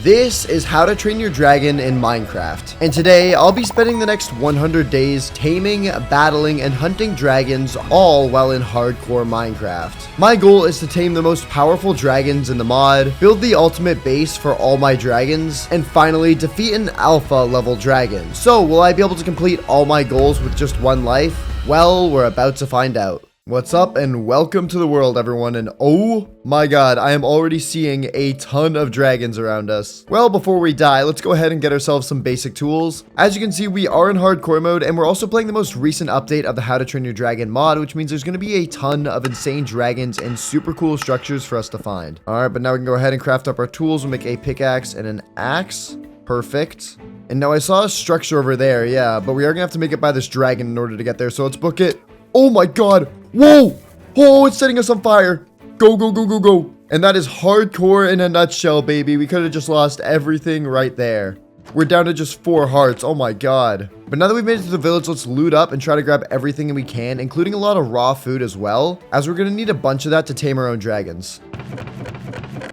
This is How to Train Your Dragon in Minecraft, and today I'll be spending the next 100 days taming, battling, and hunting dragons, all while in hardcore Minecraft. My goal is to tame the most powerful dragons in the mod, build the ultimate base for all my dragons, and finally defeat an alpha level dragon. So will I be able to complete all my goals with just one life? Well, we're about to find out. What's up and welcome to the world, everyone, and oh my god, I am already seeing a ton of dragons around us. Well, before we die, let's go ahead and get ourselves some basic tools. As you can see, we are in hardcore mode, and we're also playing the most recent update of the How to Train Your Dragon mod, which means there's going to be a ton of insane dragons and super cool structures for us to find. Alright, but now we can go ahead and craft up our tools. We'll make a pickaxe and an axe. Perfect. And now I saw a structure over there, yeah, but we are going to have to make it by this dragon in order to get there, so let's book it. Oh my god! Whoa! Oh, it's setting us on fire! Go, go, go, go, go! And that is hardcore in a nutshell, baby. We could have just lost everything right there. We're down to just 4 hearts. Oh my god. But now that we've made it to the village, let's loot up and try to grab everything we can, including a lot of raw food as well, as we're going to need a bunch of that to tame our own dragons.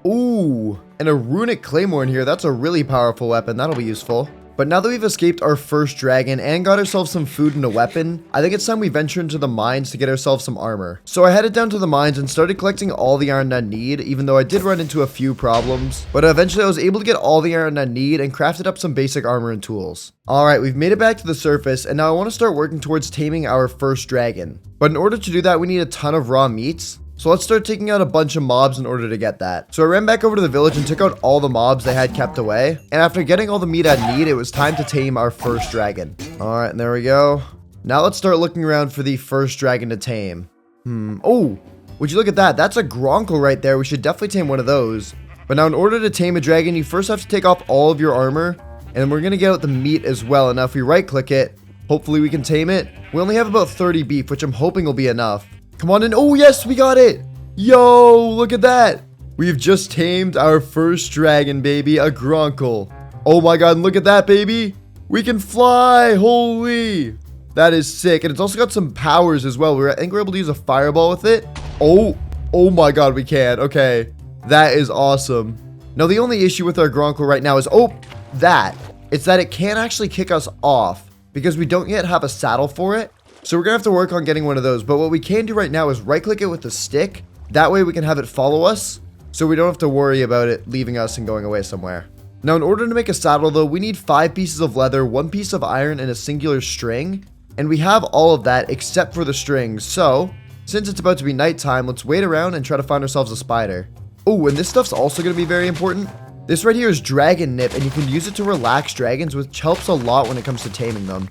Ooh, and a runic claymore in here. That's a really powerful weapon. That'll be useful. But now that we've escaped our first dragon and got ourselves some food and a weapon, I think it's time we venture into the mines to get ourselves some armor. So I headed down to the mines and started collecting all the iron I need, even though I did run into a few problems. But eventually I was able to get all the iron I need and crafted up some basic armor and tools. Alright, we've made it back to the surface, and now I want to start working towards taming our first dragon. But in order to do that, we need a ton of raw meats. So let's start taking out a bunch of mobs in order to get that. So I ran back over to the village and took out all the mobs they had kept away. And after getting all the meat I need, it was time to tame our first dragon. All right, and there we go. Now let's start looking around for the first dragon to tame. Oh, would you look at that? That's a Gronkle right there. We should definitely tame one of those. But now in order to tame a dragon, you first have to take off all of your armor. And then we're going to get out the meat as well. And now if we right click it, hopefully we can tame it. We only have about 30 beef, which I'm hoping will be enough. Come on in. Oh, yes, we got it. Yo, look at that. We've just tamed our first dragon, baby, a Gronkle. Oh my god, and look at that, baby. We can fly. Holy. That is sick. And it's also got some powers as well. I think we're able to use a fireball with it. Oh my god, we can. Okay, that is awesome. Now, the only issue with our Gronkle right now is, it's that it can't actually kick us off because we don't yet have a saddle for it. So we're going to have to work on getting one of those. But what we can do right now is right click it with the stick. That way we can have it follow us, so we don't have to worry about it leaving us and going away somewhere. Now, in order to make a saddle, though, we need 5 pieces of leather, 1 piece of iron, and a singular string. And we have all of that except for the strings. So, since it's about to be nighttime, let's wait around and try to find ourselves a spider. Oh, and this stuff's also going to be very important. This right here is Dragon Nip, and you can use it to relax dragons, which helps a lot when it comes to taming them.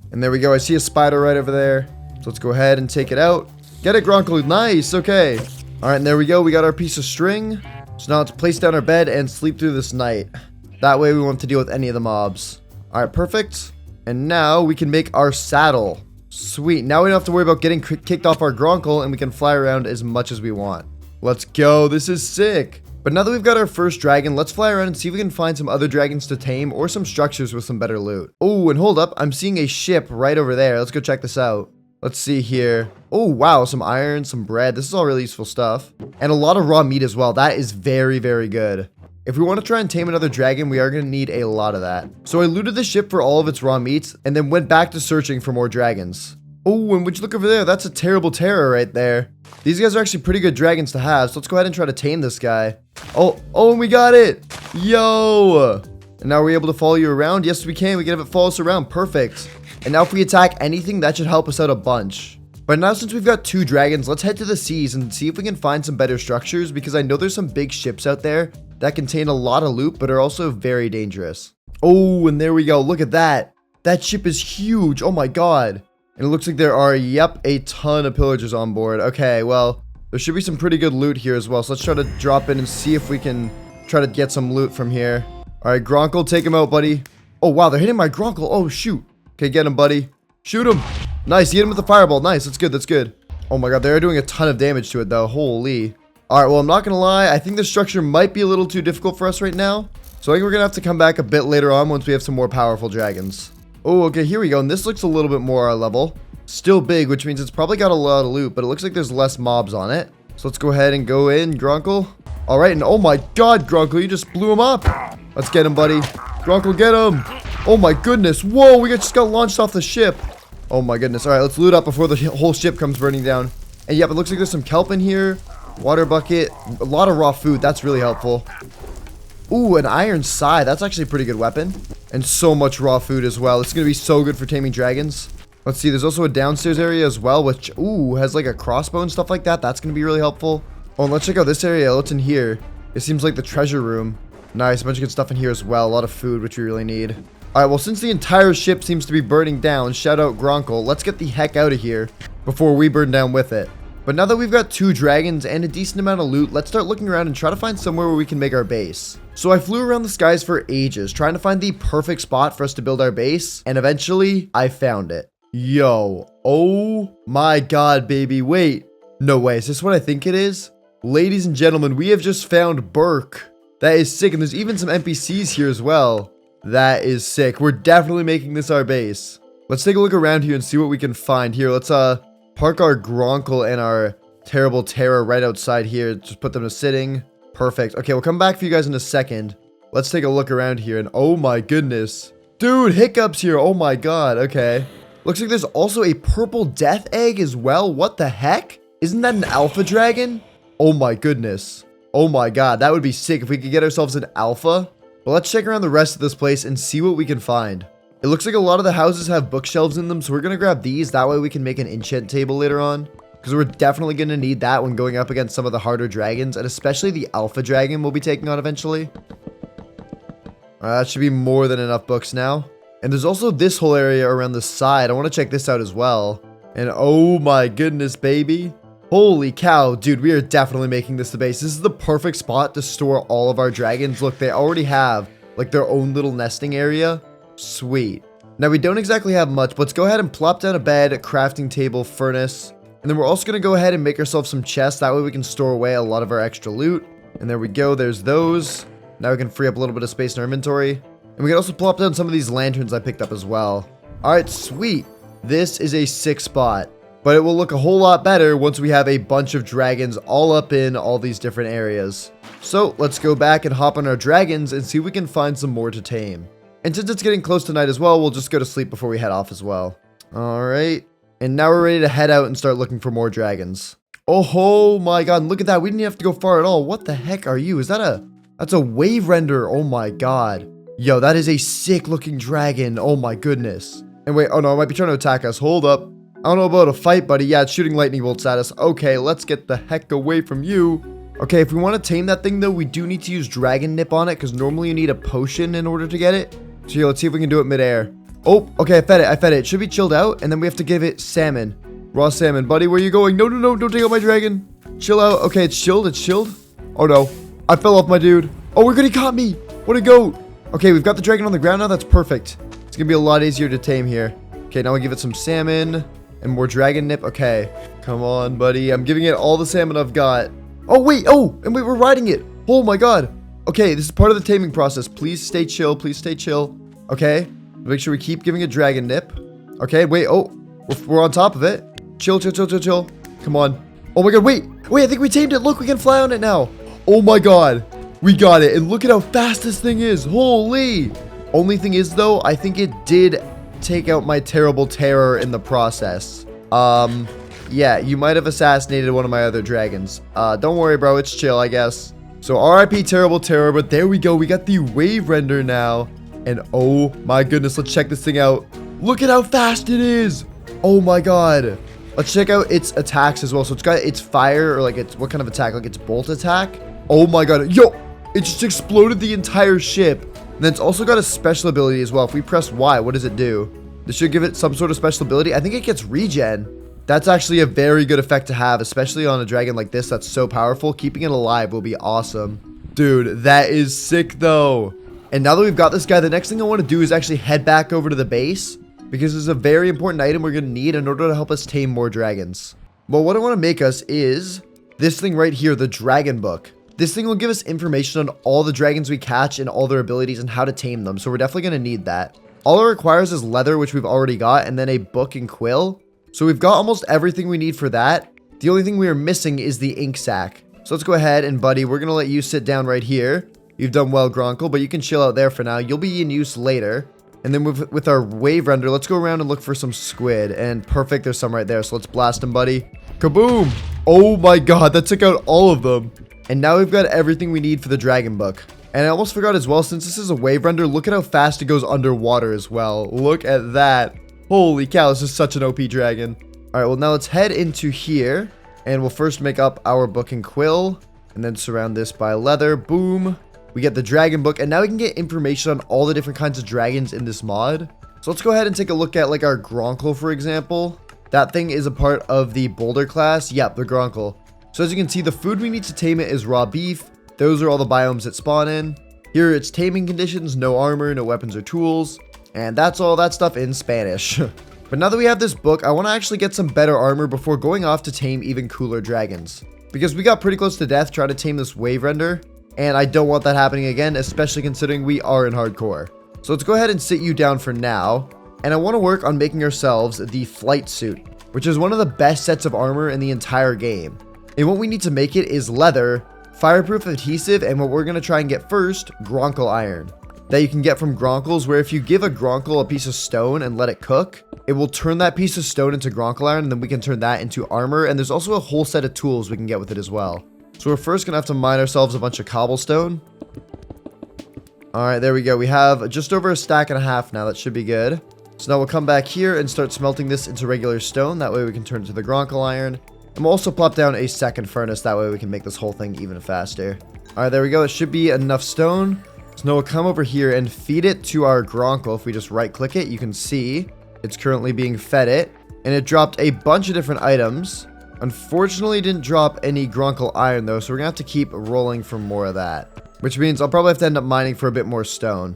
And there we go. I see a spider right over there. So let's go ahead and take it out. Get it, Gronkle. Nice. Okay. All right, and there we go. We got our piece of string. So now let's place down our bed and sleep through this night. That way we won't have to deal with any of the mobs. All right, perfect. And now we can make our saddle. Sweet. Now we don't have to worry about getting kicked off our Gronkle, and we can fly around as much as we want. Let's go. This is sick. But now that we've got our first dragon, let's fly around and see if we can find some other dragons to tame or some structures with some better loot. Oh, and hold up. I'm seeing a ship right over there. Let's go check this out. Let's see here. Oh, wow. Some iron, some bread. This is all really useful stuff. And a lot of raw meat as well. That is very, very good. If we want to try and tame another dragon, we are going to need a lot of that. So I looted the ship for all of its raw meats and then went back to searching for more dragons. Oh, and would you look over there? That's a terrible terror right there. These guys are actually pretty good dragons to have, so let's go ahead and try to tame this guy. Oh, and we got it! Yo! And now we're able to follow you around? Yes, we can. We can have it follow us around. Perfect. And now if we attack anything, that should help us out a bunch. But now since we've got 2 dragons, let's head to the seas and see if we can find some better structures, because I know there's some big ships out there that contain a lot of loot, but are also very dangerous. Oh, and there we go. Look at that. That ship is huge. Oh my god. And it looks like there are, a ton of pillagers on board. Okay, well, there should be some pretty good loot here as well. So let's try to drop in and see if we can try to get some loot from here. All right, Gronkle, take him out, buddy. Oh, wow, they're hitting my Gronkle. Oh, shoot. Okay, get him, buddy. Shoot him. Nice, you hit him with the fireball. Nice, that's good, that's good. Oh my god, they're doing a ton of damage to it, though. Holy. All right, well, I'm not going to lie. I think this structure might be a little too difficult for us right now. So I think we're going to have to come back a bit later on once we have some more powerful dragons. Oh, okay, here we go. And this looks a little bit more our level. Still big, which means it's probably got a lot of loot, but it looks like there's less mobs on it. So let's go ahead and go in, Gronkle. All right, and oh my god, Grunkle, you just blew him up. Let's get him, buddy. Grunkle, get him. Oh my goodness. Whoa, we just got launched off the ship. Oh my goodness. All right, let's loot up before the whole ship comes burning down. And yep, it looks like there's some kelp in here. Water bucket. A lot of raw food. That's really helpful. Ooh, an iron sai. That's actually a pretty good weapon. And so much raw food as well. It's going to be so good for taming dragons. Let's see. There's also a downstairs area as well, which, ooh, has like a crossbow and stuff like that. That's going to be really helpful. Oh, and let's check out this area. What's in here? It seems like the treasure room. Nice. A bunch of good stuff in here as well. A lot of food, which we really need. All right, well, since the entire ship seems to be burning down, shout out Grunkle, let's get the heck out of here before we burn down with it. But now that we've got 2 dragons and a decent amount of loot, let's start looking around and try to find somewhere where we can make our base. So I flew around the skies for ages, trying to find the perfect spot for us to build our base, and eventually, I found it. Yo, oh my god, baby, wait. No way, is this what I think it is? Ladies and gentlemen, we have just found Burke. That is sick, and there's even some NPCs here as well. That is sick. We're definitely making this our base. Let's take a look around here and see what we can find here. Let's park our Grunkle and our Terrible Terror right outside here. Just put them to sitting. Perfect. Okay, we'll come back for you guys in a second. Let's take a look around here, and oh my goodness. Dude, hiccups here. Oh my god. Okay. Looks like there's also a purple death egg as well. What the heck? Isn't that an alpha dragon? Oh my goodness. Oh my god. That would be sick if we could get ourselves an alpha. But let's check around the rest of this place and see what we can find. It looks like a lot of the houses have bookshelves in them, so we're going to grab these. That way we can make an enchant table later on. Because we're definitely going to need that when going up against some of the harder dragons. And especially the alpha dragon we'll be taking on eventually. That should be more than enough books now. And there's also this whole area around the side. I want to check this out as well. And oh my goodness, baby. Holy cow, dude, we are definitely making this the base. This is the perfect spot to store all of our dragons. Look, they already have like their own little nesting area. Sweet. Now, we don't exactly have much, but let's go ahead and plop down a bed, a crafting table, furnace. And then we're also going to go ahead and make ourselves some chests. That way we can store away a lot of our extra loot. And there we go. There's those. Now we can free up a little bit of space in our inventory. And we can also plop down some of these lanterns I picked up as well. All right, sweet. This is a sick spot. But it will look a whole lot better once we have a bunch of dragons all up in all these different areas. So let's go back and hop on our dragons and see if we can find some more to tame. And since it's getting close to night as well, we'll just go to sleep before we head off as well. All right. And now we're ready to head out and start looking for more dragons. Oh my god, look at that. We didn't have to go far at all. What the heck are you? Is that that's a wave render. Oh my god. Yo, that is a sick looking dragon. Oh my goodness. And wait, oh no, it might be trying to attack us. Hold up. I don't know about a fight, buddy. Yeah, it's shooting lightning bolts at us. Okay, let's get the heck away from you. Okay, if we want to tame that thing, though, we do need to use dragon nip on it, because normally you need a potion in order to get it. So here, let's see if we can do it midair. Oh, okay, I fed it. It should be chilled out, and then we have to give it salmon. Raw salmon. Buddy, where are you going? No, no, no, don't take out my dragon. Chill out. Okay, it's chilled. Oh, no. I fell off my dude. Oh, we're good. He caught me. What a goat. Okay, we've got the dragon on the ground now. That's perfect. It's going to be a lot easier to tame here. Okay, now we give it some salmon. And more dragon nip. Okay. Come on, buddy. I'm giving it all the salmon I've got. Oh, wait. Oh, and wait, we're riding it. Oh, my God. Okay, this is part of the taming process. Please stay chill. Please stay chill. Okay. Make sure we keep giving it dragon nip. Okay, wait. Oh, we're on top of it. Chill, chill, chill, chill, chill. Come on. Oh, my God. Wait. Wait, I think we tamed it. Look, we can fly on it now. Oh, my God. We got it. And look at how fast this thing is. Holy. Only thing is, though, I think it did take out my Terrible Terror in the process. Yeah, you might have assassinated one of my other dragons. Don't worry, bro, it's chill, I guess. So RIP Terrible Terror, but there we go. We got the wave render now. And oh my goodness, let's check this thing out. Look at how fast it is. Oh my god. Let's check out its attacks as well. So it's got its fire, or like it's what kind of attack? Like its bolt attack. Oh my god. Yo, it just exploded the entire ship. And then it's also got a special ability as well. If we press Y, what does it do? This should give it some sort of special ability. I think it gets regen. That's actually a very good effect to have, especially on a dragon like this that's so powerful. Keeping it alive will be awesome. Dude, that is sick though. And now that we've got this guy, the next thing I want to do is actually head back over to the base, because it's a very important item we're going to need in order to help us tame more dragons. Well, what I want to make us is this thing right here, the dragon book. This thing will give us information on all the dragons we catch and all their abilities and how to tame them. So we're definitely going to need that. All it requires is leather, which we've already got, and then a book and quill. So we've got almost everything we need for that. The only thing we are missing is the ink sac. So let's go ahead and buddy, we're going to let you sit down right here. You've done well, Gronkle, but you can chill out there for now. You'll be in use later. And then with our wave render, let's go around and look for some squid. And perfect, there's some right there. So let's blast them, buddy. Kaboom! Oh my god, that took out all of them. And now we've got everything we need for the dragon book. And I almost forgot as well, since this is a wave render, look at how fast it goes underwater as well. Look at that. Holy cow, this is such an OP dragon. All right, well, now let's head into here. And we'll first make up our book and quill. And then surround this by leather. Boom. We get the dragon book. And now we can get information on all the different kinds of dragons in this mod. So let's go ahead and take a look at like our Gronkle, for example. That thing is a part of the boulder class. Yep, the Gronkle. So as you can see, the food we need to tame it is raw beef. Those are all the biomes that spawn in. Here it's taming conditions, no armor, no weapons or tools. And that's all that stuff in Spanish. But now that we have this book, I want to actually get some better armor before going off to tame even cooler dragons. Because we got pretty close to death trying to tame this wave render. And I don't want that happening again, especially considering we are in hardcore. So let's go ahead and sit you down for now. And I want to work on making ourselves the flight suit, which is one of the best sets of armor in the entire game. And what we need to make it is leather, fireproof adhesive, and what we're going to try and get first, Gronkle iron. That you can get from Gronkles, where if you give a Gronkle a piece of stone and let it cook, it will turn that piece of stone into Gronkle iron, and then we can turn that into armor, and there's also a whole set of tools we can get with it as well. So we're first going to have to mine ourselves a bunch of cobblestone. Alright, there we go. We have just over a stack and a half now. That should be good. So now we'll come back here and start smelting this into regular stone. That way we can turn it to the Gronkle iron. And we'll also plop down a second furnace. That way we can make this whole thing even faster. Alright, there we go. It should be enough stone. So now we'll come over here and feed it to our Gronkle. If we just right click it, you can see it's currently being fed it. And it dropped a bunch of different items. Unfortunately, it didn't drop any Gronkle iron though. So we're going to have to keep rolling for more of that. Which means I'll probably have to end up mining for a bit more stone.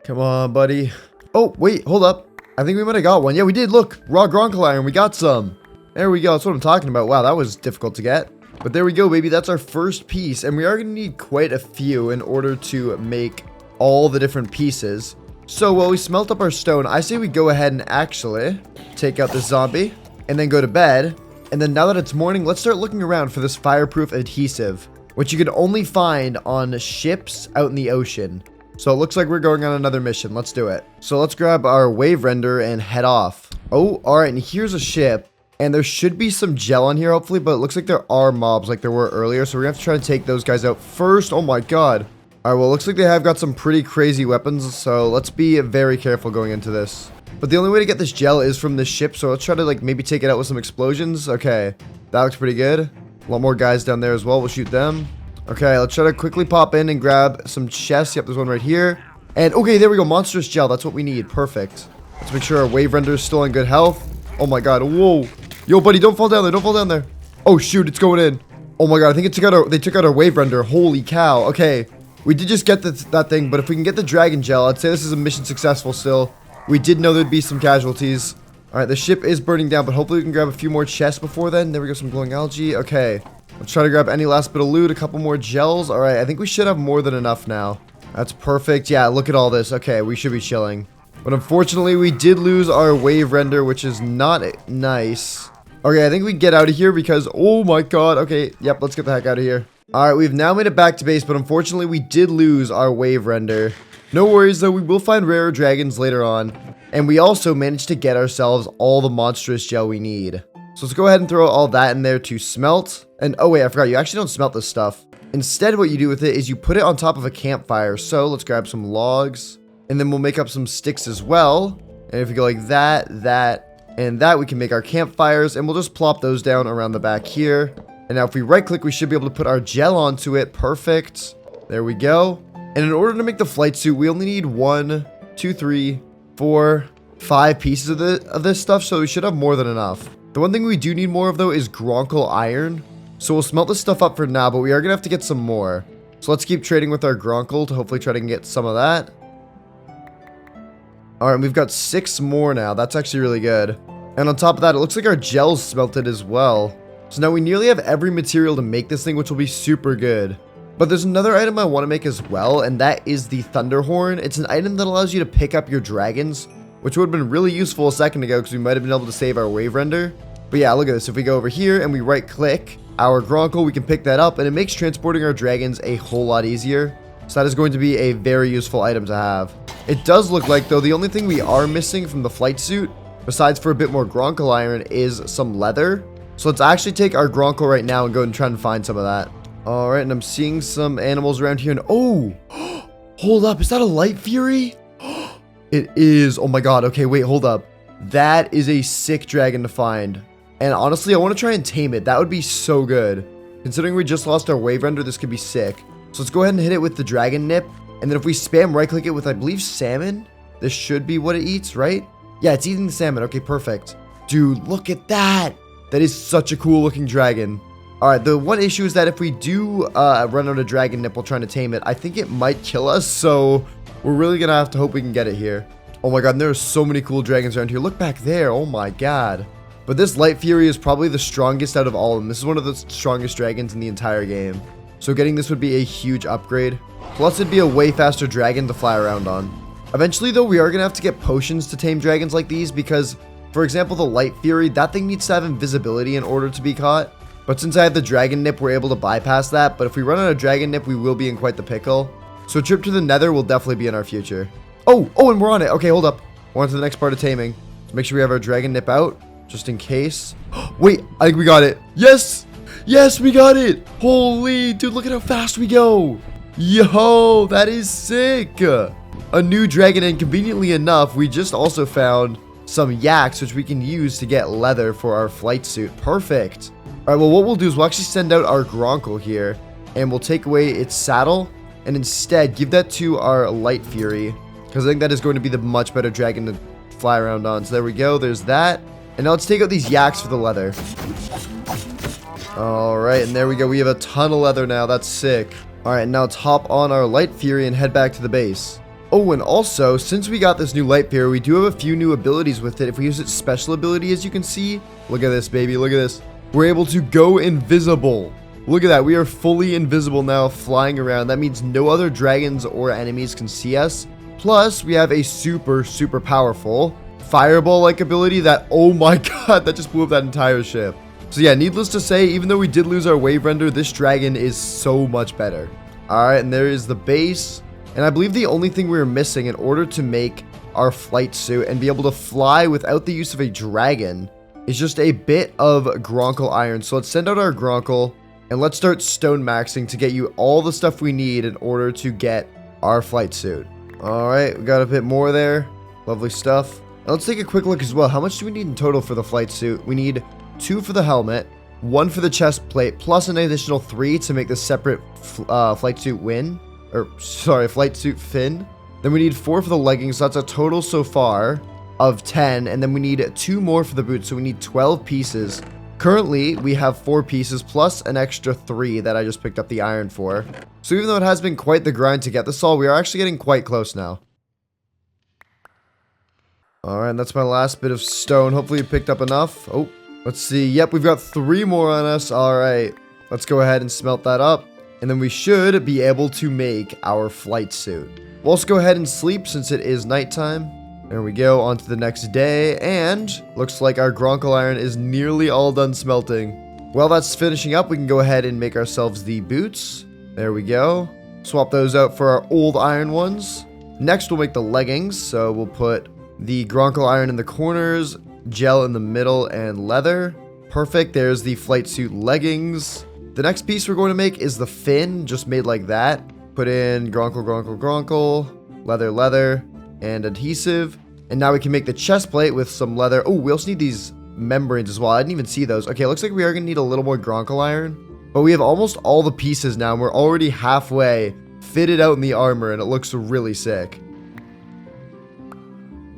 Come on, buddy. Oh, wait, hold up. I think we might have got one. Yeah, we did. Look, raw Gronkle iron. We got some. There we go. That's what I'm talking about. Wow, that was difficult to get. But there we go, baby. That's our first piece. And we are going to need quite a few in order to make all the different pieces. So while we smelt up our stone, I say we go ahead and actually take out this zombie and then go to bed. And then now that it's morning, let's start looking around for this fireproof adhesive, which you can only find on ships out in the ocean. So it looks like we're going on another mission. Let's do it. So let's grab our wave render and head off. Oh, all right. And here's a ship. And there should be some gel on here, hopefully. But it looks like there are mobs like there were earlier. So we're going to have to try to take those guys out first. Oh, my God. All right. Well, it looks like they have got some pretty crazy weapons. So let's be very careful going into this. But the only way to get this gel is from this ship. So let's try to, like, maybe take it out with some explosions. Okay. That looks pretty good. A lot more guys down there as well. We'll shoot them. Okay, let's try to quickly pop in and grab some chests. Yep, there's one right here. And, okay, there we go. Monstrous gel. That's what we need. Perfect. Let's make sure our wave render is still in good health. Oh, my God. Whoa. Yo, buddy, don't fall down there. Don't fall down there. Oh, shoot. It's going in. Oh, my God. I think they took out our wave render. Holy cow. Okay. We did just get that thing, but if we can get the dragon gel, I'd say this is a mission successful still. We did know there'd be some casualties. All right, the ship is burning down, but hopefully we can grab a few more chests before then. There we go. Some glowing algae. Okay. Let's try to grab any last bit of loot, a couple more gels. All right, I think we should have more than enough now. That's perfect. Yeah, look at all this. Okay, we should be chilling. But unfortunately, we did lose our wave render, which is not nice. Okay, I think we get out of here because, oh my God. Okay, yep, let's get the heck out of here. All right, we've now made it back to base, but unfortunately, we did lose our wave render. No worries, though. We will find rarer dragons later on. And we also managed to get ourselves all the monstrous gel we need. So let's go ahead and throw all that in there to smelt. And oh wait, I forgot, you actually don't smelt this stuff. Instead, what you do with it is you put it on top of a campfire. So let's grab some logs and then we'll make up some sticks as well. And if we go like that, and that, we can make our campfires and we'll just plop those down around the back here. And now if we right click, we should be able to put our gel onto it. Perfect. There we go. And in order to make the flight suit, we only need 1, 2, 3, 4, 5 pieces of this stuff. So we should have more than enough. The one thing we do need more of, though, is Gronkle iron. So we'll smelt this stuff up for now, but we are going to have to get some more. So let's keep trading with our Gronkle to hopefully try to get some of that. All right, we've got 6 more now. That's actually really good. And on top of that, it looks like our gel's smelted as well. So now we nearly have every material to make this thing, which will be super good. But there's another item I want to make as well, and that is the Thunder Horn. It's an item that allows you to pick up your dragons, which would have been really useful a second ago because we might have been able to save our wave render. But yeah, look at this. If we go over here and we right click, our Gronkle, we can pick that up, and it makes transporting our dragons a whole lot easier. So that is going to be a very useful item to have. It does look like, though, the only thing we are missing from the flight suit, besides for a bit more Gronkle iron, is some leather. So let's actually take our Gronkle right now and go and try and find some of that. All right, and I'm seeing some animals around here, and oh, hold up, is that a Light Fury? It is. Oh my god. Okay, wait, hold up. That is a sick dragon to find. And honestly, I want to try and tame it. That would be so good. Considering we just lost our Wave Render, this could be sick. So let's go ahead and hit it with the Dragon Nip. And then if we spam right-click it with, I believe, salmon, this should be what it eats, right? Yeah, it's eating the salmon. Okay, perfect. Dude, look at that. That is such a cool-looking dragon. All right, the one issue is that if we do run out of Dragon Nip while trying to tame it, I think it might kill us. So we're really going to have to hope we can get it here. Oh my god, and there are so many cool dragons around here. Look back there. Oh my god. But this Light Fury is probably the strongest out of all of them. This is one of the strongest dragons in the entire game. So getting this would be a huge upgrade. Plus, it'd be a way faster dragon to fly around on. Eventually, though, we are going to have to get potions to tame dragons like these because, for example, the Light Fury, that thing needs to have invisibility in order to be caught. But since I have the Dragon Nip, we're able to bypass that. But if we run out of Dragon Nip, we will be in quite the pickle. So a trip to the Nether will definitely be in our future. Oh, and we're on it. Okay, hold up. We're on to the next part of taming. Let's make sure we have our Dragon Nip out, just in case. Wait, I think we got it. Yes! Yes, we got it! Holy, dude, look at how fast we go! Yo, that is sick! A new dragon, and conveniently enough, we just also found some yaks, which we can use to get leather for our flight suit. Perfect! Alright, well, what we'll do is we'll actually send out our Gronkle here, and we'll take away its saddle, and instead give that to our Light Fury, because I think that is going to be the much better dragon to fly around on. So there we go, there's that. And now let's take out these yaks for the leather. Alright, and there we go. We have a ton of leather now. That's sick. Alright, now let's hop on our Light Fury and head back to the base. Oh, and also, since we got this new Light Fury, we do have a few new abilities with it. If we use its special ability, as you can see, look at this, baby. Look at this. We're able to go invisible. Look at that. We are fully invisible now, flying around. That means no other dragons or enemies can see us. Plus, we have a super powerful fireball-like ability that, oh my god, that just blew up that entire ship. So yeah, needless to say, even though we did lose our Wave Render, this dragon is so much better. Alright, and there is the base. And I believe the only thing we were missing in order to make our flight suit and be able to fly without the use of a dragon is just a bit of Gronkle iron. So let's send out our Gronkle and let's start stone maxing to get you all the stuff we need in order to get our flight suit. Alright, we got a bit more there. Lovely stuff. Now let's take a quick look as well. How much do we need in total for the flight suit? We need 2 for the helmet, 1 for the chest plate, plus an additional 3 to make the separate flight suit flight suit fin. Then we need 4 for the leggings, so that's a total so far of 10. And then we need 2 more for the boots, so we need 12 pieces. Currently, we have 4 pieces plus an extra 3 that I just picked up the iron for. So even though it has been quite the grind to get this all, we are actually getting quite close now. Alright, that's my last bit of stone. Hopefully you picked up enough. Oh, let's see. Yep, we've got 3 more on us. Alright, let's go ahead and smelt that up. And then we should be able to make our flight suit. We'll also go ahead and sleep since it is nighttime. There we go, on to the next day. And looks like our Gronkle iron is nearly all done smelting. While that's finishing up, we can go ahead and make ourselves the boots. There we go. Swap those out for our old iron ones. Next, we'll make the leggings. So we'll put the Gronkle iron in the corners, gel in the middle, and leather. Perfect. There's the flight suit leggings. The next piece we're going to make is the fin, just made like that. Put in Gronkle, leather, and adhesive. And now we can make the chest plate with some leather. Oh, we also need these membranes as well. I didn't even see those. Okay, looks like we are going to need a little more Gronkle iron. But we have almost all the pieces now, and we're already halfway fitted out in the armor, and it looks really sick.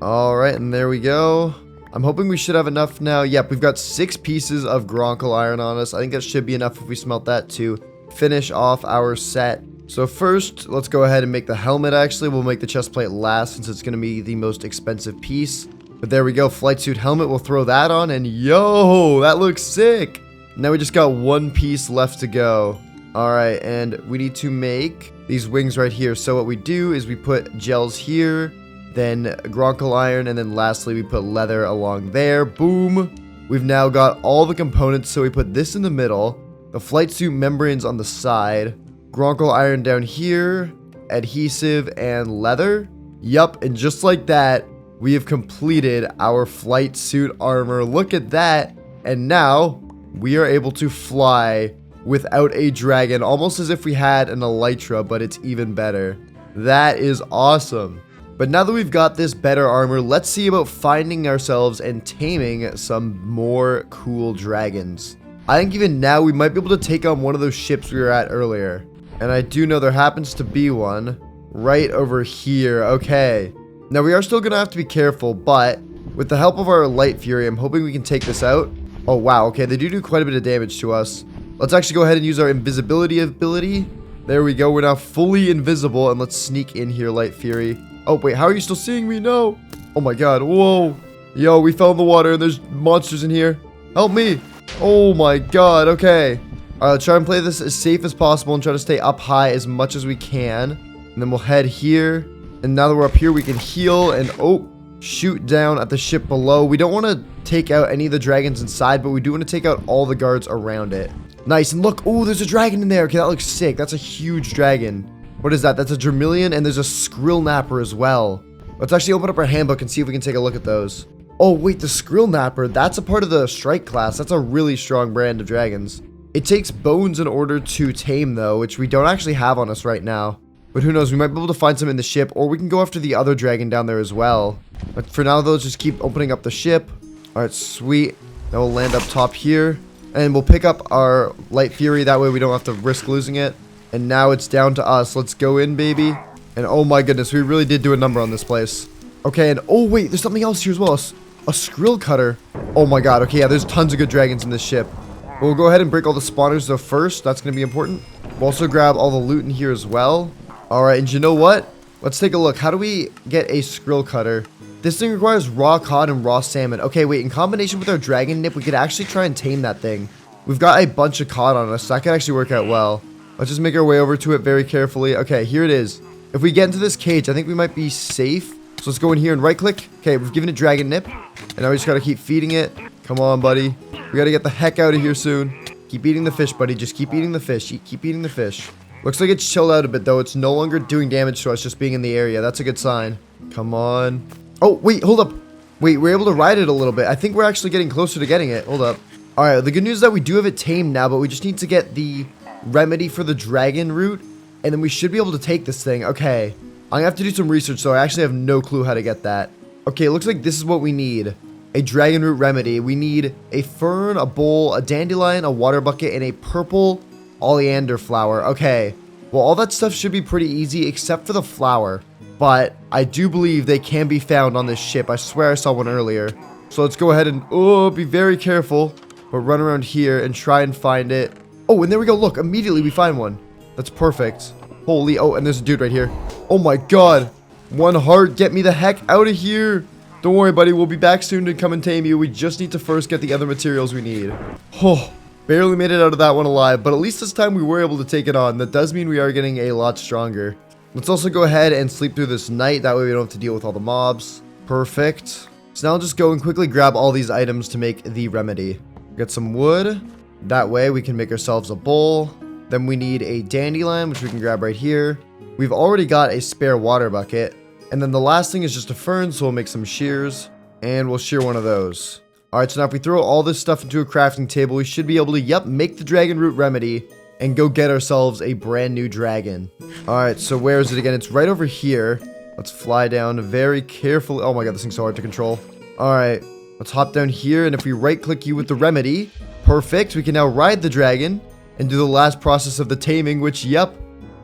Alright, and there we go. I'm hoping we should have enough now. Yep, we've got 6 pieces of Gronkle iron on us. I think that should be enough if we smelt that to finish off our set. So first, let's go ahead and make the helmet, actually. We'll make the chest plate last since it's going to be the most expensive piece. But there we go, flight suit helmet. We'll throw that on, and yo, that looks sick. Now we just got 1 piece left to go. Alright, and we need to make these wings right here. So what we do is we put gels here, then Gronkle iron, and then lastly we put leather along there. Boom. We've now got all the components, so we put this in the middle. the flight suit membranes on the side, Gronkle iron down here, adhesive and leather. Yup, and just like that, we have completed our flight suit armor. Look at that. And now we are able to fly without a dragon, almost as if we had an elytra, but it's even better. That is awesome. But now that we've got this better armor, let's see about finding ourselves and taming some more cool dragons. I think even now we might be able to take on one of those ships we were at earlier. And I do know there happens to be one right over here. Okay. Now we are still going to have to be careful, but with the help of our Light Fury, I'm hoping we can take this out. Oh, wow. Okay, they do quite a bit of damage to us. Let's actually go ahead and use our invisibility ability. There we go. We're now fully invisible, and let's sneak in here, Light Fury. Oh, wait. How are you still seeing me? No. Oh, my God. Whoa. Yo, we fell in the water, and there's monsters in here. Help me. Oh, my God. Okay. All right, let's try and play this as safe as possible and try to stay up high as much as we can. And then we'll head here. And now that we're up here, we can heal and, oh, shoot down at the ship below. We don't want to take out any of the dragons inside, but we do want to take out all the guards around it. Nice. And look, oh, there's a dragon in there. Okay, that looks sick. That's a huge dragon. What is that? That's a Dramillion, and there's a Skrill Napper as well. Let's actually open up our handbook and see if we can take a look at those. Oh, wait, the Skrill Napper, that's a part of the strike class. That's a really strong brand of dragons. It takes bones in order to tame, though, which we don't actually have on us right now. But who knows, we might be able to find some in the ship, or we can go after the other dragon down there as well. But for now, though, let's just keep opening up the ship. All right, sweet. Now we'll land up top here, and we'll pick up our Light Fury. That way we don't have to risk losing it. And now it's down to us. Let's go in, baby. And oh my goodness, we really did do a number on this place. Okay, and oh wait, there's something else here as well. A Skrill Cutter. Oh my god, okay, yeah, there's tons of good dragons in this ship. But we'll go ahead and break all the spawners though first. That's going to be important. We'll also grab all the loot in here as well. Alright, and you know what? Let's take a look. How do we get a Skrill Cutter? This thing requires raw cod and raw salmon. Okay, wait, in combination with our dragon nip, we could actually try and tame that thing. We've got a bunch of cod on us, so that could actually work out well. Let's just make our way over to it very carefully. Okay, here it is. If we get into this cage, I think we might be safe. So let's go in here and right click. Okay, we've given it dragon nip. And now we just gotta keep feeding it. Come on, buddy. We gotta get the heck out of here soon. Keep eating the fish, buddy. Just keep eating the fish. Keep eating the fish. Looks like it's chilled out a bit, though. It's no longer doing damage to us just being in the area. That's a good sign. Come on. Oh, wait, hold up. Wait, we're able to ride it a little bit. I think we're actually getting closer to getting it. Hold up. All right, the good news is that we do have it tamed now, but we just need to get the remedy for the dragon root, and then we should be able to take this thing. Okay. I'm gonna have to do some research, so I actually have no clue how to get that. Okay, it looks like this is what we need. A dragon root remedy. We need a fern, a bowl, a dandelion, a water bucket, and a purple oleander flower. Okay. Well, all that stuff should be pretty easy, except for the flower. But I do believe they can be found on this ship. I swear I saw one earlier. So let's go ahead and, oh, be very careful. But run around here and try and find it. Oh, and there we go. Look, immediately we find one. That's perfect. Holy, oh, and there's a dude right here. Oh my god. One heart, get me the heck out of here. Don't worry, buddy. We'll be back soon to come and tame you. We just need to first get the other materials we need. Oh, barely made it out of that one alive, but at least this time we were able to take it on. That does mean we are getting a lot stronger. Let's also go ahead and sleep through this night. That way we don't have to deal with all the mobs. Perfect. So now I'll just go and quickly grab all these items to make the remedy. Get some wood. That way we can make ourselves a bowl. Then we need a dandelion, which we can grab right here. We've already got a spare water bucket. And then the last thing is just a fern, so we'll make some shears. And we'll shear one of those. Alright, so now if we throw all this stuff into a crafting table, we should be able to, yep, make the dragon root remedy and go get ourselves a brand new dragon. Alright, so where is it again? It's right over here. Let's fly down very carefully. Oh my god, this thing's so hard to control. Alright, let's hop down here, and if we right-click you with the remedy, perfect, we can now ride the dragon and do the last process of the taming, which, yep,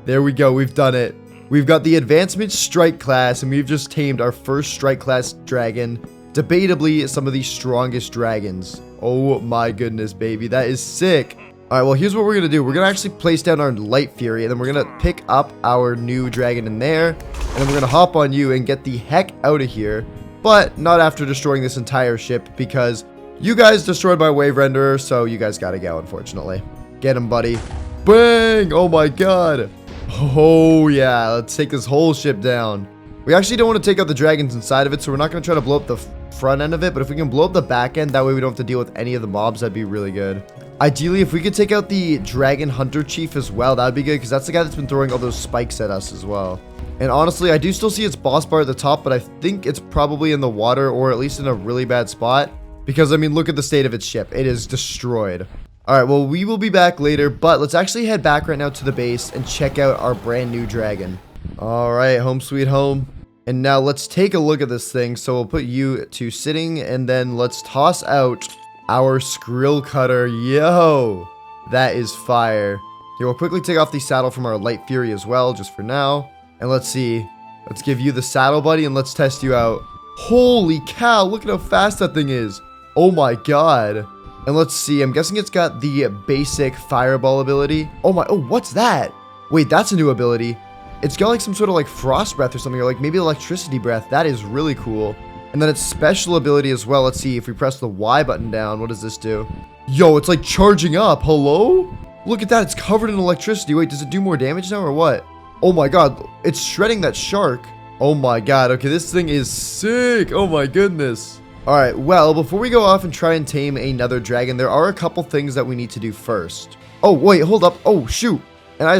there we go, we've done it. We've got the advancement strike class, and we've just tamed our first strike class dragon. Debatably, some of the strongest dragons. Oh my goodness, baby, that is sick. Alright, well, here's what we're gonna do. We're gonna actually place down our Light Fury, and then we're gonna pick up our new dragon in there, and then we're gonna hop on you and get the heck out of here. But not after destroying this entire ship, because you guys destroyed my wave renderer, so you guys gotta go, unfortunately. Get him, buddy. Bang! Oh my god. Oh yeah, let's take this whole ship down. We actually don't want to take out the dragons inside of it, so we're not going to try to blow up the front end of it, but if we can blow up the back end, that way we don't have to deal with any of the mobs, that'd be really good. Ideally, if we could take out the Dragon Hunter Chief as well, that would be good, because that's the guy that's been throwing all those spikes at us as well. And honestly, I do still see its boss bar at the top, but I think it's probably in the water, or at least in a really bad spot. Because, I mean, look at the state of its ship. It is destroyed. Alright, well, we will be back later, but let's actually head back right now to the base and check out our brand new dragon. Alright, home sweet home. And now let's take a look at this thing. So we'll put you to sitting, and then let's toss out our Skrill Cutter. Yo, that is fire. Here, we'll quickly take off the saddle from our Light Fury as well, just for now. And let's see. Let's give you the saddle, buddy, and let's test you out. Holy cow, look at how fast that thing is. Oh my god. And let's see, I'm guessing it's got the basic fireball ability. Oh, what's that? Wait, that's a new ability. It's got like some sort of like frost breath or something, or like maybe electricity breath. That is really cool. And then its special ability as well. Let's see, if we press the Y button down, what does this do? Yo, it's like charging up. Hello? Look at that, it's covered in electricity. Wait, does it do more damage now or what? Oh my god, it's shredding that shark. Oh my god, okay, this thing is sick. Oh my goodness. Alright, well, before we go off and try and tame another dragon, there are a couple things that we need to do first. Oh, wait, hold up. Oh, shoot. And I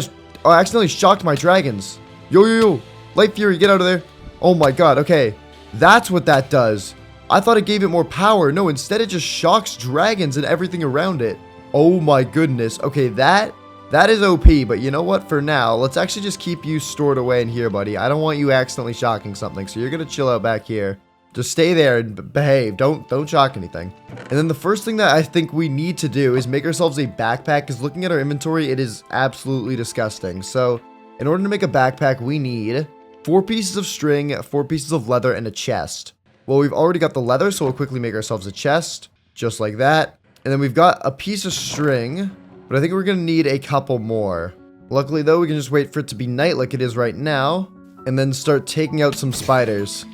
accidentally shocked my dragons. Yo. Light Fury, get out of there. Oh my god, okay. That's what that does. I thought it gave it more power. No, instead it just shocks dragons and everything around it. Oh my goodness. Okay, that is OP, but you know what? For now, let's actually just keep you stored away in here, buddy. I don't want you accidentally shocking something, so you're gonna chill out back here. Just stay there and behave. Don't shock anything. And then the first thing that I think we need to do is make ourselves a backpack, because looking at our inventory, it is absolutely disgusting. So in order to make a backpack, we need 4 pieces of string, 4 pieces of leather, and a chest. Well, we've already got the leather, so we'll quickly make ourselves a chest, just like that. And then we've got a piece of string, but I think we're going to need a couple more. Luckily, though, we can just wait for it to be night like it is right now, and then start taking out some spiders.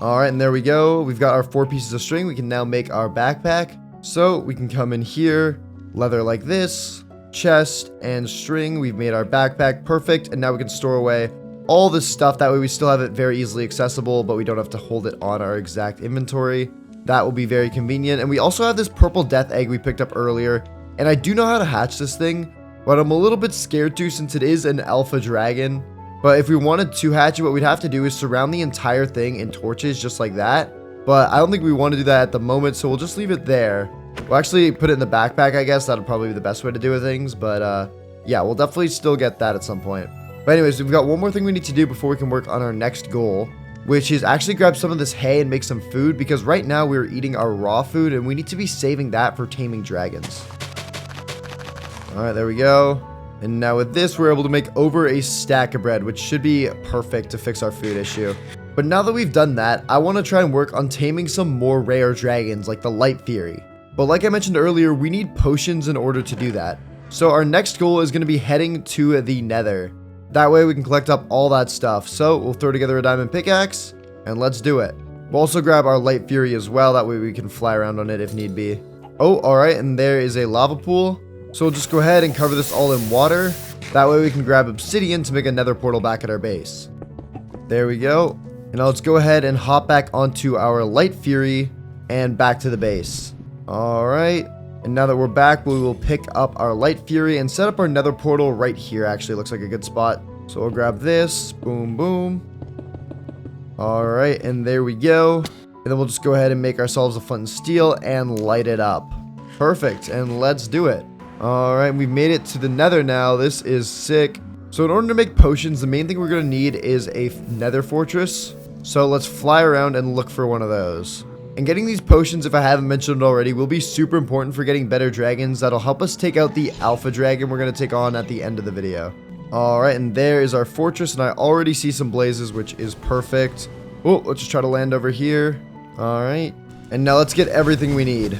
Alright, and there we go. We've got our 4 pieces of string. We can now make our backpack. So we can come in here, leather like this, chest, and string. We've made our backpack perfect, and now we can store away all this stuff. That way we still have it very easily accessible, but we don't have to hold it on our exact inventory. That will be very convenient. And we also have this purple death egg we picked up earlier, and I do know how to hatch this thing, but I'm a little bit scared to, since it is an alpha dragon. But if we wanted to hatch it, what we'd have to do is surround the entire thing in torches just like that. But I don't think we want to do that at the moment, so we'll just leave it there. We'll actually put it in the backpack, I guess. That'll probably be the best way to do things. But yeah, we'll definitely still get that at some point. But anyways, we've got one more thing we need to do before we can work on our next goal, which is actually grab some of this hay and make some food, because right now we're eating our raw food and we need to be saving that for taming dragons. Alright, there we go. And now with this, we're able to make over a stack of bread, which should be perfect to fix our food issue. But now that we've done that, I want to try and work on taming some more rare dragons like the Light Fury. But like I mentioned earlier, we need potions in order to do that. So our next goal is going to be heading to the Nether. That way we can collect up all that stuff. So we'll throw together a diamond pickaxe and let's do it. We'll also grab our Light Fury as well. That way we can fly around on it if need be. Oh, alright, and there is a lava pool. So we'll just go ahead and cover this all in water. That way we can grab obsidian to make a nether portal back at our base. There we go. And now let's go ahead and hop back onto our Light Fury and back to the base. Alright. And now that we're back, we will pick up our Light Fury and set up our nether portal right here. Actually, looks like a good spot. So we'll grab this. Boom, boom. Alright, and there we go. And then we'll just go ahead and make ourselves a flint and steel and light it up. Perfect. And let's do it. Alright, we've made it to the nether now. This is sick. So in order to make potions, the main thing we're going to need is a nether fortress. So let's fly around and look for one of those. And getting these potions, if I haven't mentioned it already, will be super important for getting better dragons. That'll help us take out the alpha dragon we're going to take on at the end of the video. Alright, and there is our fortress, and I already see some blazes, which is perfect. Oh, let's just try to land over here. Alright, and now let's get everything we need.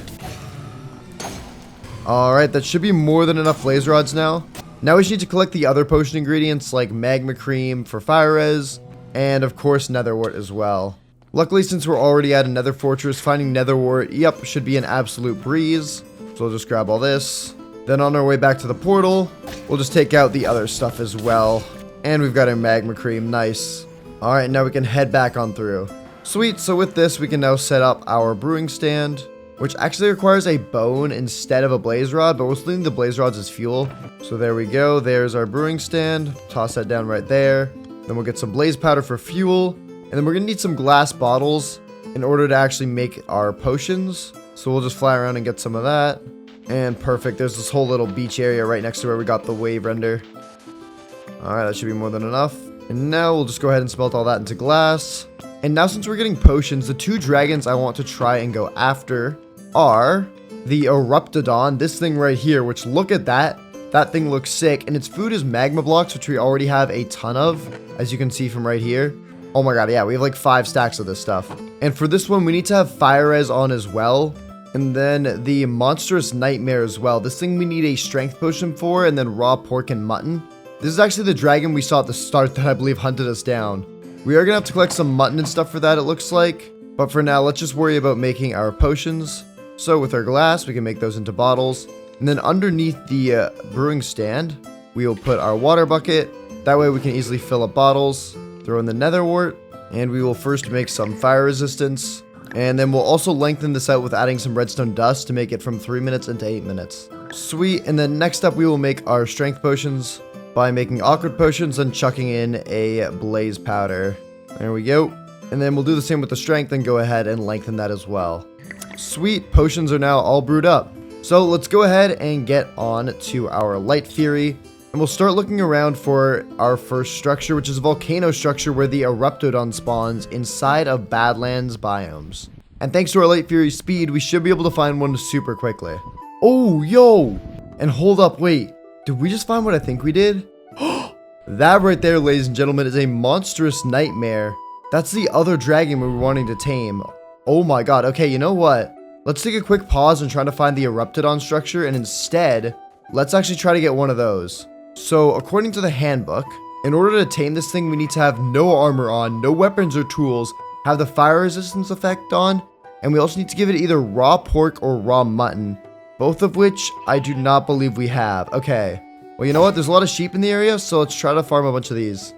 Alright, that should be more than enough blaze rods now. Now we just need to collect the other potion ingredients like magma cream for fire res, and of course netherwort as well. Luckily, since we're already at a nether fortress, finding netherwort, yep, should be an absolute breeze. So we'll just grab all this. Then on our way back to the portal, we'll just take out the other stuff as well. And we've got our magma cream, nice. Alright, now we can head back on through. Sweet, so with this, we can now set up our brewing stand. which actually requires a bone instead of a blaze rod, but we're still using the blaze rods as fuel. So there we go. There's our brewing stand. Toss that down right there. Then we'll get some blaze powder for fuel. And then we're going to need some glass bottles in order to actually make our potions. So we'll just fly around and get some of that. And perfect. There's this whole little beach area right next to where we got the wave render. Alright, that should be more than enough. And now we'll just go ahead and smelt all that into glass. And now since we're getting potions, the 2 dragons I want to try and go after are the Eruptodon, this thing right here, which look at that. That thing looks sick. And its food is magma blocks, which we already have a ton of, as you can see from right here. Oh my god, yeah, we have like 5 stacks of this stuff. And for this one, we need to have fire res on as well. And then the monstrous nightmare as well. This thing we need a strength potion for, and then raw pork and mutton. This is actually the dragon we saw at the start that I believe hunted us down. We are gonna have to collect some mutton and stuff for that, it looks like. But for now, let's just worry about making our potions. So with our glass, we can make those into bottles. And then underneath the brewing stand, we will put our water bucket. That way we can easily fill up bottles. Throw in the nether wart, and we will first make some fire resistance, and then we'll also lengthen this out with adding some redstone dust to make it from 3 minutes into 8 minutes. Sweet. And then next up we will make our strength potions by making awkward potions and chucking in a blaze powder. There we go. And then we'll do the same with the strength and go ahead and lengthen that as well. Sweet. Potions are now all brewed up. So let's go ahead and get on to our light fury. And we'll start looking around for our first structure, which is a volcano structure where the Eruptodon spawns inside of Badlands biomes. And thanks to our Light Fury speed, we should be able to find one super quickly. Oh, yo! And hold up, wait. Did we just find what I think we did? That right there, ladies and gentlemen, is a monstrous nightmare. That's the other dragon we were wanting to tame. Oh my god. Okay, you know what? Let's take a quick pause and try to find the Eruptodon structure, and instead, let's actually try to get one of those. So, according to the handbook, in order to tame this thing, we need to have no armor on, no weapons or tools, have the fire resistance effect on, and we also need to give it either raw pork or raw mutton, both of which I do not believe we have. Okay, well, you know what? There's a lot of sheep in the area, so let's try to farm a bunch of these.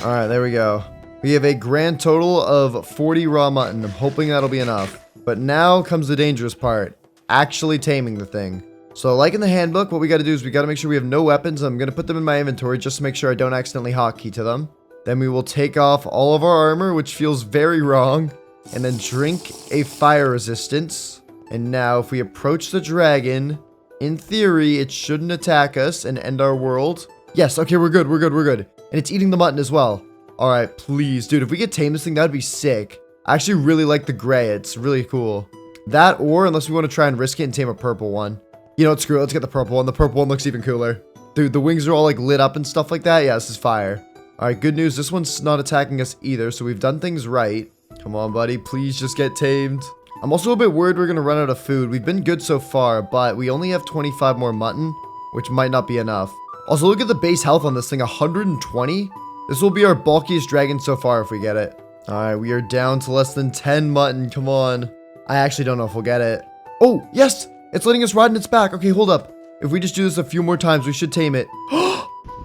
Alright, there we go. We have a grand total of 40 raw mutton. I'm hoping that'll be enough. But now comes the dangerous part, actually taming the thing. So like in the handbook, what we got to do is we got to make sure we have no weapons. I'm going to put them in my inventory just to make sure I don't accidentally hotkey to them. Then we will take off all of our armor, which feels very wrong, and then drink a fire resistance. And now if we approach the dragon, in theory, it shouldn't attack us and end our world. Yes, okay, we're good. And it's eating the mutton as well. All right, please, dude, if we could tame this thing, that'd be sick. I actually really like the gray. It's really cool. That, or unless we want to try and risk it and tame a purple one. You know what, screw it, let's get the purple one. The purple one looks even cooler. Dude, the wings are all like lit up and stuff like that. Yeah, this is fire. Alright, good news. This one's not attacking us either, so we've done things right. Come on, buddy. Please just get tamed. I'm also a bit worried we're going to run out of food. We've been good so far, but we only have 25 more mutton, which might not be enough. Also, look at the base health on this thing, 120. This will be our bulkiest dragon so far if we get it. Alright, we are down to less than 10 mutton. Come on. I actually don't know if we'll get it. Oh, yes! It's letting us ride in its back. Okay, hold up. If we just do this a few more times, we should tame it.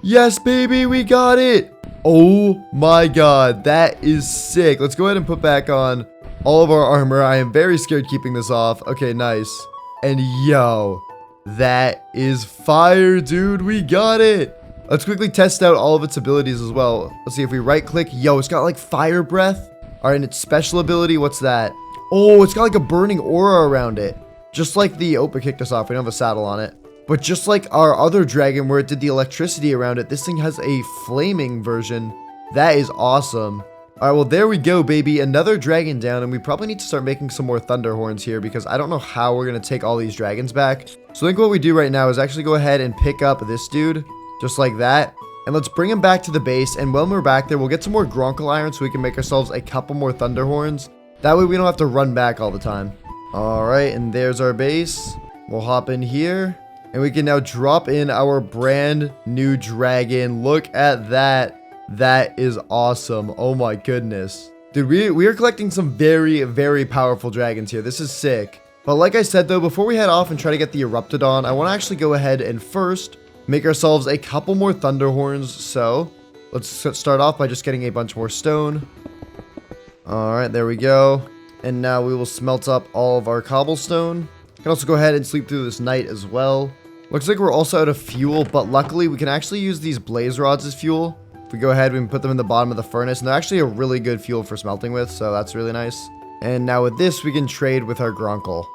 Yes, baby, we got it. Oh my god, that is sick. Let's go ahead and put back on all of our armor. I am very scared keeping this off. Okay, nice. And yo, that is fire, dude. We got it. Let's quickly test out all of its abilities as well. Let's see if we right click. Yo, it's got like fire breath. All right, and its special ability, what's that? Oh, it's got like a burning aura around it. Just like the Opa kicked us off. We don't have a saddle on it. But just like our other dragon where it did the electricity around it, this thing has a flaming version. That is awesome. Alright, well, there we go, baby. Another dragon down, and we probably need to start making some more thunder horns here because I don't know how we're going to take all these dragons back. So I think what we do right now is actually go ahead and pick up this dude, just like that. And let's bring him back to the base, and when we're back there, we'll get some more Gronkle iron so we can make ourselves a couple more thunder horns. That way we don't have to run back all the time. Alright, and there's our base. We'll hop in here. And we can now drop in our brand new dragon. Look at that. That is awesome. Oh my goodness. Dude, we are collecting some very, very powerful dragons here. This is sick. But like I said though, before we head off and try to get the Eruptodon, I want to actually go ahead and first make ourselves a couple more thunder horns. So let's start off by just getting a bunch more stone. Alright, there we go. And now we will smelt up all of our cobblestone. Can also go ahead and sleep through this night as well. Looks like we're also out of fuel, but luckily we can actually use these blaze rods as fuel. If we go ahead, we can put them in the bottom of the furnace, and they're actually a really good fuel for smelting with, so that's really nice. And now with this, we can trade with our Grunkle.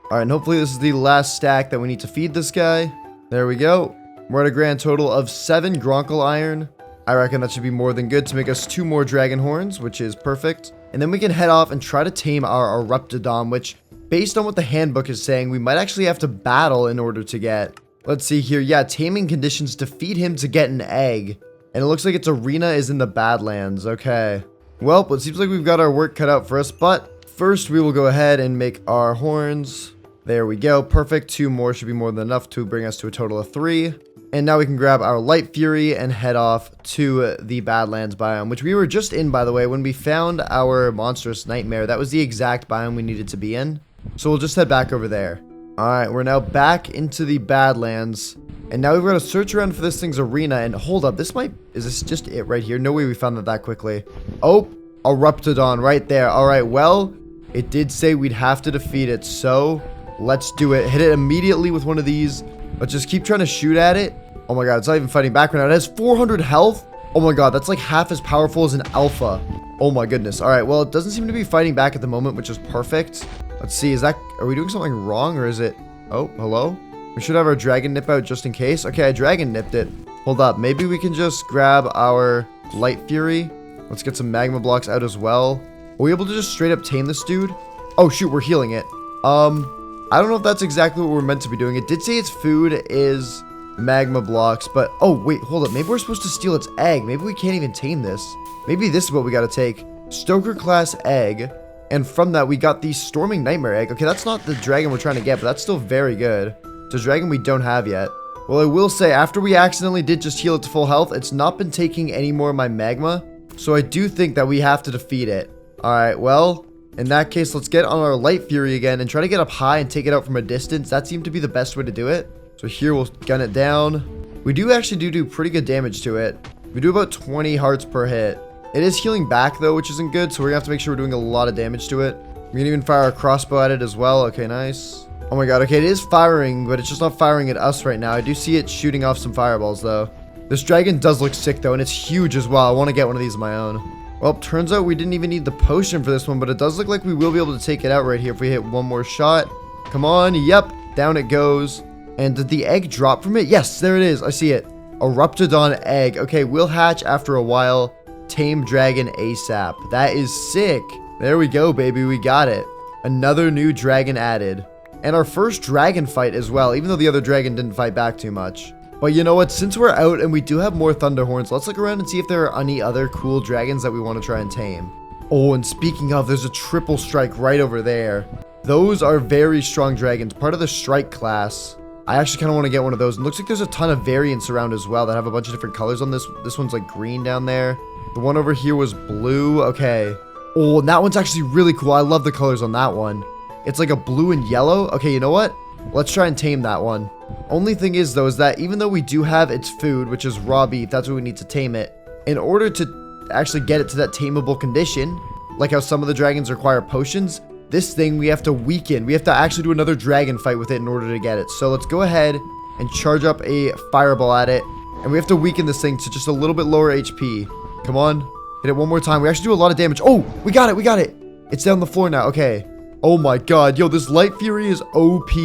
Alright, and hopefully this is the last stack that we need to feed this guy. There we go. We're at a grand total of 7 Grunkle iron. I reckon that should be more than good to make us 2 more dragon horns, which is perfect. And then we can head off and try to tame our Eruptodon, which, based on what the handbook is saying, we might actually have to battle in order to get. Let's see here. Yeah, taming conditions to feed him to get an egg. And it looks like its arena is in the Badlands. Okay. Well, it seems like we've got our work cut out for us, but first we will go ahead and make our horns. There we go. Perfect. 2 more should be more than enough to bring us to a total of 3. And now we can grab our Light Fury and head off to the Badlands biome, which we were just in, by the way, when we found our monstrous nightmare. That was the exact biome we needed to be in. So we'll just head back over there. Alright, we're now back into the Badlands. And now we've got to search around for this thing's arena. And hold up, is this just it right here? No way we found that quickly. Oh, Eruptodon right there. Alright, well, it did say we'd have to defeat it. So let's do it. Hit it immediately with one of these. Let's just keep trying to shoot at it. Oh my god, it's not even fighting back right now. It has 400 health. Oh my god, that's like half as powerful as an alpha. Oh my goodness. All right, well, it doesn't seem to be fighting back at the moment, which is perfect. Let's see, are we doing something wrong, or is it... Oh, hello? We should have our dragon nip out just in case. Okay, I dragon nipped it. Hold up, maybe we can just grab our Light Fury. Let's get some magma blocks out as well. Are we able to just straight up tame this dude? Oh shoot, we're healing it. I don't know if that's exactly what we're meant to be doing. It did say its food is magma blocks, but oh wait, hold up. Maybe we're supposed to steal its egg. Maybe we can't even tame this. Maybe this is what we got to take. Stoker class egg, and from that we got the Storming Nightmare egg. Okay, that's not the dragon we're trying to get, but that's still very good. It's a dragon we don't have yet. Well, I will say, after we accidentally did just heal it to full health, it's not been taking any more of my magma, so I do think that we have to defeat it. Alright, well, in that case, let's get on our Light Fury again and try to get up high and take it out from a distance. That seemed to be the best way to do it. So here we'll gun it down. We do actually do pretty good damage to it. We do about 20 hearts per hit. It is healing back though, which isn't good, so we're gonna have to make sure we're doing a lot of damage to it. We can even fire a crossbow at it as well. Okay, nice. Oh my god, okay, it is firing, but it's just not firing at us right now. I do see it shooting off some fireballs though. This dragon does look sick though, and it's huge as well. I want to get one of these of my own. Well, turns out we didn't even need the potion for this one, but it does look like we will be able to take it out right here if we hit one more shot. Come on, yep, down it goes. And did the egg drop from it? Yes, there it is, I see it. Eruptodon egg. Okay, we'll hatch after a while. Tame dragon ASAP. That is sick. There we go, baby, we got it. Another new dragon added. And our first dragon fight as well, even though the other dragon didn't fight back too much. But you know what, since we're out and we do have more Thunderhorns, let's look around and see if there are any other cool dragons that we want to try and tame. Oh, and speaking of, there's a triple strike right over there. Those are very strong dragons, part of the strike class. I actually kind of want to get one of those. And looks like there's a ton of variants around as well that have a bunch of different colors on this. This one's like green down there. The one over here was blue. Okay. Oh, and that one's actually really cool. I love the colors on that one. It's like a blue and yellow. Okay, you know what? Let's try and tame that one. Only thing is, though, is that even though we do have its food, which is raw beef, that's what we need to tame it. In order to actually get it to that tameable condition, like how some of the dragons require potions, this thing we have to weaken. We have to actually do another dragon fight with it in order to get it. So let's go ahead and charge up a fireball at it. And we have to weaken this thing to just a little bit lower HP. Come on. Hit it one more time. We actually do a lot of damage. Oh, we got it. We got it. It's down the floor now. Okay. Oh my god. Yo, this Light Fury is OP.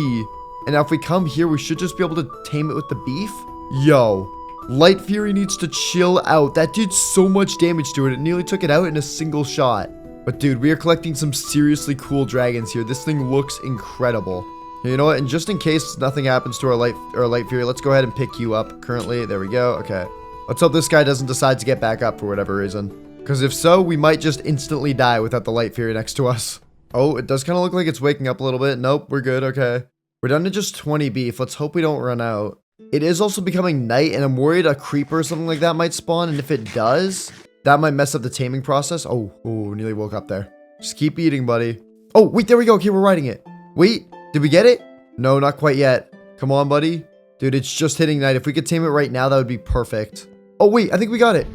And now if we come here, we should just be able to tame it with the beef. Yo. Light Fury needs to chill out. That did so much damage to it. It nearly took it out in a single shot. But dude, we are collecting some seriously cool dragons here. This thing looks incredible. You know what? And just in case nothing happens to our Light Fury, let's go ahead and pick you up currently. There we go. Okay. Let's hope this guy doesn't decide to get back up for whatever reason. Because if so, we might just instantly die without the Light Fury next to us. Oh, it does kind of look like it's waking up a little bit. Nope, we're good. Okay. We're down to just 20 beef. Let's hope we don't run out. It is also becoming night, and I'm worried a creeper or something like that might spawn. And if it does, that might mess up the taming process. Oh, nearly woke up there. Just keep eating, buddy. Oh, wait, there we go. Okay, we're riding it. Wait, did we get it? No, not quite yet. Come on, buddy. Dude, it's just hitting night. If we could tame it right now, that would be perfect. Oh, wait, I think we got it.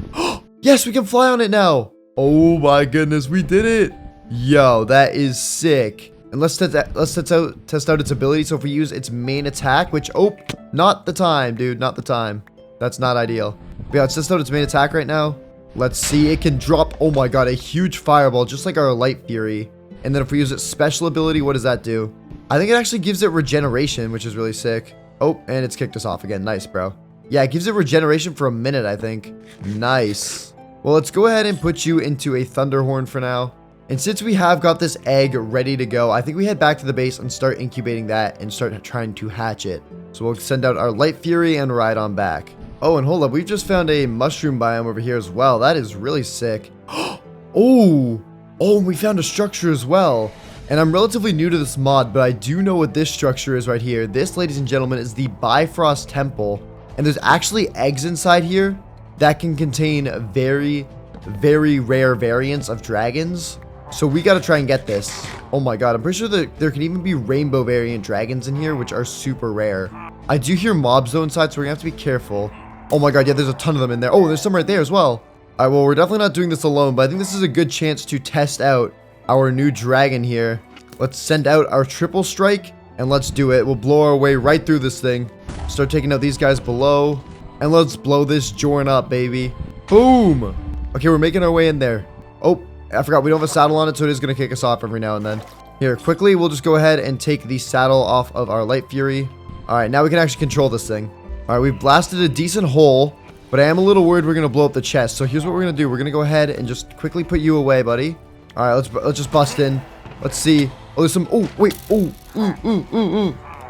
Yes, we can fly on it now. Oh my goodness, we did it. Yo, that is sick. And let's test out its ability. So if we use its main attack, which, oh, not the time, dude, not the time. That's not ideal. But yeah, let's test out its main attack right now. Let's see, it can drop, oh my god, a huge fireball, just like our Light Fury. And then if we use its special ability, what does that do? I think it actually gives it regeneration, which is really sick. Oh, and it's kicked us off again. Nice, bro. Yeah, it gives it regeneration for a minute, I think. Nice. Well, let's go ahead and put you into a Thunderhorn for now. And since we have got this egg ready to go, I think we head back to the base and start incubating that and start trying to hatch it. So we'll send out our Light Fury and ride on back. Oh, and hold up. We've just found a mushroom biome over here as well. That is really sick. Oh, and we found a structure as well. And I'm relatively new to this mod, but I do know what this structure is right here. This, ladies and gentlemen, is the Bifrost Temple. And there's actually eggs inside here that can contain very, very rare variants of dragons. So we got to try and get this. Oh my god, I'm pretty sure that there can even be rainbow variant dragons in here, which are super rare. I do hear mobs though inside, so we're going to have to be careful. Oh my god, yeah, there's a ton of them in there. Oh, there's some right there as well. Alright, well, we're definitely not doing this alone, but I think this is a good chance to test out our new dragon here. Let's send out our triple strike, and let's do it. We'll blow our way right through this thing. Start taking out these guys below, and let's blow this Jorn up, baby. Boom! Okay, we're making our way in there. Oh, I forgot we don't have a saddle on it, so it is going to kick us off every now and then. Here, quickly, we'll just go ahead and take the saddle off of our Light Fury. Alright, now we can actually control this thing. Alright, we've blasted a decent hole, but I am a little worried we're going to blow up the chest. So here's what we're going to do. We're going to go ahead and just quickly put you away, buddy. Alright, let's just bust in. Let's see. Oh, there's some... Oh, wait. Oh,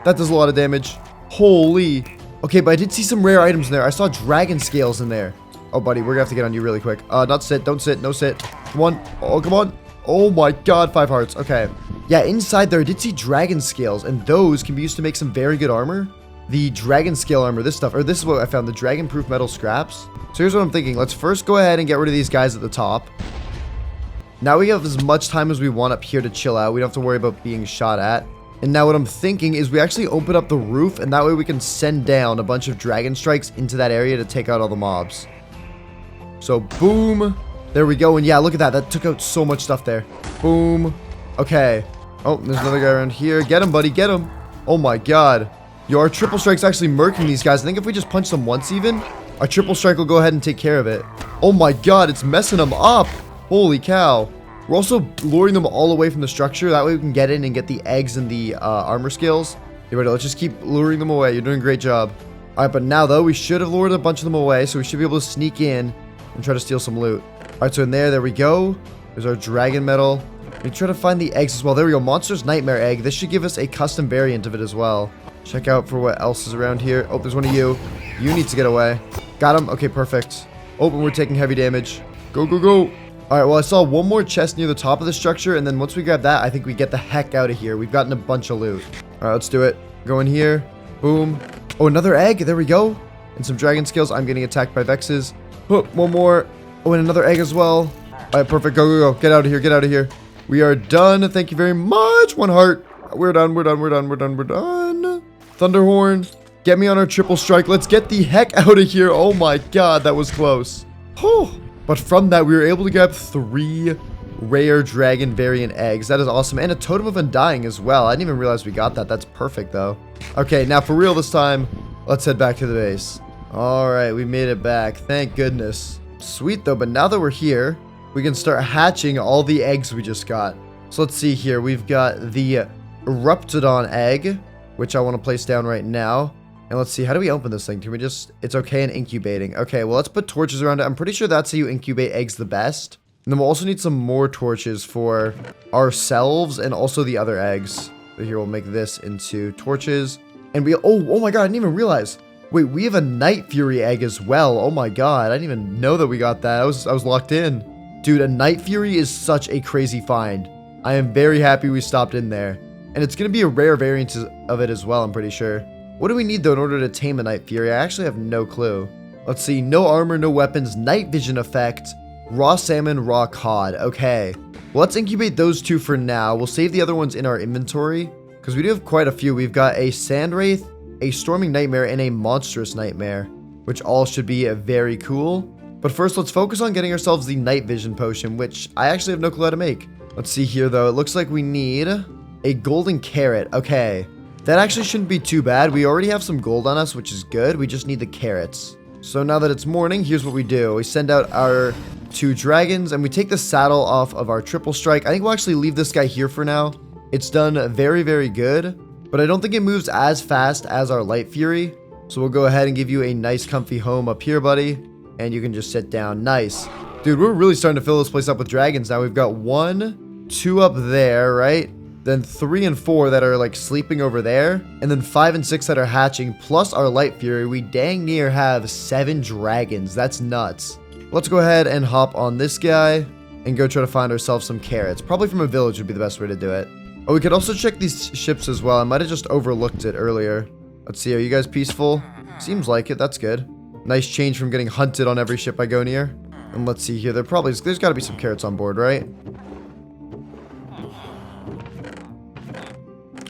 that does a lot of damage. Holy. Okay, but I did see some rare items in there. I saw dragon scales in there. Oh, buddy, we're going to have to get on you really quick. Not sit. Don't sit. No sit. Come on. Oh, come on. Oh, my God. 5 hearts. Okay. Yeah, inside there, I did see dragon scales, and those can be used to make some very good armor. The dragon scale armor, this stuff, or this is what I found, the dragon proof metal scraps. So here's what I'm thinking. Let's first go ahead and get rid of these guys at the top. Now we have as much time as we want up here to chill out. We don't have to worry about being shot at. And now what I'm thinking is we actually open up the roof, and that way we can send down a bunch of dragon strikes into that area to take out all the mobs. So boom. There we go. And yeah, look at that. That took out so much stuff there. Boom. Okay. Oh, there's another guy around here. Get him, buddy. Get him. Oh my god. Yo, our triple strike's actually murking these guys. I think if we just punch them once even, our triple strike will go ahead and take care of it. Oh my god, it's messing them up. Holy cow. We're also luring them all away from the structure. That way we can get in and get the eggs and the armor skills. Here we go. Let's just keep luring them away. You're doing a great job. Alright, but now though, we should have lured a bunch of them away, so we should be able to sneak in and try to steal some loot. Alright, so in there we go. There's our dragon metal. We try to find the eggs as well. There we go. Monster's Nightmare Egg. This should give us a custom variant of it as well. Check out for what else is around here. Oh, there's one of you. You need to get away. Got him. Okay, perfect. Oh, and we're taking heavy damage. Go, go, go. All right, well, I saw one more chest near the top of the structure, and then once we grab that, I think we get the heck out of here. We've gotten a bunch of loot. All right, let's do it. Go in here. Boom. Oh, another egg. There we go. And some dragon scales. I'm getting attacked by Vexes. Oh, one more. Oh, and another egg as well. All right, perfect. Go, go, go. Get out of here. Get out of here. We are done. Thank you very much. 1 heart. We're done. We're done. We're done. We're done. We're done. Thunderhorn. Get me on our triple strike. Let's get the heck out of here. Oh my god, that was close. Whew. But from that, we were able to grab 3 rare dragon variant eggs. That is awesome. And a totem of undying as well. I didn't even realize we got that. That's perfect, though. Okay, now for real this time, let's head back to the base. All right, we made it back. Thank goodness. Sweet, though. But now that we're here, we can start hatching all the eggs we just got. So let's see here. We've got the Eruptodon egg, which I want to place down right now. And let's see, how do we open this thing? Can we just... It's okay in incubating. Okay, well, let's put torches around it. I'm pretty sure that's how you incubate eggs the best. And then we'll also need some more torches for ourselves and also the other eggs. So here, we'll make this into torches. And we... Oh my god, I didn't even realize. Wait, we have a Night Fury egg as well. Oh my god, I didn't even know that we got that. I was locked in. Dude, a Night Fury is such a crazy find. I am very happy we stopped in there. And it's going to be a rare variant of it as well, I'm pretty sure. What do we need, though, in order to tame a Night Fury? I actually have no clue. Let's see. No armor, no weapons, night vision effect, raw salmon, raw cod. Okay. Well, let's incubate those 2 for now. We'll save the other ones in our inventory, because we do have quite a few. We've got a Sand Wraith, a Storming Nightmare, and a Monstrous Nightmare, which all should be very cool. But first, let's focus on getting ourselves the night vision potion, which I actually have no clue how to make. Let's see here, though. It looks like we need a golden carrot. Okay. That actually shouldn't be too bad. We already have some gold on us, which is good. We just need the carrots. So now that it's morning, here's what we do. We send out our 2 dragons, and we take the saddle off of our triple strike. I think we'll actually leave this guy here for now. It's done very, very good, but I don't think it moves as fast as our light fury. So we'll go ahead and give you a nice comfy home up here, buddy. And you can just sit down. Nice. Dude, we're really starting to fill this place up with dragons now. We've got 1, 2 up there, right? Then 3 and 4 that are like sleeping over there. And then 5 and 6 that are hatching. Plus our light fury. We dang near have 7 dragons. That's nuts. Let's go ahead and hop on this guy and go try to find ourselves some carrots. Probably from a village would be the best way to do it. Oh, we could also check these ships as well. I might have just overlooked it earlier. Let's see. Are you guys peaceful? Seems like it. That's good. Nice change from getting hunted on every ship I go near. And let's see here. There's got to be some carrots on board, right?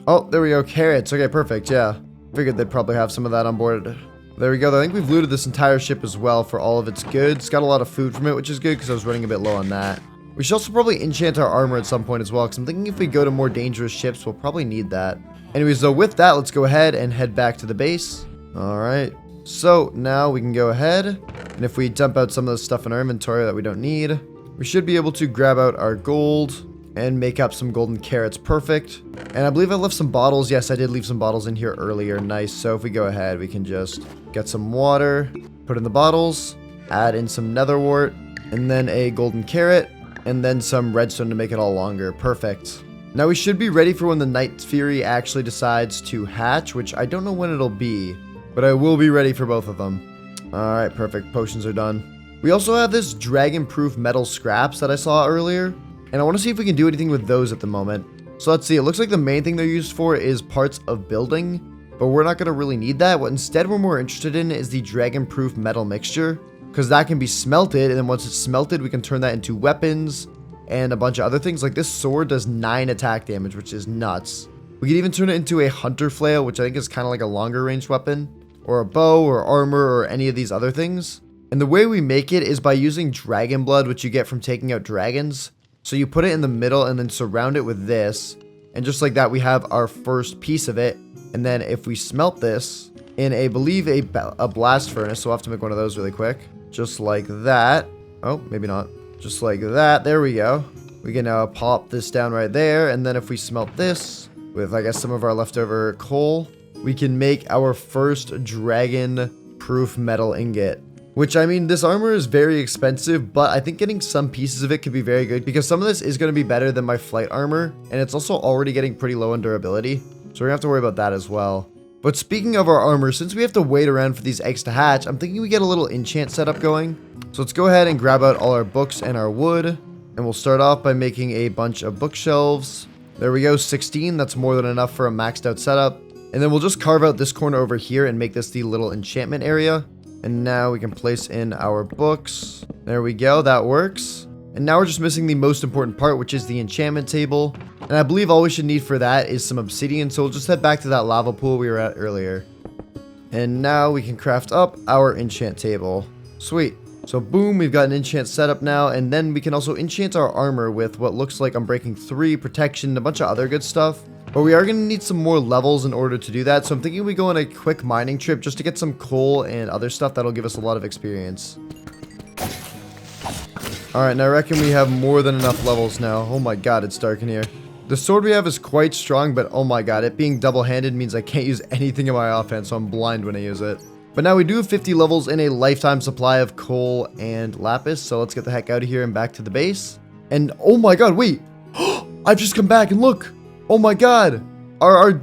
Oh, there we go. Carrots. Okay, perfect. Yeah. Figured they'd probably have some of that on board. There we go. I think we've looted this entire ship as well for all of its goods. Got a lot of food from it, which is good because I was running a bit low on that. We should also probably enchant our armor at some point as well, because I'm thinking if we go to more dangerous ships, we'll probably need that. Anyways, though, with that, let's go ahead and head back to the base. All right. So now we can go ahead, and if we dump out some of the stuff in our inventory that we don't need, we should be able to grab out our gold and make up some golden carrots. Perfect. And I believe I left some bottles. Yes, I did leave some bottles in here earlier. Nice. So if we go ahead, we can just get some water, put in the bottles, add in some nether wart, and then a golden carrot, and then some redstone to make it all longer. Perfect. Now we should be ready for when the Night Fury actually decides to hatch, which I don't know when it'll be, but I will be ready for both of them. All right, perfect. Potions are done. We also have this dragon-proof metal scraps that I saw earlier, and I want to see if we can do anything with those at the moment. So let's see. It looks like the main thing they're used for is parts of building, but we're not going to really need that. What instead we're more interested in is the dragon-proof metal mixture, because that can be smelted, and then once it's smelted, we can turn that into weapons and a bunch of other things. Like this sword does 9 attack damage, which is nuts. We can even turn it into a hunter flail, which I think is kind of like a longer range weapon, or a bow, or armor, or any of these other things. And the way we make it is by using dragon blood, which you get from taking out dragons. So you put it in the middle and then surround it with this. And just like that, we have our first piece of it. And then if we smelt this in I believe a blast furnace, so we'll have to make one of those really quick. Just like that. Oh, maybe not. Just like that. There we go. We can now pop this down right there. And then if we smelt this with, I guess, some of our leftover coal, we can make our first dragon-proof metal ingot. Which, I mean, this armor is very expensive, but I think getting some pieces of it could be very good, because some of this is going to be better than my flight armor, and it's also already getting pretty low in durability, so we're going to have to worry about that as well. But speaking of our armor, since we have to wait around for these eggs to hatch, I'm thinking we get a little enchant setup going. So let's go ahead and grab out all our books and our wood, and we'll start off by making a bunch of bookshelves. There we go, 16. That's more than enough for a maxed out setup. And then we'll just carve out this corner over here and make this the little enchantment area. And now we can place in our books. There we go, that works. And now we're just missing the most important part, which is the enchantment table. And I believe all we should need for that is some obsidian, so we'll just head back to that lava pool we were at earlier. And now we can craft up our enchant table. Sweet. So boom, we've got an enchant setup now, and then we can also enchant our armor with what looks like Unbreaking 3, protection, a bunch of other good stuff. But we are going to need some more levels in order to do that, so I'm thinking we go on a quick mining trip just to get some coal and other stuff that'll give us a lot of experience. Alright, and I reckon we have more than enough levels now. Oh my god, it's dark in here. The sword we have is quite strong, but oh my god, it being double-handed means I can't use anything in my offhand, so I'm blind when I use it. But now we do have 50 levels in a lifetime supply of coal and lapis, so let's get the heck out of here and back to the base. And oh my god, wait! I've just come back and look! Oh my god! Our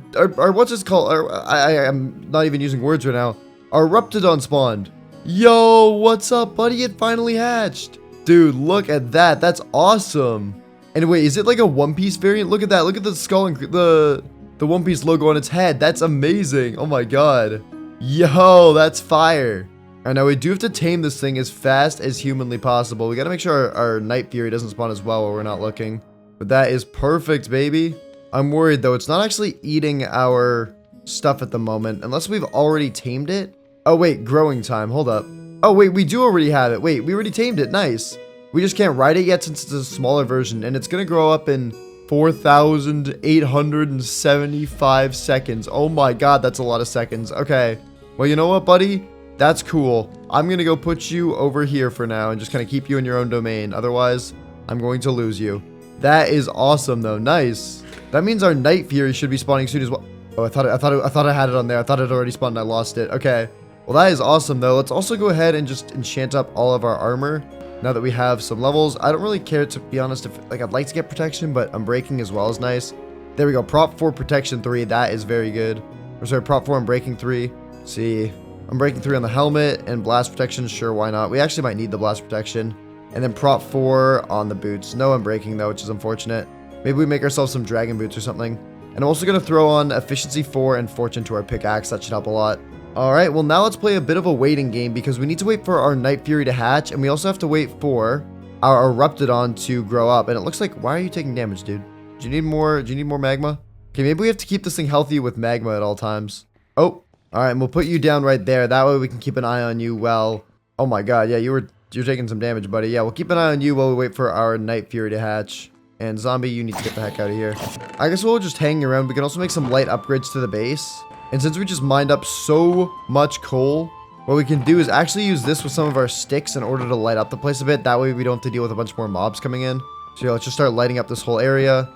what's this called? I'm not even using words right now. Our Reptidon spawned. Yo, what's up, buddy? It finally hatched. Dude, look at that. That's awesome. And wait, is it like a One Piece variant? Look at that. Look at the skull and the One Piece logo on its head. That's amazing. Oh my god. Yo, that's fire. Alright, now we do have to tame this thing as fast as humanly possible. We gotta make sure our Night Fury doesn't spawn as well while we're not looking. But that is perfect, baby. I'm worried though, it's not actually eating our stuff at the moment, unless we've already tamed it. Oh wait, growing time, hold up. Oh, wait, we do already have it. Wait, we already tamed it. Nice. We just can't ride it yet since it's a smaller version, and it's going to grow up in 4,875 seconds. Oh my god, that's a lot of seconds. Okay. Well, you know what, buddy? That's cool. I'm going to go put you over here for now and just kind of keep you in your own domain. Otherwise, I'm going to lose you. That is awesome, though. Nice. That means our Night Fury should be spawning soon as well. Oh, I thought I had it on there. I thought it already spawned and I lost it. Okay. Well, that is awesome, though. Let's also go ahead and just enchant up all of our armor now that we have some levels. I don't really care, to be honest, if like I'd like to get protection, but unbreaking as well is nice. There we go. Prop 4 protection 3. That is very good. Or sorry, prop 4 unbreaking 3. Let's see. Unbreaking 3 on the helmet and blast protection. Sure, why not? We actually might need the blast protection. And then prop 4 on the boots. No unbreaking, though, which is unfortunate. Maybe we make ourselves some dragon boots or something. And I'm also going to throw on efficiency 4 and fortune to our pickaxe. That should help a lot. Alright, well now let's play a bit of a waiting game because we need to wait for our Night Fury to hatch, and we also have to wait for our Eruptodon to grow up. And it looks like, why are you taking damage, dude? Do you need more magma? Okay, maybe we have to keep this thing healthy with magma at all times. Oh, alright, and we'll put you down right there. That way we can keep an eye on you well. Oh my god, yeah, you're taking some damage, buddy. Yeah, we'll keep an eye on you while we wait for our Night Fury to hatch. And zombie, you need to get the heck out of here. I guess we'll just hang around. We can also make some light upgrades to the base. And since we just mined up so much coal, what we can do is actually use this with some of our sticks in order to light up the place a bit. That way we don't have to deal with a bunch more mobs coming in. So yeah, let's just start lighting up this whole area.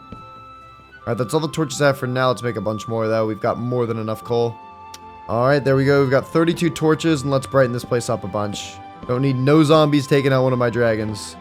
Alright, that's all the torches I have for now. Let's make a bunch more though. We've got more than enough coal. Alright, there we go. We've got 32 torches, and let's brighten this place up a bunch. Don't need no zombies taking out one of my dragons.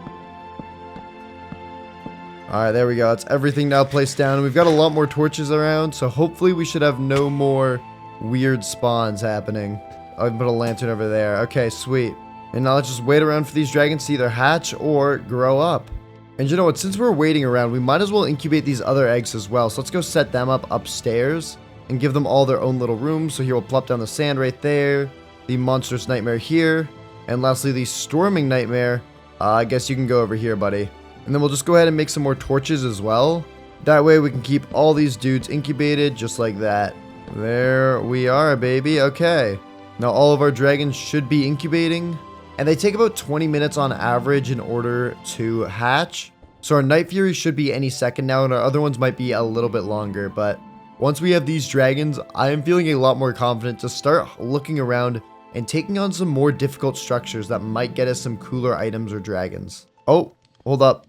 Alright, there we go. That's everything now placed down. We've got a lot more torches around, so hopefully we should have no more weird spawns happening. I can put a lantern over there. Okay, sweet. And now let's just wait around for these dragons to either hatch or grow up. And you know what? Since we're waiting around, we might as well incubate these other eggs as well. So let's go set them up upstairs and give them all their own little rooms. So here we'll plop down the sand right there, the monstrous nightmare here, and lastly the storming nightmare. I guess you can go over here, buddy. And then we'll just go ahead and make some more torches as well. That way we can keep all these dudes incubated just like that. There we are, baby. Okay. Now all of our dragons should be incubating. And they take about 20 minutes on average in order to hatch. So our Night Fury should be any second now, and our other ones might be a little bit longer. But once we have these dragons, I am feeling a lot more confident to start looking around and taking on some more difficult structures that might get us some cooler items or dragons. Oh, hold up.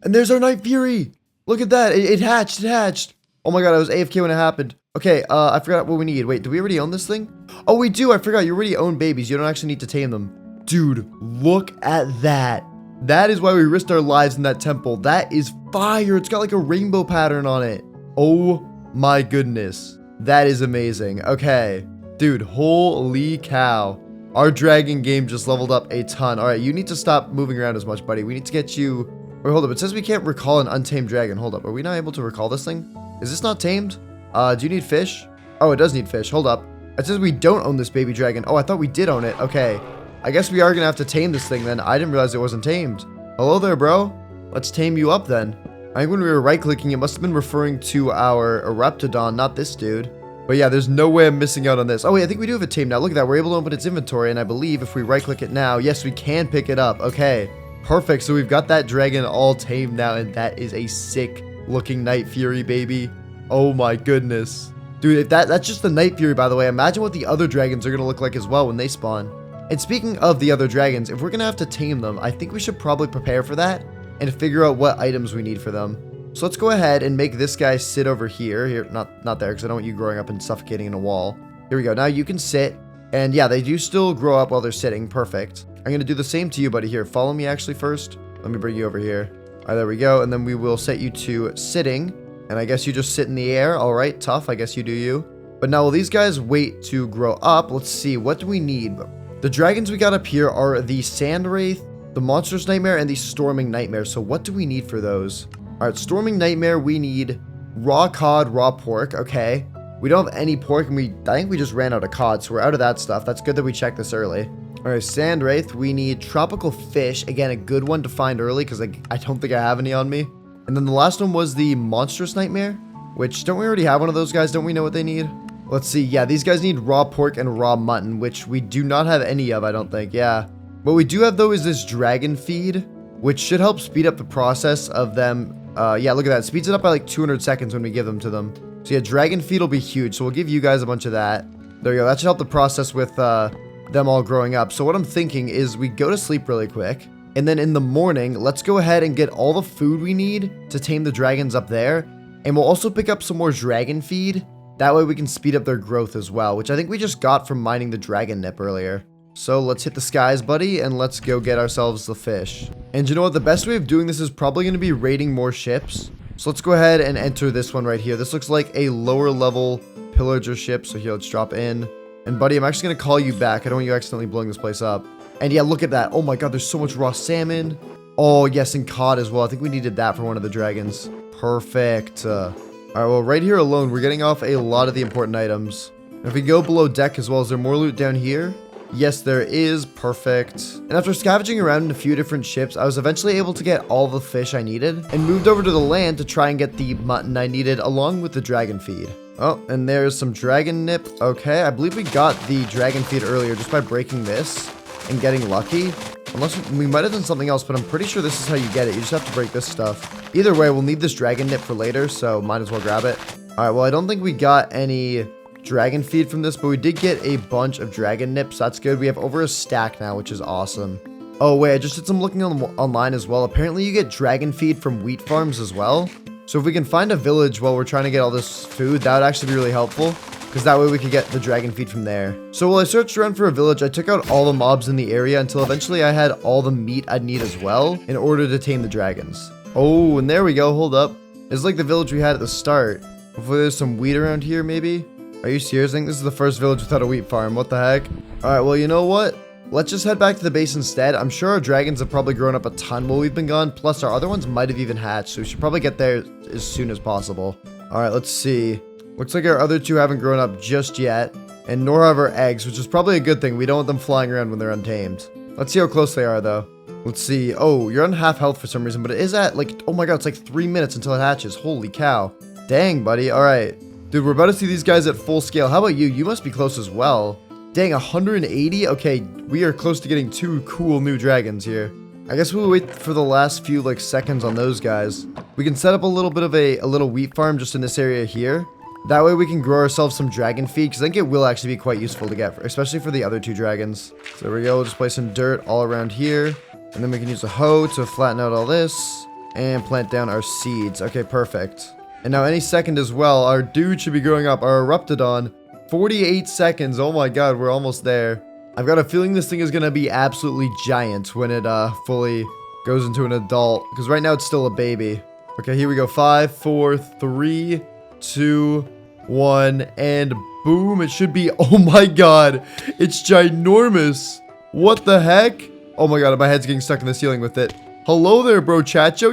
And there's our Night Fury. Look at that. It hatched. It hatched. Oh my god, I was AFK when it happened. Okay, I forgot what we need. Wait, do we already own this thing? Oh, we do. I forgot. You already own babies. You don't actually need to tame them. Dude, look at that. That is why we risked our lives in that temple. That is fire. It's got like a rainbow pattern on it. Oh my goodness. That is amazing. Okay. Dude, holy cow. Our dragon game just leveled up a ton. All right, you need to stop moving around as much, buddy. We need to get you... Wait, hold up. It says we can't recall an untamed dragon. Hold up. Are we not able to recall this thing? Is this not tamed? Do you need fish? Oh, it does need fish. Hold up. It says we don't own this baby dragon. Oh, I thought we did own it. Okay. I guess we are going to have to tame this thing then. I didn't realize it wasn't tamed. Hello there, bro. Let's tame you up then. I think when we were right-clicking, it must have been referring to our Eruptodon, not this dude. But yeah, there's no way I'm missing out on this. Oh wait, I think we do have it tamed now. Look at that. We're able to open its inventory, and I believe if we right-click it now, yes, we can pick it up. Okay. Perfect. So we've got that dragon all tamed now, and that is a sick-looking Night Fury, baby. Oh my goodness. Dude, if that's just the Night Fury, by the way. Imagine what the other dragons are going to look like as well when they spawn. And speaking of the other dragons, if we're going to have to tame them, I think we should probably prepare for that and figure out what items we need for them. So let's go ahead and make this guy sit over here. Here, not there, because I don't want you growing up and suffocating in a wall. Here we go. Now you can sit. And yeah, they do still grow up while they're sitting. Perfect. I'm going to do the same to you, buddy. Here, follow me actually first. Let me bring you over here. All right, there we go. And then we will set you to sitting. And I guess you just sit in the air. All right, tough. I guess you do you. But now while these guys wait to grow up, let's see. What do we need? The dragons we got up here are the Sand Wraith, the Monstrous Nightmare, and the Storming Nightmare. So what do we need for those? All right, Storming Nightmare, we need raw cod, raw pork. Okay. We don't have any pork, and I think we just ran out of cod, so we're out of that stuff. That's good that we checked this early. All right, Sand Wraith, we need tropical fish. Again, a good one to find early, because I don't think I have any on me. And then the last one was the Monstrous Nightmare, which, don't we already have one of those guys? Don't we know what they need? Let's see. Yeah, these guys need raw pork and raw mutton, which we do not have any of, I don't think. Yeah. What we do have, though, is this dragon feed, which should help speed up the process of them. Yeah, look at that. It speeds it up by like 200 seconds when we give them to them. So yeah, dragon feed will be huge. So we'll give you guys a bunch of that. There you go. That should help the process with them all growing up. So what I'm thinking is we go to sleep really quick. And then in the morning, let's go ahead and get all the food we need to tame the dragons up there. And we'll also pick up some more dragon feed. That way we can speed up their growth as well, which I think we just got from mining the dragon nip earlier. So let's hit the skies, buddy, and let's go get ourselves the fish. And you know what? The best way of doing this is probably going to be raiding more ships. So let's go ahead and enter this one right here. This looks like a lower level pillager ship. So here, let's drop in. And buddy, I'm actually going to call you back. I don't want you accidentally blowing this place up. And yeah, look at that. Oh my god, there's so much raw salmon. Oh, yes, and cod as well. I think we needed that for one of the dragons. Perfect. Alright, well, right here alone, we're getting off a lot of the important items. And if we go below deck as well, is there more loot down here? Yes, there is. Perfect. And after scavenging around in a few different ships, I was eventually able to get all the fish I needed and moved over to the land to try and get the mutton I needed along with the dragon feed. Oh, and there's some dragon nip. Okay, I believe we got the dragon feed earlier just by breaking this and getting lucky. Unless we might have done something else, but I'm pretty sure this is how you get it. You just have to break this stuff. Either way, we'll need this dragon nip for later, so might as well grab it. Alright, well, I don't think we got any dragon feed from this, but we did get a bunch of dragon nips. That's good. We have over a stack now, which is awesome. Oh, wait, I just did some looking online as well. Apparently, you get dragon feed from wheat farms as well. So if we can find a village while we're trying to get all this food, that would actually be really helpful. Because that way we could get the dragon feed from there. So while I searched around for a village, I took out all the mobs in the area until eventually I had all the meat I'd need as well in order to tame the dragons. Oh, and there we go. Hold up. It's like the village we had at the start. Hopefully there's some wheat around here, maybe. Are you serious? I think this is the first village without a wheat farm. What the heck? Alright, well, you know what? Let's just head back to the base instead. I'm sure our dragons have probably grown up a ton while we've been gone. Plus, our other ones might have even hatched. So we should probably get there as soon as possible. Alright, let's see. Looks like our other two haven't grown up just yet, and nor have our eggs, which is probably a good thing. We don't want them flying around when they're untamed. Let's see how close they are, though. Let's see. Oh, you're on half health for some reason, but it is at, like, oh my god, it's like 3 minutes until it hatches. Holy cow. Dang, buddy. All right. Dude, we're about to see these guys at full scale. How about you? You must be close as well. Dang, 180? Okay, we are close to getting 2 cool new dragons here. I guess we'll wait for the last few, like, seconds on those guys. We can set up a little bit of a little wheat farm just in this area here. That way we can grow ourselves some dragon feed, because I think it will actually be quite useful to get, especially for the other 2 dragons. So there we go, we'll just place some dirt all around here, and then we can use a hoe to flatten out all this, and plant down our seeds. Okay, perfect. And now any second as well, our dude should be growing up, our Eruptodon. 48 seconds, oh my god, we're almost there. I've got a feeling this thing is going to be absolutely giant when it fully goes into an adult, because right now it's still a baby. Okay, here we go, 5, 4, 3... 2, 1, and boom, it should be, oh my god, it's ginormous. What the heck? Oh my god, my head's getting stuck in the ceiling with it. Hello there, bro, Chacho.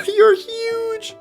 You're huge.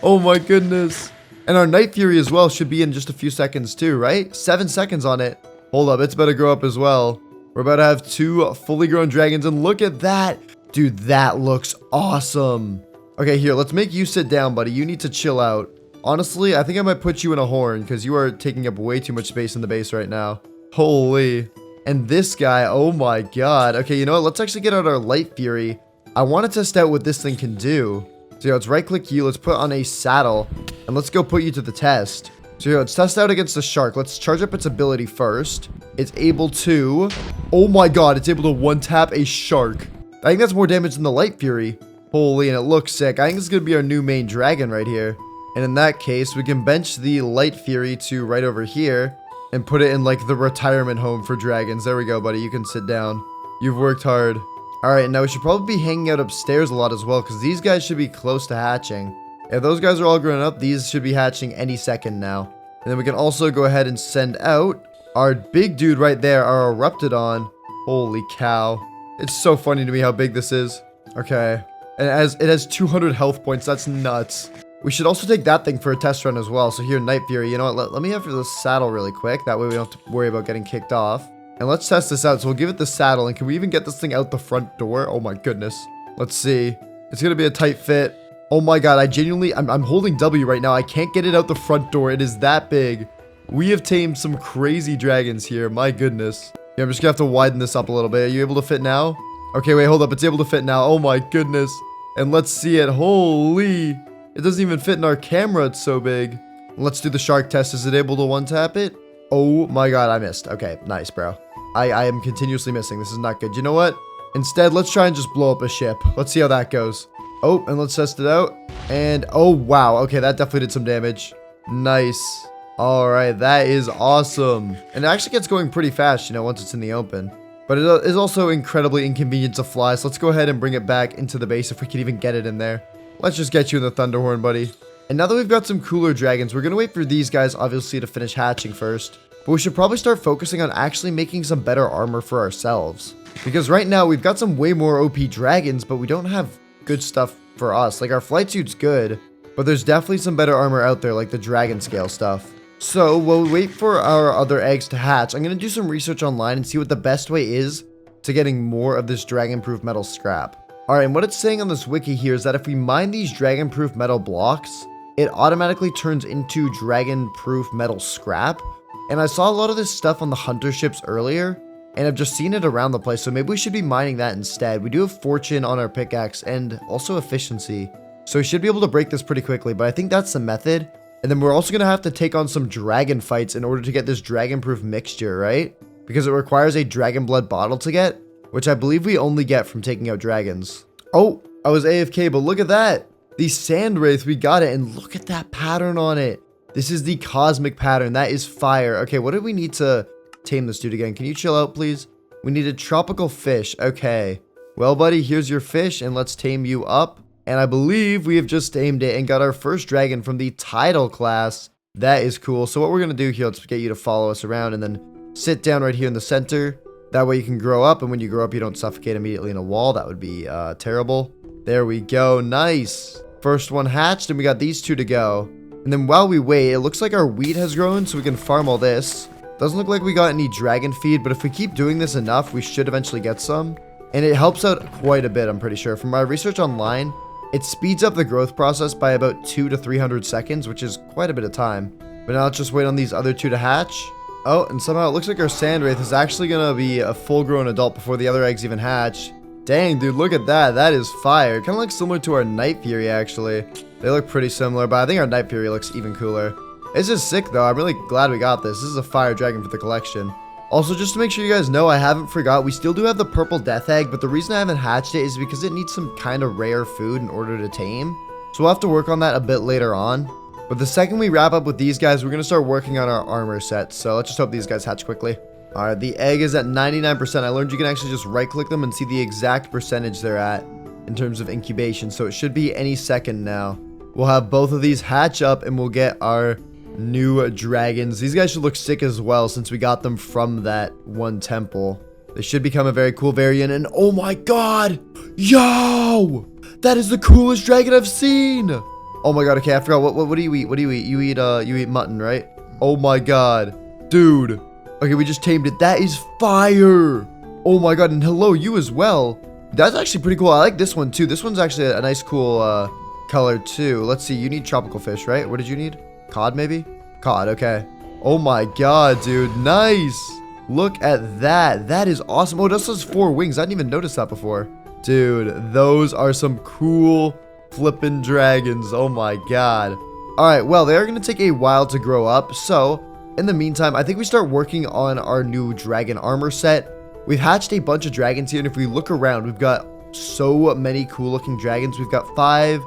Oh my goodness. And our Night Fury as well should be in just a few seconds too, right? 7 seconds on it. Hold up, it's about to grow up as well. We're about to have 2 fully grown dragons, and look at that. Dude, that looks awesome. Okay, here, let's make you sit down, buddy. You need to chill out. Honestly, I think I might put you in a horn because you are taking up way too much space in the base right now. Holy. And this guy, oh my god. Okay, you know what? Let's actually get out our Light Fury. I want to test out what this thing can do. So, let's right-click you. Let's put on a saddle. And let's go put you to the test. So, let's test out against the shark. Let's charge up its ability first. It's able to... Oh my god, it's able to one-tap a shark. I think that's more damage than the Light Fury. Holy, and it looks sick. I think this is going to be our new main dragon right here. And in that case, we can bench the Light Fury to right over here and put it in like the retirement home for dragons. There we go, buddy. You can sit down. You've worked hard. All right, now we should probably be hanging out upstairs a lot as well because these guys should be close to hatching. If those guys are all grown up, these should be hatching any second now. And then we can also go ahead and send out our big dude right there, our Eruptodon. Holy cow. It's so funny to me how big this is. Okay. And it has 200 health points. That's nuts. We should also take that thing for a test run as well. So here, Night Fury, you know what? Let me have the saddle really quick. That way we don't have to worry about getting kicked off. And let's test this out. So we'll give it the saddle. And can we even get this thing out the front door? Oh my goodness. Let's see. It's going to be a tight fit. Oh my god, I genuinely, I'm holding W right now. I can't get it out the front door. It is that big. We have tamed some crazy dragons here. My goodness. Yeah, I'm just gonna have to widen this up a little bit. Are you able to fit now? Okay, wait, hold up. It's able to fit now. Oh my goodness. And let's see it. Holy. It doesn't even fit in our camera. It's so big. Let's do the shark test. Is it able to one-tap it? Oh my god, I missed. Okay, nice, bro. I am continuously missing. This is not good. You know what? Instead, let's try and just blow up a ship. Let's see how that goes. Oh, and let's test it out. And, oh, wow. Okay, that definitely did some damage. Nice. All right, that is awesome. And it actually gets going pretty fast, you know, once it's in the open. But it is also incredibly inconvenient to fly, so let's go ahead and bring it back into the base if we can even get it in there. Let's just get you in the Thunderhorn, buddy. And now that we've got some cooler dragons, we're going to wait for these guys, obviously, to finish hatching first. But we should probably start focusing on actually making some better armor for ourselves. Because right now, we've got some way more OP dragons, but we don't have good stuff for us. Like, our flight suit's good, but there's definitely some better armor out there, like the dragon scale stuff. So, while we wait for our other eggs to hatch, I'm going to do some research online and see what the best way is to getting more of this dragon-proof metal scrap. Alright, and what it's saying on this wiki here is that if we mine these dragon-proof metal blocks, it automatically turns into dragon-proof metal scrap. And I saw a lot of this stuff on the hunter ships earlier, and I've just seen it around the place, so maybe we should be mining that instead. We do have fortune on our pickaxe and also efficiency, so we should be able to break this pretty quickly, but I think that's the method. And then we're also going to have to take on some dragon fights in order to get this dragon-proof mixture, right? Because it requires a dragon blood bottle to get, which I believe we only get from taking out dragons. Oh, I was AFK, but look at that. The sand wraith, we got it, and look at that pattern on it. This is the cosmic pattern. That is fire. Okay, what do we need to tame this dude again? Can you chill out, please? We need a tropical fish. Okay. Well, buddy, here's your fish, and let's tame you up. And I believe we have just tamed it and got our first dragon from the tidal class. That is cool. So what we're going to do here, let's get you to follow us around and then sit down right here in the center. That way you can grow up, and when you grow up, you don't suffocate immediately in a wall. That would be terrible. There we go. Nice. First one hatched, and we got these two to go. And then while we wait, it looks like our wheat has grown, so we can farm all this. Doesn't look like we got any dragon feed, but if we keep doing this enough, we should eventually get some. And it helps out quite a bit, I'm pretty sure. From my research online, it speeds up the growth process by about 200 to 300 seconds, which is quite a bit of time. But now let's just wait on these other two to hatch. Oh, and somehow it looks like our sand wraith is actually going to be a full-grown adult before the other eggs even hatch. Dang, dude, look at that. That is fire. Kind of looks similar to our Night Fury, actually. They look pretty similar, but I think our Night Fury looks even cooler. This is sick, though. I'm really glad we got this. This is a fire dragon for the collection. Also, just to make sure you guys know, I haven't forgot, we still do have the purple death egg, but the reason I haven't hatched it is because it needs some kind of rare food in order to tame. So we'll have to work on that a bit later on. But the second we wrap up with these guys, we're going to start working on our armor set. So let's just hope these guys hatch quickly. Alright, the egg is at 99%. I learned you can actually just right-click them and see the exact percentage they're at in terms of incubation. So it should be any second now. We'll have both of these hatch up and we'll get our new dragons. These guys should look sick as well since we got them from that one temple. They should become a very cool variant. And oh my god! Yo! That is the coolest dragon I've seen! Oh my god, okay, I forgot. What do you eat? What do you eat? You eat mutton, right? Oh my god. Dude. Okay, we just tamed it. That is fire! Oh my god, and hello, you as well. That's actually pretty cool. I like this one too. This one's actually a nice, cool color too. Let's see, you need tropical fish, right? What did you need? Cod, maybe? Cod, okay. Oh my god, dude. Nice! Look at that. That is awesome. Oh, it also has 4 wings. I didn't even notice that before. Dude, those are some cool flippin' dragons. Oh my god. Alright, well, they are going to take a while to grow up, so in the meantime, I think we start working on our new dragon armor set. We've hatched a bunch of dragons here, and if we look around, we've got so many cool looking dragons. We've got 5,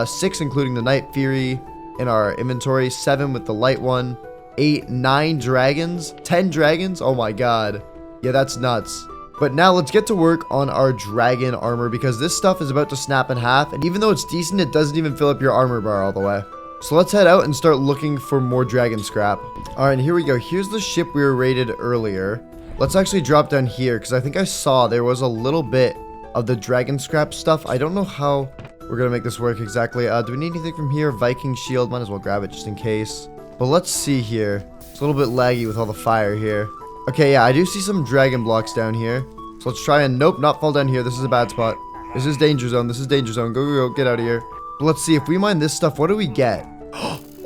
6 including the Night Fury in our inventory, 7 with the light one, 8, 9 dragons, 10 dragons. Oh my god. Yeah, that's nuts. But now let's get to work on our dragon armor because this stuff is about to snap in half, and even though it's decent, it doesn't even fill up your armor bar all the way. So let's head out and start looking for more dragon scrap. Alright, and here we go. Here's the ship we were raided earlier. Let's actually drop down here because I think I saw there was a little bit of the dragon scrap stuff. I don't know how we're going to make this work exactly. Do we need anything from here? Viking shield. Might as well grab it just in case. But let's see here. It's a little bit laggy with all the fire here. Okay, yeah, I do see some dragon blocks down here. So let's try and, nope, not fall down here. This is a bad spot. This is danger zone. This is danger zone. Go, go, go. Get out of here. But let's see. If we mine this stuff, what do we get?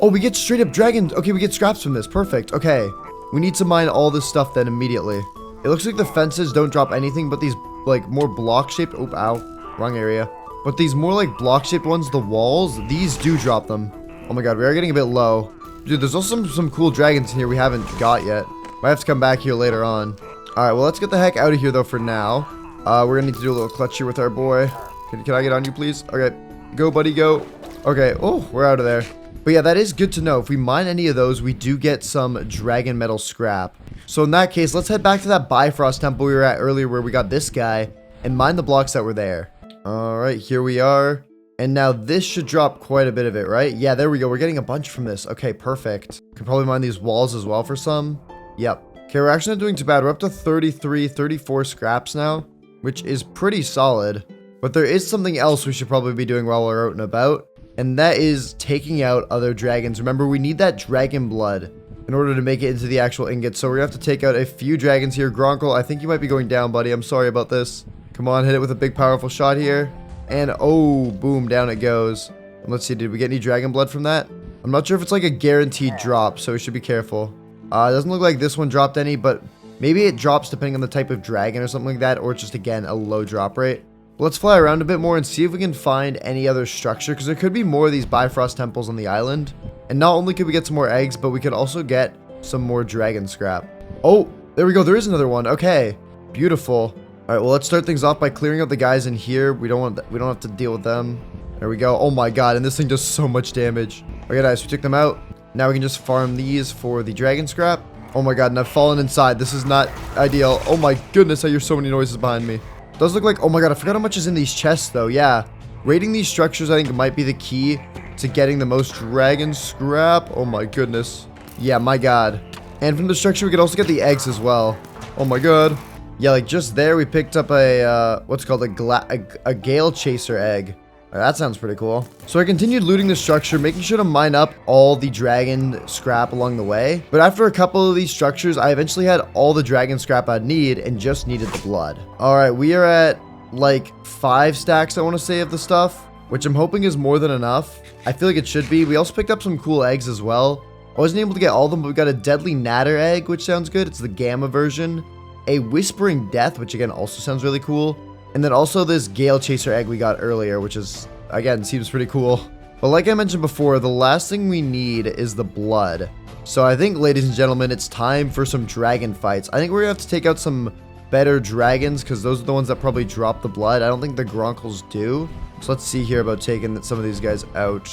Oh, we get straight up dragons. Okay, we get scraps from this. Perfect. Okay. We need to mine all this stuff then immediately. It looks like the fences don't drop anything, but these, like, more block-shaped... Oh, ow. Wrong area. But these more, like, block-shaped ones, the walls, these do drop them. Oh my god, we are getting a bit low. Dude, there's also some cool dragons in here we haven't got yet. Might have to come back here later on. Alright, well, let's get the heck out of here, though, for now. We're gonna need to do a little clutch here with our boy. Can I get on you, please? Okay. Go, buddy, go. Okay. Oh, we're out of there. But yeah, that is good to know. If we mine any of those, we do get some dragon metal scrap. So in that case, let's head back to that Bifrost temple we were at earlier where we got this guy and mine the blocks that were there. Alright, here we are. And now this should drop quite a bit of it, right? Yeah, there we go. We're getting a bunch from this. Okay, perfect. Could probably mine these walls as well for some. Yep. Okay, we're actually not doing too bad. We're up to 33, 34 scraps now, which is pretty solid. But there is something else we should probably be doing while we're out and about, and that is taking out other dragons. Remember, we need that dragon blood in order to make it into the actual ingot, so we're gonna have to take out a few dragons here. Gronkle, I think you might be going down, buddy. I'm sorry about this. Come on, hit it with a big, powerful shot here. And, oh, boom, down it goes. And let's see, did we get any dragon blood from that? I'm not sure if it's like a guaranteed drop, so we should be careful. It doesn't look like this one dropped any, but maybe it drops depending on the type of dragon or something like that, or it's just, again, a low drop rate. Let's fly around a bit more and see if we can find any other structure, because there could be more of these Bifrost temples on the island. And not only could we get some more eggs, but we could also get some more dragon scrap. Oh, there we go. There is another one. Okay, beautiful. All right, well, let's start things off by clearing out the guys in here. We don't have to deal with them. There we go. Oh my god, and this thing does so much damage. Okay, nice. We took them out. Now we can just farm these for the dragon scrap. Oh my god, and I've fallen inside. This is not ideal. Oh my goodness, I hear so many noises behind me. Does look like, oh my god, I forgot how much is in these chests though. Yeah, raiding these structures I think might be the key to getting the most dragon scrap. Oh my goodness. Yeah, my god. And from the structure we could also get the eggs as well. Oh my god. Yeah, like just there we picked up a what's called a gale chaser egg. That sounds pretty cool. So I continued looting the structure, making sure to mine up all the dragon scrap along the way. But after a couple of these structures, I eventually had all the dragon scrap I'd need and just needed the blood. All right, we are at like 5 stacks, I want to say, of the stuff, which I'm hoping is more than enough. I feel like it should be. We also picked up some cool eggs as well. I wasn't able to get all of them, but we got a deadly natter egg, which sounds good. It's the gamma version. A whispering death, which again also sounds really cool. And then also this gale chaser egg we got earlier, which is, again, seems pretty cool. But like I mentioned before, the last thing we need is the blood. So I think, ladies and gentlemen, it's time for some dragon fights. I think we're going to have to take out some better dragons, because those are the ones that probably drop the blood. I don't think the Gronkles do. So let's see here about taking some of these guys out.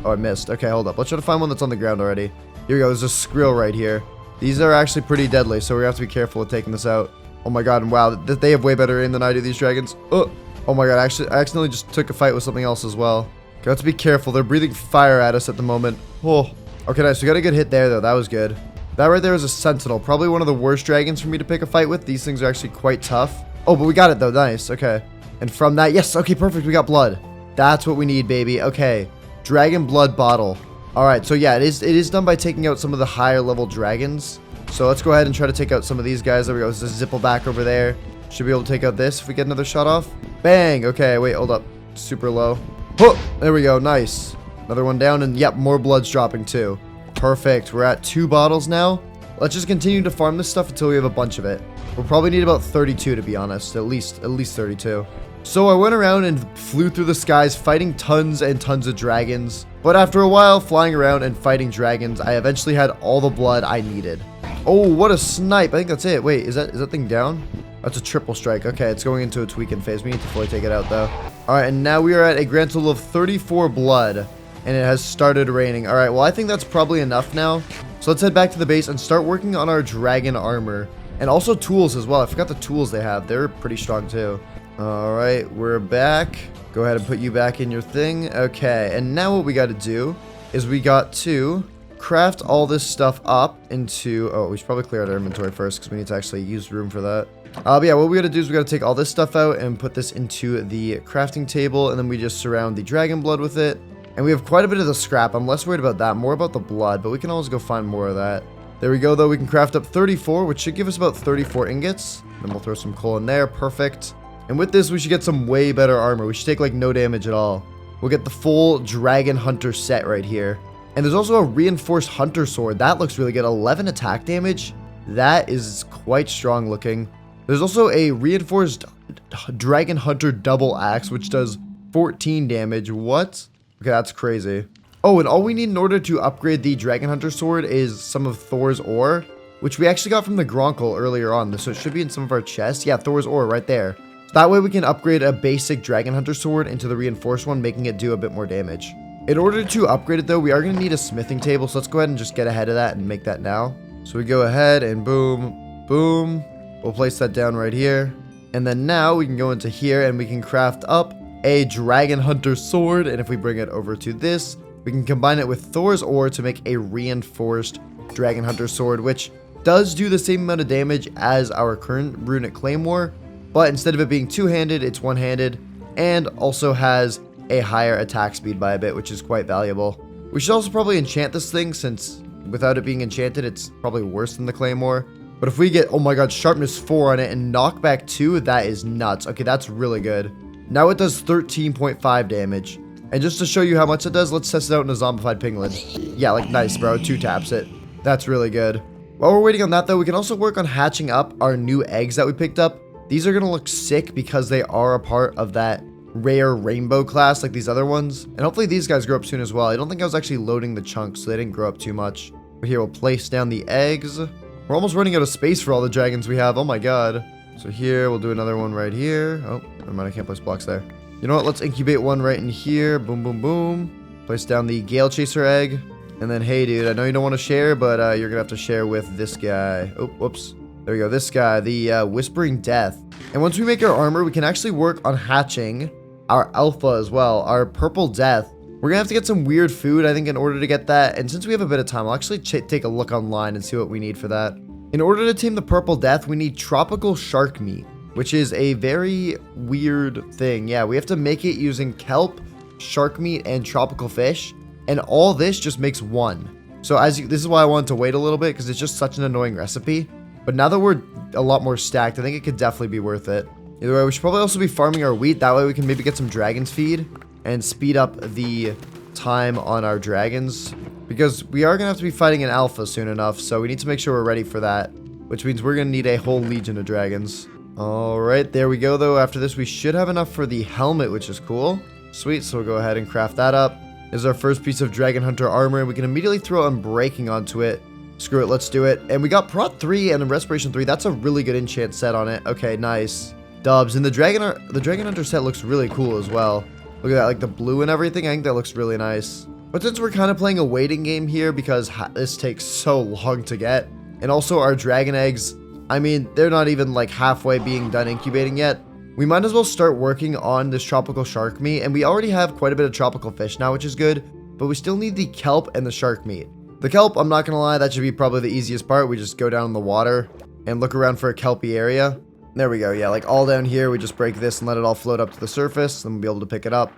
Oh, I missed. Okay, hold up. Let's try to find one that's on the ground already. Here we go. There's a Skrill right here. These are actually pretty deadly, so we have to be careful with taking this out. Oh my god, and wow, they have way better aim than I do, these dragons. Oh my god, actually, I accidentally just took a fight with something else as well. Okay, let's be careful. They're breathing fire at us at the moment. Oh, okay, nice. We got a good hit there, though. That was good. That right there is a sentinel. Probably one of the worst dragons for me to pick a fight with. These things are actually quite tough. Oh, but we got it, though. Nice. Okay. And from that, yes. Okay, perfect. We got blood. That's what we need, baby. Okay. Dragon blood bottle. All right, so yeah, it is done by taking out some of the higher level dragons. So let's go ahead and try to take out some of these guys. There we go. There's a Zippleback over there. Should be able to take out this if we get another shot off. Bang. Okay, wait, hold up. Super low. Oh, there we go. Nice. Another one down, and yep, more blood's dropping too. Perfect. We're at 2 bottles now. Let's just continue to farm this stuff until we have a bunch of it. We'll probably need about 32 to be honest. At least 32. So I went around and flew through the skies fighting tons and tons of dragons. But after a while flying around and fighting dragons, I eventually had all the blood I needed. Oh, what a snipe. I think that's it. Wait, is that thing down? That's a triple strike. Okay, it's going into a tweaking phase. We need to fully take it out, though. All right, and now we are at a grand total of 34 blood, and it has started raining. All right, well, I think that's probably enough now. So let's head back to the base and start working on our dragon armor. And also tools as well. I forgot the tools they have. They're pretty strong, too. All right, we're back. Go ahead and put you back in your thing. Okay, and now what we got to do is we got to craft all this stuff up into... Oh, we should probably clear out our inventory first because we need to actually use room for that. But yeah, what we got to do is we got to take all this stuff out and put this into the crafting table, and then we just surround the dragon blood with it. And we have quite a bit of the scrap. I'm less worried about that, more about the blood, but we can always go find more of that. There we go, though. We can craft up 34, which should give us about 34 ingots. Then we'll throw some coal in there. Perfect. And with this, we should get some way better armor. We should take, like, no damage at all. We'll get the full Dragon Hunter set right here. And there's also a reinforced hunter sword. That looks really good. 11 attack damage. That is quite strong looking. There's also a reinforced dragon hunter double axe, which does 14 damage. What? Okay, that's crazy. Oh, and all we need in order to upgrade the dragon hunter sword is some of Thor's ore, which we actually got from the Gronkle earlier on. So it should be in some of our chests. Yeah, Thor's ore right there. So that way we can upgrade a basic dragon hunter sword into the reinforced one, making it do a bit more damage. In order to upgrade it though, we are going to need a smithing table. So let's go ahead and just get ahead of that and make that now. So we go ahead and boom, boom. We'll place that down right here. And then now we can go into here and we can craft up a dragon hunter sword. And if we bring it over to this, we can combine it with Thor's ore to make a reinforced dragon hunter sword, which does do the same amount of damage as our current runic claymore, but instead of it being two-handed, it's one-handed, and also has a higher attack speed by a bit, which is quite valuable. We should also probably enchant this thing, since without it being enchanted, it's probably worse than the claymore. But if we get, oh my god, sharpness 4 on it and knockback 2, that is nuts. Okay, that's really good. Now it does 13.5 damage. And just to show you how much it does, let's test it out in a zombified penguin. Yeah, like nice, bro. 2 taps it. That's really good. While we're waiting on that, though, we can also work on hatching up our new eggs that we picked up. These are going to look sick because they are a part of that rare rainbow class like these other ones. And hopefully these guys grow up soon as well. I don't think I was actually loading the chunks, so they didn't grow up too much. But here, we'll place down the eggs. We're almost running out of space for all the dragons we have. Oh my god. So here, we'll do another one right here. Oh, never mind, I can't place blocks there. You know what? Let's incubate one right in here. Boom, boom, boom. Place down the Gale Chaser egg. And then, hey, dude, I know you don't want to share, but you're going to have to share with this guy. Oh, whoops. There we go. This guy, the Whispering Death. And once we make our armor, we can actually work on hatching our alpha as well, our Purple Death. We're going to have to get some weird food, I think, in order to get that. And since we have a bit of time, I'll actually take a look online and see what we need for that. In order to tame the Purple Death, we need tropical shark meat, which is a very weird thing. Yeah, we have to make it using kelp, shark meat, and tropical fish. And all this just makes 1. So this is why I wanted to wait a little bit, because it's just such an annoying recipe. But now that we're a lot more stacked, I think it could definitely be worth it. Either way, we should probably also be farming our wheat. That way we can maybe get some dragon's feed and speed up the time on our dragons. Because we are going to have to be fighting an alpha soon enough, so we need to make sure we're ready for that. Which means we're going to need a whole legion of dragons. Alright, there we go though. After this, we should have enough for the helmet, which is cool. Sweet, so we'll go ahead and craft that up. This is our first piece of Dragon Hunter armor, and we can immediately throw Unbreaking onto it. Screw it, let's do it. And we got Prot 3 and Respiration 3. That's a really good enchant set on it. Okay, nice. Dubs. And the Dragon Hunter set looks really cool as well. Look at that, like the blue and everything. I think that looks really nice. But since we're kind of playing a waiting game here because this takes so long to get, and also our dragon eggs, I mean, they're not even like halfway being done incubating yet. We might as well start working on this tropical shark meat, and we already have quite a bit of tropical fish now, which is good, but we still need the kelp and the shark meat. The kelp, I'm not gonna lie, that should be probably the easiest part. We just go down in the water and look around for a kelpy area. There we go, yeah, like all down here, we just break this and let it all float up to the surface, then we'll be able to pick it up.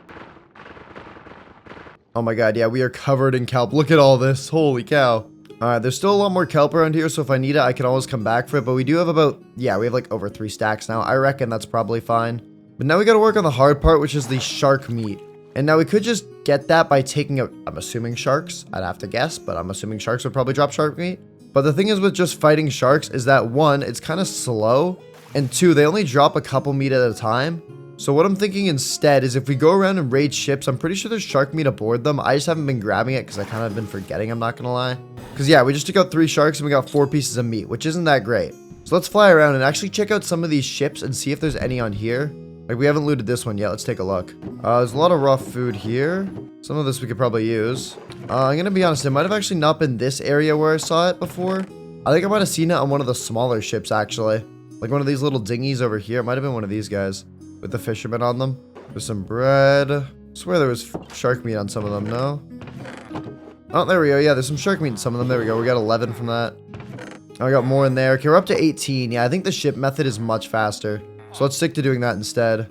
Oh my god, yeah, we are covered in kelp. Look at all this, holy cow. Alright, there's still a lot more kelp around here, so if I need it, I can always come back for it. But we do have about, yeah, we have like over 3 stacks now. I reckon that's probably fine. But now we gotta work on the hard part, which is the shark meat. And now we could just get that by taking out, I'm assuming sharks. I'd have to guess, but I'm assuming sharks would probably drop shark meat. But the thing is with just fighting sharks is that 1, it's kind of slow. And 2, they only drop a couple meat at a time. So what I'm thinking instead is if we go around and raid ships, I'm pretty sure there's shark meat aboard them. I just haven't been grabbing it because I kind of been forgetting, I'm not gonna lie. Because yeah, we just took out 3 sharks and we got 4 pieces of meat, which isn't that great. So let's fly around and actually check out some of these ships and see if there's any on here. Like we haven't looted this one yet, let's take a look. There's a lot of raw food here. Some of this we could probably use. I'm gonna be honest, it might have actually not been this area where I saw it before. I think I might have seen it on one of the smaller ships actually. Like one of these little dinghies over here. It might have been one of these guys with the fishermen on them. There's some bread. I swear there was shark meat on some of them, no? Oh, there we go. Yeah, there's some shark meat in some of them. There we go. We got 11 from that. I got more in there. Okay, we're up to 18. Yeah, I think the ship method is much faster. So let's stick to doing that instead.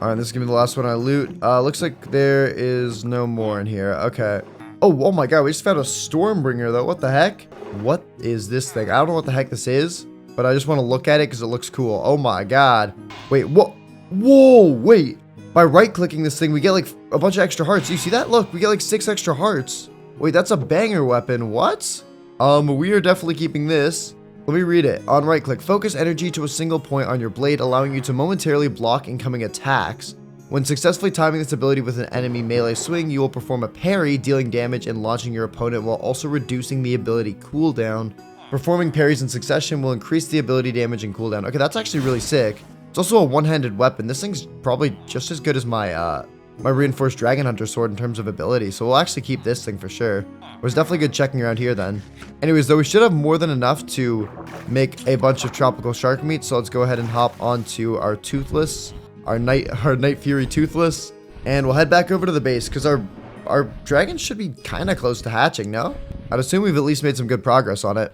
Alright, this is gonna be the last one I loot. Looks like there is no more in here. Okay. Oh my god, we just found a Stormbringer though. What the heck? What is this thing? I don't know what the heck this is, but I just want to look at it because it looks cool. Oh my god. Wait, what? Whoa, wait. By right-clicking this thing, we get like a bunch of extra hearts. You see that? Look, we get like 6 extra hearts. Wait, that's a banger weapon. What? We are definitely keeping this. Let me read it. On right-click, focus energy to a single point on your blade, allowing you to momentarily block incoming attacks. When successfully timing this ability with an enemy melee swing, you will perform a parry, dealing damage and launching your opponent while also reducing the ability cooldown. Performing parries in succession will increase the ability damage and cooldown. Okay, that's actually really sick. It's also a one-handed weapon. This thing's probably just as good as my my reinforced dragon hunter sword in terms of ability, so we'll actually keep this thing for sure. There's definitely good checking around here then. Anyways, though, we should have more than enough to make a bunch of tropical shark meat, so let's go ahead and hop onto our toothless, our night fury toothless, and we'll head back over to the base because our dragon should be kind of close to hatching. No, I'd assume we've at least made some good progress on it.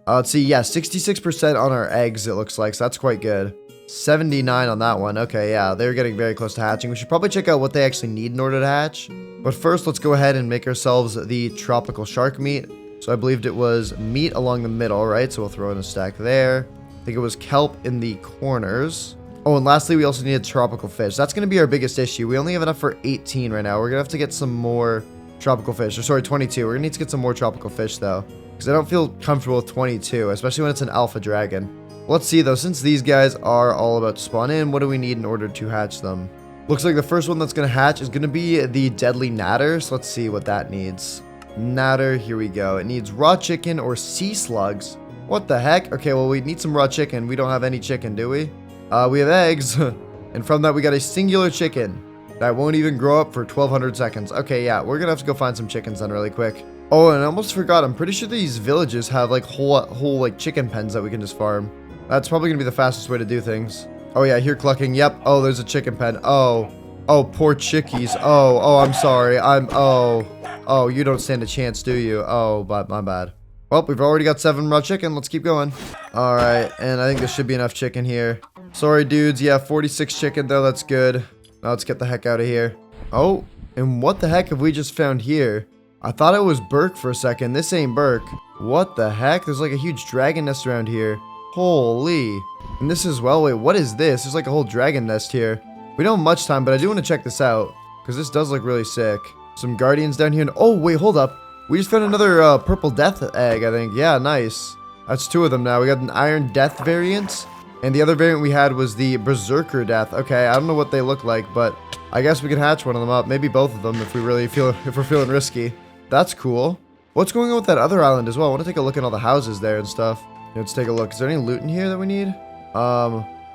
Let's see, yeah, 66% on our eggs, it looks like, so that's quite good. 79 on that one. Okay, yeah, they're getting very close to hatching. We should probably check out what they actually need in order to hatch. But first, let's go ahead and make ourselves the tropical shark meat. So I believed it was meat along the middle, right? So we'll throw in a stack there. I think it was kelp in the corners. Oh, and lastly, we also need a tropical fish. That's going to be our biggest issue. We only have enough for 18 right now. We're going to have to get some more tropical fish. Or sorry, 22. We're going to need to get some more tropical fish, though. Because I don't feel comfortable with 22, especially when it's an alpha dragon. Let's see though, since these guys are all about to spawn in, what do we need in order to hatch them? Looks like the first one that's going to hatch is going to be the deadly natter, so let's see what that needs. Natter, here we go. It needs raw chicken or sea slugs. What the heck? Okay, well, we need some raw chicken. We don't have any chicken, do we? We have eggs, and from that we got a singular chicken that won't even grow up for 1200 seconds. Okay, yeah, we're going to have to go find some chickens then really quick. Oh, and I almost forgot, I'm pretty sure these villages have like whole like chicken pens that we can just farm. That's probably going to be the fastest way to do things. Oh, yeah, here clucking. Yep. Oh, there's a chicken pen. Oh. Oh, poor chickies. Oh, I'm sorry. Oh, you don't stand a chance, do you? Oh, but my bad. Well, we've already got 7 raw chicken. Let's keep going. All right, and I think there should be enough chicken here. Sorry, dudes. Yeah, 46 chicken, though. That's good. Now let's get the heck out of here. Oh, and what the heck have we just found here? I thought it was Burke for a second. This ain't Burke. What the heck? There's like a huge dragon nest around here. Holy. And this as well. Wait, what is this? There's like a whole dragon nest here. We don't have much time, but I do want to check this out because this does look really sick. Some guardians down here. And oh, wait, hold up. We just found another purple death egg, I think. Yeah, nice. That's 2 of them now. We got an iron death variant, and the other variant we had was the berserker death. Okay, I don't know what they look like, but I guess we can hatch one of them up. Maybe both of them if we're feeling risky. That's cool. What's going on with that other island as well? I want to take a look at all the houses there and stuff. Let's take a look. Is there any loot in here that we need?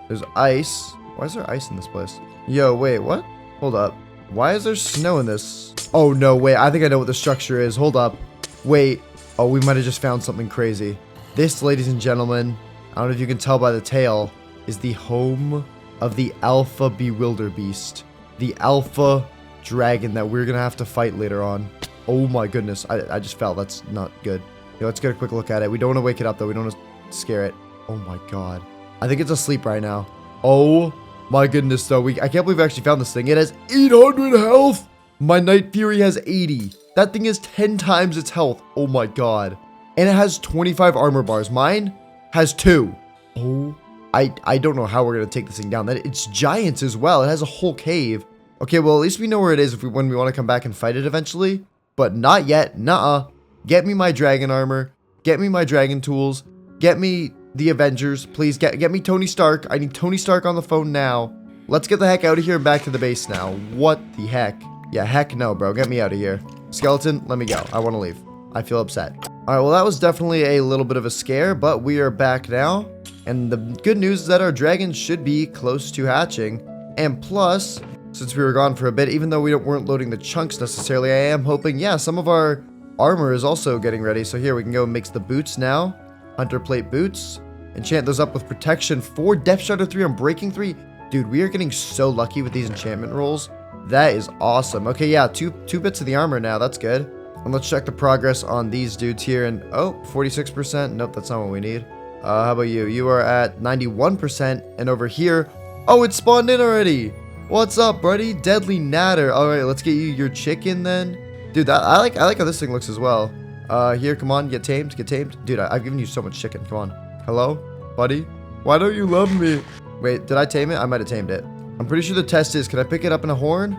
There's ice. Why is there ice in this place? Yo, wait, what? Hold up. Why is there snow in this? Oh, no, wait. I think I know what the structure is. Hold up. Wait. Oh, we might have just found something crazy. This, ladies and gentlemen, I don't know if you can tell by the tail, is the home of the Alpha Bewilderbeast. The Alpha Dragon that we're going to have to fight later on. Oh, my goodness. I just fell. That's not good. Yeah, let's get a quick look at it. We don't want to wake it up, though. We don't want to scare it. Oh my god. I think it's asleep right now. Oh my goodness, though. I can't believe we actually found this thing. It has 800 health. My Night Fury has 80. That thing has 10 times its health. Oh my god. And it has 25 armor bars. Mine has 2. Oh, I don't know how we're going to take this thing down. It's giants as well. It has a whole cave. Okay, well, at least we know where it is when we want to come back and fight it eventually. But not yet. Nuh-uh. Get me my dragon armor. Get me my dragon tools. Get me the Avengers. Please get me Tony Stark. I need Tony Stark on the phone now. Let's get the heck out of here and back to the base now. What the heck? Yeah, heck no, bro. Get me out of here. Skeleton, let me go. I want to leave. I feel upset. All right, well, that was definitely a little bit of a scare, but we are back now. And the good news is that our dragons should be close to hatching. And plus, since we were gone for a bit, even though we weren't loading the chunks necessarily, I am hoping, yeah, some of our armor is also getting ready. So here we can go and mix the boots now. Hunter plate boots. Enchant those up with protection 4, depth shutter 3, and breaking 3. Dude, we are getting so lucky with these enchantment rolls. That is awesome. Okay, yeah, two bits of the armor now. That's good. And let's check the progress on these dudes here. And oh, 46%. Nope, that's not what we need. How about you? You are at 91%. And over here, oh, it spawned in already. What's up, buddy? Deadly Natter. All right, let's get you your chicken then. Dude, I like how this thing looks as well. Here, come on, get tamed, get tamed. Dude, I've given you so much chicken. Come on. Hello, buddy? Why don't you love me? Wait, did I tame it? I might have tamed it. I'm pretty sure the test is, can I pick it up in a horn?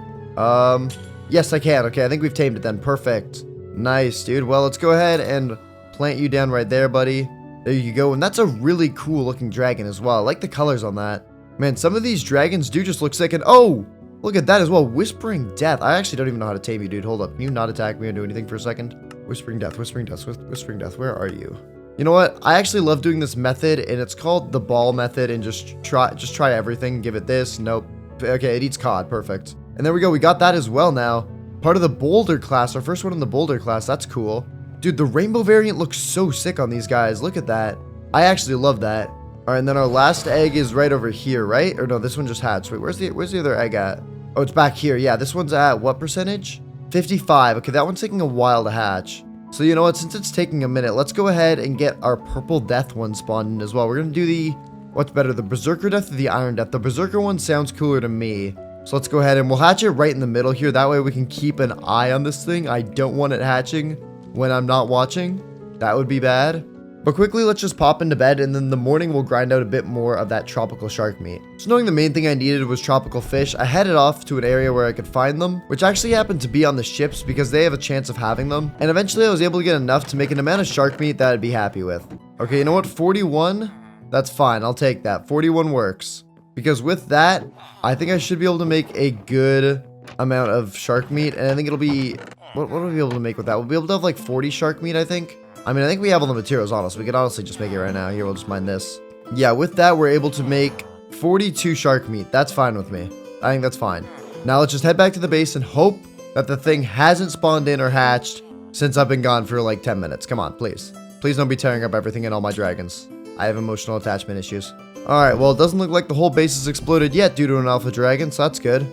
Yes, I can. Okay, I think we've tamed it then. Perfect. Nice, dude. Well, let's go ahead and plant you down right there, buddy. There you go. And that's a really cool looking dragon as well. I like the colors on that. Man, some of these dragons do just look sick. And oh, look at that as well. Whispering Death. I actually don't even know how to tame you, dude. Hold up. Can you not attack me or do anything for a second? Whispering Death, Whispering Death, Whispering Death. Where are you? You know what? I actually love doing this method, and it's called the ball method, and just try everything. Give it this. Nope. Okay, it eats cod. Perfect. And there we go. We got that as well now. Part of the boulder class. Our first one in the boulder class. That's cool. Dude, the rainbow variant looks so sick on these guys. Look at that. I actually love that. All right, and then our last egg is right over here, right? Or no, this one just hatched. Wait, where's the other egg at? Oh, it's back here. Yeah, this one's at what percentage? 55. Okay, that one's taking a while to hatch. So you know what? Since it's taking a minute, let's go ahead and get our purple death one spawned in as well. We're going to do the, what's better, the berserker death or the iron death? The berserker one sounds cooler to me. So let's go ahead and we'll hatch it right in the middle here. That way we can keep an eye on this thing. I don't want it hatching when I'm not watching. That would be bad. But quickly, let's just pop into bed, and then in the morning we'll grind out a bit more of that tropical shark meat. So knowing the main thing I needed was tropical fish, I headed off to an area where I could find them, which actually happened to be on the ships because they have a chance of having them. And eventually I was able to get enough to make an amount of shark meat that I'd be happy with. Okay, you know what? 41? That's fine. I'll take that. 41 works. Because with that, I think I should be able to make a good amount of shark meat, and I think it'll be... What will we be able to make with that? We'll be able to have like 40 shark meat, I think. I mean, I think we have all the materials on us. We could honestly just make it right now. Here, we'll just mine this. Yeah, with that, we're able to make 42 shark meat. That's fine with me. I think that's fine. Now, let's just head back to the base and hope that the thing hasn't spawned in or hatched since I've been gone for like 10 minutes. Come on, please. Please don't be tearing up everything and all my dragons. I have emotional attachment issues. Alright, well, it doesn't look like the whole base has exploded yet due to an alpha dragon, so that's good.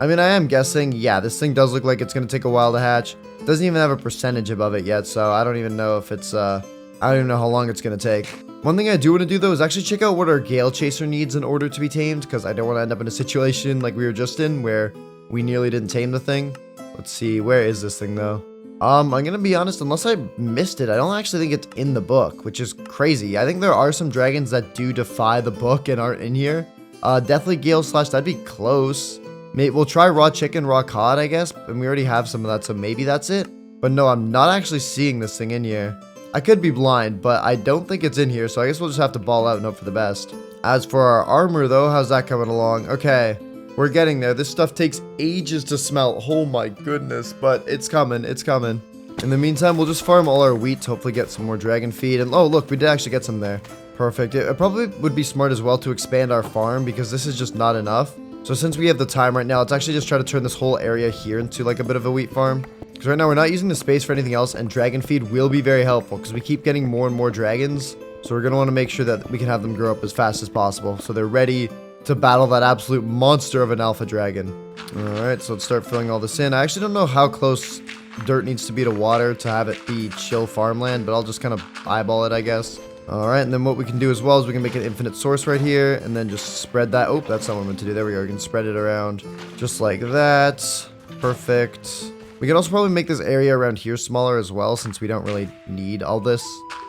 I mean, I am guessing, yeah, this thing does look like it's going to take a while to hatch. Doesn't even have a percentage above it yet, so I don't even know if it's, I don't even know how long it's going to take. One thing I do want to do, though, is actually check out what our Gale Chaser needs in order to be tamed, because I don't want to end up in a situation like we were just in, where we nearly didn't tame the thing. Let's see, where is this thing, though? I'm going to be honest, unless I missed it, I don't actually think it's in the book, which is crazy. I think there are some dragons that do defy the book and aren't in here. Deathly Gale slash, that'd be close. Maybe we'll try raw chicken, raw cod, I guess, and we already have some of that, so maybe that's it. But no, I'm not actually seeing this thing in here. I could be blind, but I don't think it's in here, so I guess we'll just have to ball out and hope for the best. As for our armor, though, how's that coming along? Okay, we're getting there. This stuff takes ages to smelt. Oh my goodness, but it's coming, it's coming. In the meantime, we'll just farm all our wheat to hopefully get some more dragon feed. And oh, look, we did actually get some there. Perfect. It probably would be smart as well to expand our farm because this is just not enough. So since we have the time right now, let's actually just try to turn this whole area here into like a bit of a wheat farm. Because right now we're not using the space for anything else, and dragon feed will be very helpful because we keep getting more and more dragons. So we're going to want to make sure that we can have them grow up as fast as possible so they're ready to battle that absolute monster of an alpha dragon. Alright, so let's start filling all this in. I actually don't know how close dirt needs to be to water to have it be chill farmland, but I'll just kind of eyeball it, I guess. Alright, and then what we can do as well is we can make an infinite source right here, and then just spread that. Oh, that's not what I meant to do. There we go. We can spread it around just like that. Perfect. We can also probably make this area around here smaller as well, since we don't really need all this.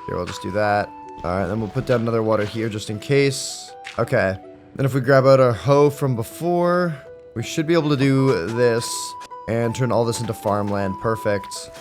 Here, we'll just do that. Alright, then we'll put down another water here just in case. Okay. Then if we grab out our hoe from before, we should be able to do this and turn all this into farmland. Perfect.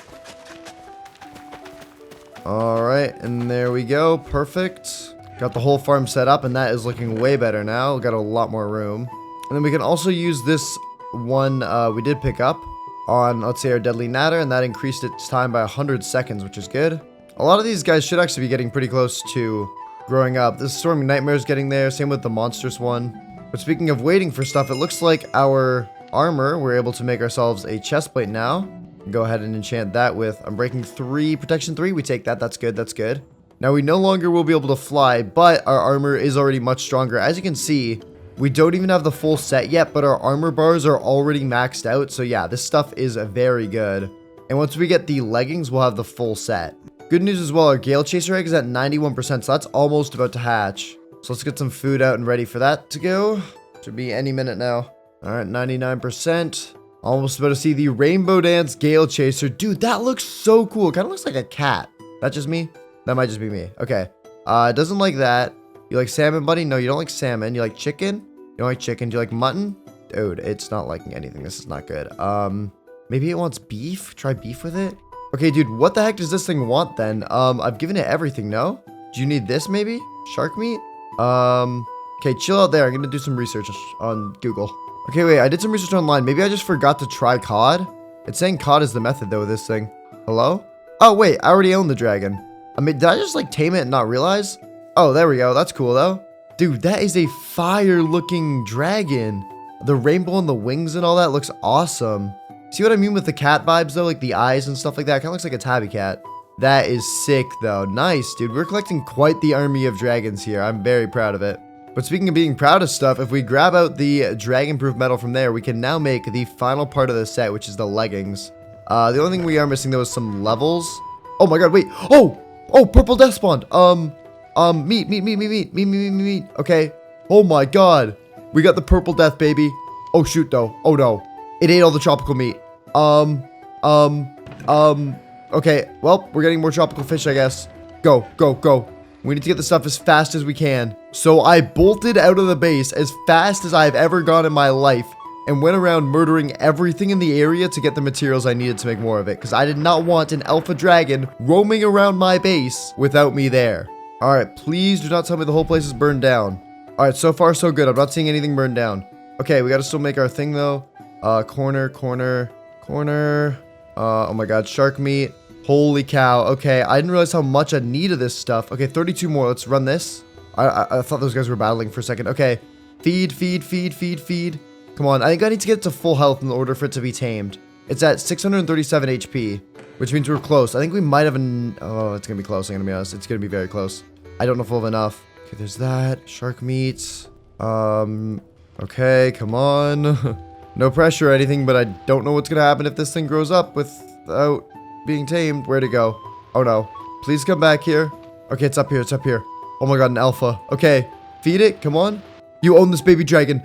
Alright, and there we go. Perfect. Got the whole farm set up, and that is looking way better now. Got a lot more room. And then we can also use this one we did pick up on, let's say, our Deadly Natter, and that increased its time by 100 seconds, which is good. A lot of these guys should actually be getting pretty close to growing up. This Stormy Nightmare is getting there. Same with the Monstrous one. But speaking of waiting for stuff, it looks like our armor, we're able to make ourselves a chest plate now. Go ahead and enchant that with Unbreaking 3, Protection 3. We take that. That's good. That's good. Now, we no longer will be able to fly, but our armor is already much stronger. As you can see, we don't even have the full set yet, but our armor bars are already maxed out. So yeah, this stuff is very good. And once we get the leggings, we'll have the full set. Good news as well, our Gale Chaser egg is at 91%, so that's almost about to hatch. So let's get some food out and ready for that to go. Should be any minute now. All right, 99%. Almost about to see the Rainbow Dance Gale Chaser. Dude, that looks so cool. It kind of looks like a cat. That just me? That might just be me. Okay. It doesn't like that. You like salmon, buddy? No, you don't like salmon. You like chicken? You don't like chicken? Do you like mutton? Dude, it's not liking anything. This is not good. Maybe it wants beef? Try beef with it? Okay, dude, what the heck does this thing want then? I've given it everything, no? Do you need this maybe? Shark meat? Okay, chill out there. I'm gonna do some research on Google. Okay, wait, I did some research online. Maybe I just forgot to try cod. It's saying cod is the method though with this thing. Hello? Oh, wait, I already own the dragon. I mean, did I just like tame it and not realize? Oh, there we go. That's cool though. Dude, that is a fire looking dragon. The rainbow on the wings and all that looks awesome. See what I mean with the cat vibes though? Like the eyes and stuff like that. Kind of looks like a tabby cat. That is sick though. Nice, dude. We're collecting quite the army of dragons here. I'm very proud of it. But speaking of being proud of stuff, if we grab out the dragon-proof metal from there, we can now make the final part of the set, which is the leggings. The only thing we are missing though is some levels. Oh my god, wait. Oh, purple death spawned. Meat. Okay. Oh my god. We got the purple death, baby. Oh shoot though. Oh no. It ate all the tropical meat. Okay. Well, we're getting more tropical fish, I guess. Go. We need to get the stuff as fast as we can. So I bolted out of the base as fast as I've ever gone in my life and went around murdering everything in the area to get the materials I needed to make more of it, because I did not want an alpha dragon roaming around my base without me there. All right, please do not tell me the whole place is burned down. All right, so far so good. I'm not seeing anything burned down. Okay, we got to still make our thing though. Corner. Oh my god, shark meat. Holy cow. Okay, I didn't realize how much I needed this stuff. Okay, 32 more. Let's run this. I thought those guys were battling for a second. Okay, feed. Come on, I think I need to get to full health in order for it to be tamed. It's at 637 HP, which means we're close. I think we might have oh, it's gonna be close, I'm gonna be honest. It's gonna be very close. I don't know if we'll have enough. Okay, there's that. Shark meats. Okay, come on. No pressure or anything, but I don't know what's gonna happen if this thing grows up without being tamed. Where'd it go? Oh no. Please come back here. Okay, it's up here. Oh my god, an alpha. Okay, feed it. Come on. You own this baby dragon.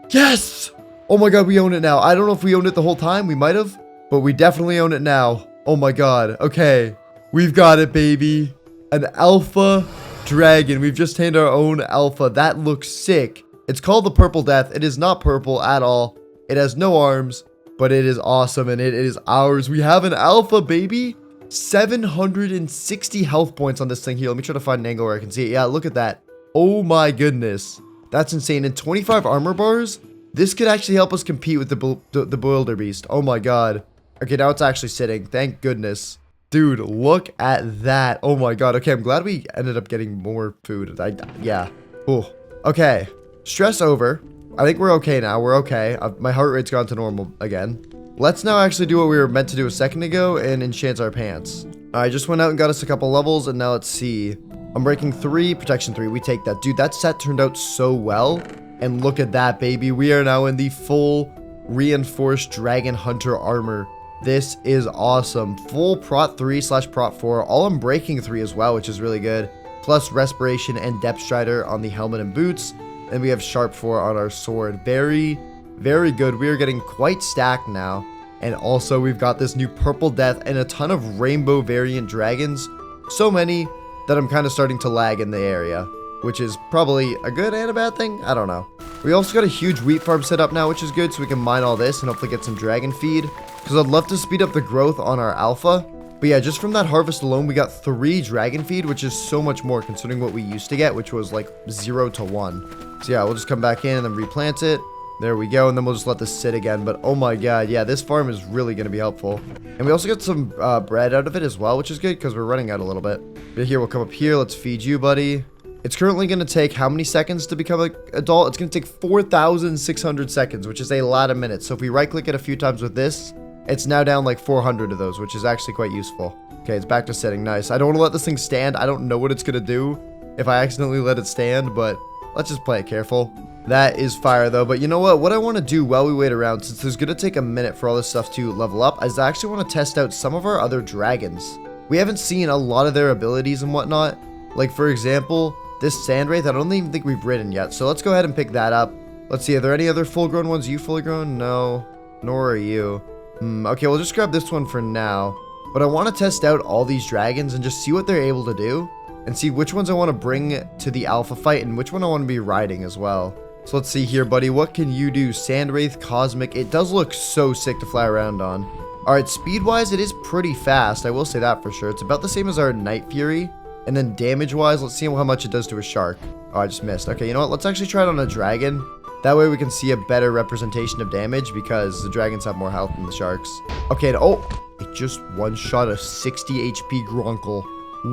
Yes! Oh my god, we own it now. I don't know if we owned it the whole time. We might have, but we definitely own it now. Oh my god. Okay, we've got it, baby. An alpha dragon. We've just tamed our own alpha. That looks sick. It's called the Purple Death. It is not purple at all. It has no arms, but it is awesome, and it is ours. We have an alpha, baby. 760 health points on this thing here. Let me try to find an angle where I can see it. Yeah, look at that. Oh my goodness. That's insane. And 25 armor bars? This could actually help us compete with the wildebeest. Oh my god. Okay, now it's actually sitting. Thank goodness. Dude, look at that. Oh my god. Okay, I'm glad we ended up getting more food. Yeah. Ooh. Okay. Stress over. I think we're okay now. We're okay. My heart rate's gone to normal again. Let's now actually do what we were meant to do a second ago and enchant our pants. I just went out and got us a couple levels, and now let's see. I'm breaking 3, protection 3. We take that. Dude, that set turned out so well. And look at that, baby. We are now in the full reinforced dragon hunter armor. This is awesome. Full prot 3/prot 4. All I'm breaking 3 as well, which is really good. Plus respiration and depth strider on the helmet and boots. And we have sharp 4 on our sword. Very, very good. We are getting quite stacked now. And also we've got this new purple death and a ton of rainbow variant dragons. So many that I'm kind of starting to lag in the area, which is probably a good and a bad thing. I don't know. We also got a huge wheat farm set up now, which is good. So we can mine all this and hopefully get some dragon feed, because I'd love to speed up the growth on our alpha. But yeah, just from that harvest alone, we got 3 dragon feed, which is so much more considering what we used to get, which was like 0 to 1. So yeah, we'll just come back in and then replant it. There we go, and then we'll just let this sit again. But oh my god, yeah, this farm is really going to be helpful. And we also got some bread out of it as well, which is good because we're running out a little bit. But here, we'll come up here. Let's feed you, buddy. It's currently going to take how many seconds to become an adult? It's going to take 4,600 seconds, which is a lot of minutes. So if we right-click it a few times with this, it's now down like 400 of those, which is actually quite useful. Okay, it's back to sitting. Nice. I don't want to let this thing stand. I don't know what it's going to do if I accidentally let it stand, but let's just play it careful. That is fire though. But you know what? What I want to do while we wait around, since there's going to take a minute for all this stuff to level up, is I actually want to test out some of our other dragons. We haven't seen a lot of their abilities and whatnot. Like for example, this sand wraith, I don't even think we've ridden yet. So let's go ahead and pick that up. Let's see. Are there any other full grown ones? You fully grown? No. Nor are you. Okay, we'll just grab this one for now. But I want to test out all these dragons and just see what they're able to do. And see which ones I want to bring to the alpha fight and which one I want to be riding as well. So let's see here, buddy. What can you do? Sand Wraith, Cosmic. It does look so sick to fly around on. All right, speed-wise, it is pretty fast. I will say that for sure. It's about the same as our Night Fury. And then damage-wise, let's see how much it does to a shark. Oh, I just missed. Okay, you know what? Let's actually try it on a dragon. That way we can see a better representation of damage because the dragons have more health than the sharks. Okay, and oh, it just one-shot a 60 HP Grunkle.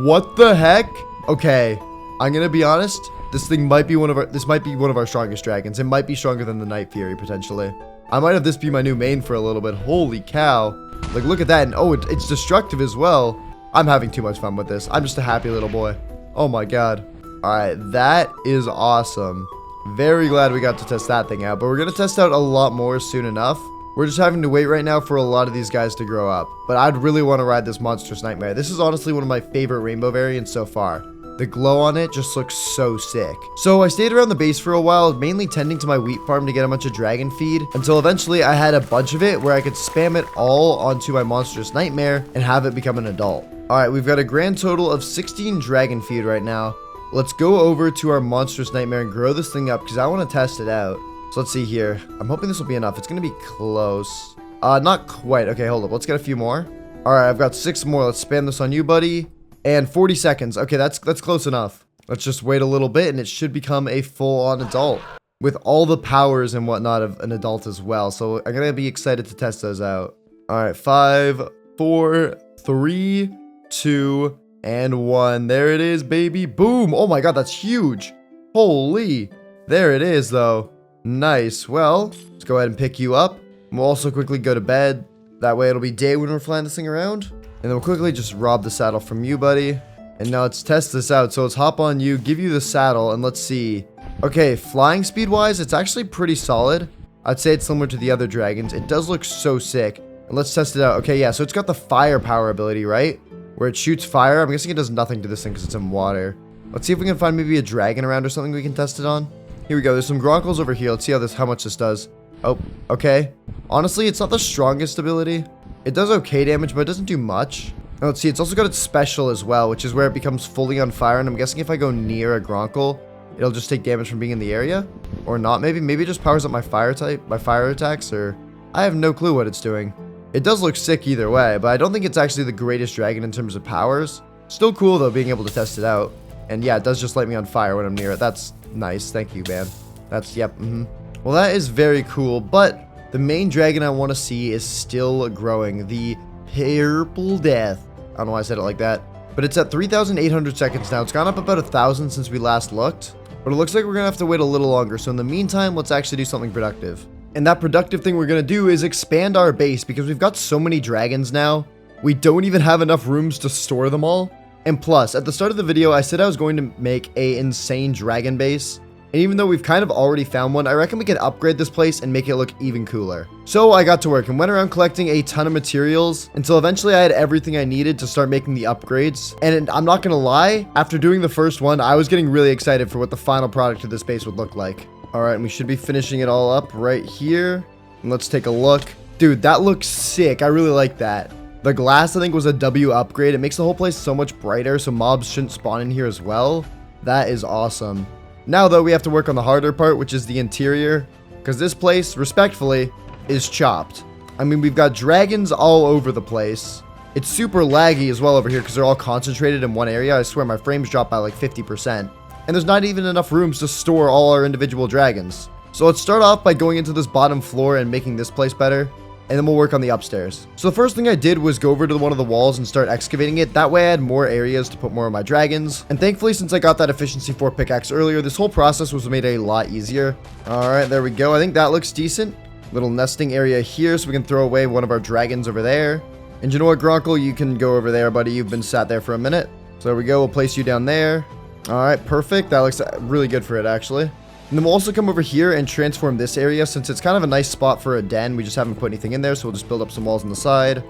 What the heck? Okay, I'm gonna be honest. This might be one of our strongest dragons. It might be stronger than the Night Fury potentially. I might have this be my new main for a little bit. Holy cow! Like, look at that, and oh, it's destructive as well. I'm having too much fun with this. I'm just a happy little boy. Oh my god. All right, that is awesome. Very glad we got to test that thing out, but we're gonna test out a lot more soon enough. We're just having to wait right now for a lot of these guys to grow up, but I'd really want to ride this Monstrous Nightmare. This is honestly one of my favorite rainbow variants so far. The glow on it just looks so sick. So I stayed around the base for a while, mainly tending to my wheat farm to get a bunch of dragon feed, until eventually I had a bunch of it where I could spam it all onto my Monstrous Nightmare and have it become an adult. Alright, we've got a grand total of 16 dragon feed right now. Let's go over to our Monstrous Nightmare and grow this thing up because I want to test it out. So let's see here. I'm hoping this will be enough. It's going to be close. Not quite. Okay, hold up. Let's get a few more. Alright, I've got 6 more. Let's spam this on you, buddy. And 40 seconds. Okay, that's close enough. Let's just wait a little bit and it should become a full-on adult with all the powers and whatnot of an adult as well. So I'm going to be excited to test those out. All right, 5, 4, 3, 2, and 1. There it is, baby. Boom. Oh my god, that's huge. Holy. There it is, though. Nice. Well, let's go ahead and pick you up. We'll also quickly go to bed. That way it'll be day when we're flying this thing around. And then we'll quickly just rob the saddle from you, buddy. And now let's test this out. So let's hop on you, give you the saddle, and let's see. Okay, flying speed-wise, it's actually pretty solid. I'd say it's similar to the other dragons. It does look so sick. And let's test it out. Okay, yeah, so it's got the firepower ability, right? Where it shoots fire. I'm guessing it does nothing to this thing because it's in water. Let's see if we can find maybe a dragon around or something we can test it on. Here we go. There's some Gronkles over here. Let's see how much this does. Oh, okay. Honestly, it's not the strongest ability. It does okay damage, but it doesn't do much. And let's see, it's also got its special as well, which is where it becomes fully on fire. And I'm guessing if I go near a Gronkle, it'll just take damage from being in the area. Or not, maybe. Maybe it just powers up my fire attacks, or I have no clue what it's doing. It does look sick either way, but I don't think it's actually the greatest dragon in terms of powers. Still cool, though, being able to test it out. And yeah, it does just light me on fire when I'm near it. That's nice. Thank you, man. That's, yep, Well, that is very cool, but the main dragon I want to see is still growing. The Purple Death. I don't know why I said it like that. But it's at 3,800 seconds now. It's gone up about 1,000 since we last looked. But it looks like we're going to have to wait a little longer. So in the meantime, let's actually do something productive. And that productive thing we're going to do is expand our base because we've got so many dragons now. We don't even have enough rooms to store them all. And plus, at the start of the video, I said I was going to make an insane dragon base. And even though we've kind of already found one, I reckon we could upgrade this place and make it look even cooler. So I got to work and went around collecting a ton of materials until eventually I had everything I needed to start making the upgrades. And I'm not gonna lie, after doing the first one, I was getting really excited for what the final product of this base would look like. All right, and we should be finishing it all up right here. And let's take a look. Dude, that looks sick. I really like that. The glass, I think, was a W upgrade. It makes the whole place so much brighter, so mobs shouldn't spawn in here as well. That is awesome. Now, though, we have to work on the harder part, which is the interior, because this place, respectfully, is chopped. I mean, we've got dragons all over the place. It's super laggy as well over here because they're all concentrated in one area. I swear my frames dropped by like 50%. And there's not even enough rooms to store all our individual dragons. So let's start off by going into this bottom floor and making this place better. And then we'll work on the upstairs. So the first thing I did was go over to one of the walls and start excavating it. That way I had more areas to put more of my dragons. And thankfully, since I got that efficiency 4 pickaxe earlier, this whole process was made a lot easier. All right, there we go. I think that looks decent. Little nesting area here so we can throw away one of our dragons over there. And you know what, Gronkle? You can go over there, buddy. You've been sat there for a minute. So there we go. We'll place you down there. All right, perfect. That looks really good for it, actually. And then we'll also come over here and transform this area since it's kind of a nice spot for a den. We just haven't put anything in there, so we'll just build up some walls on the side.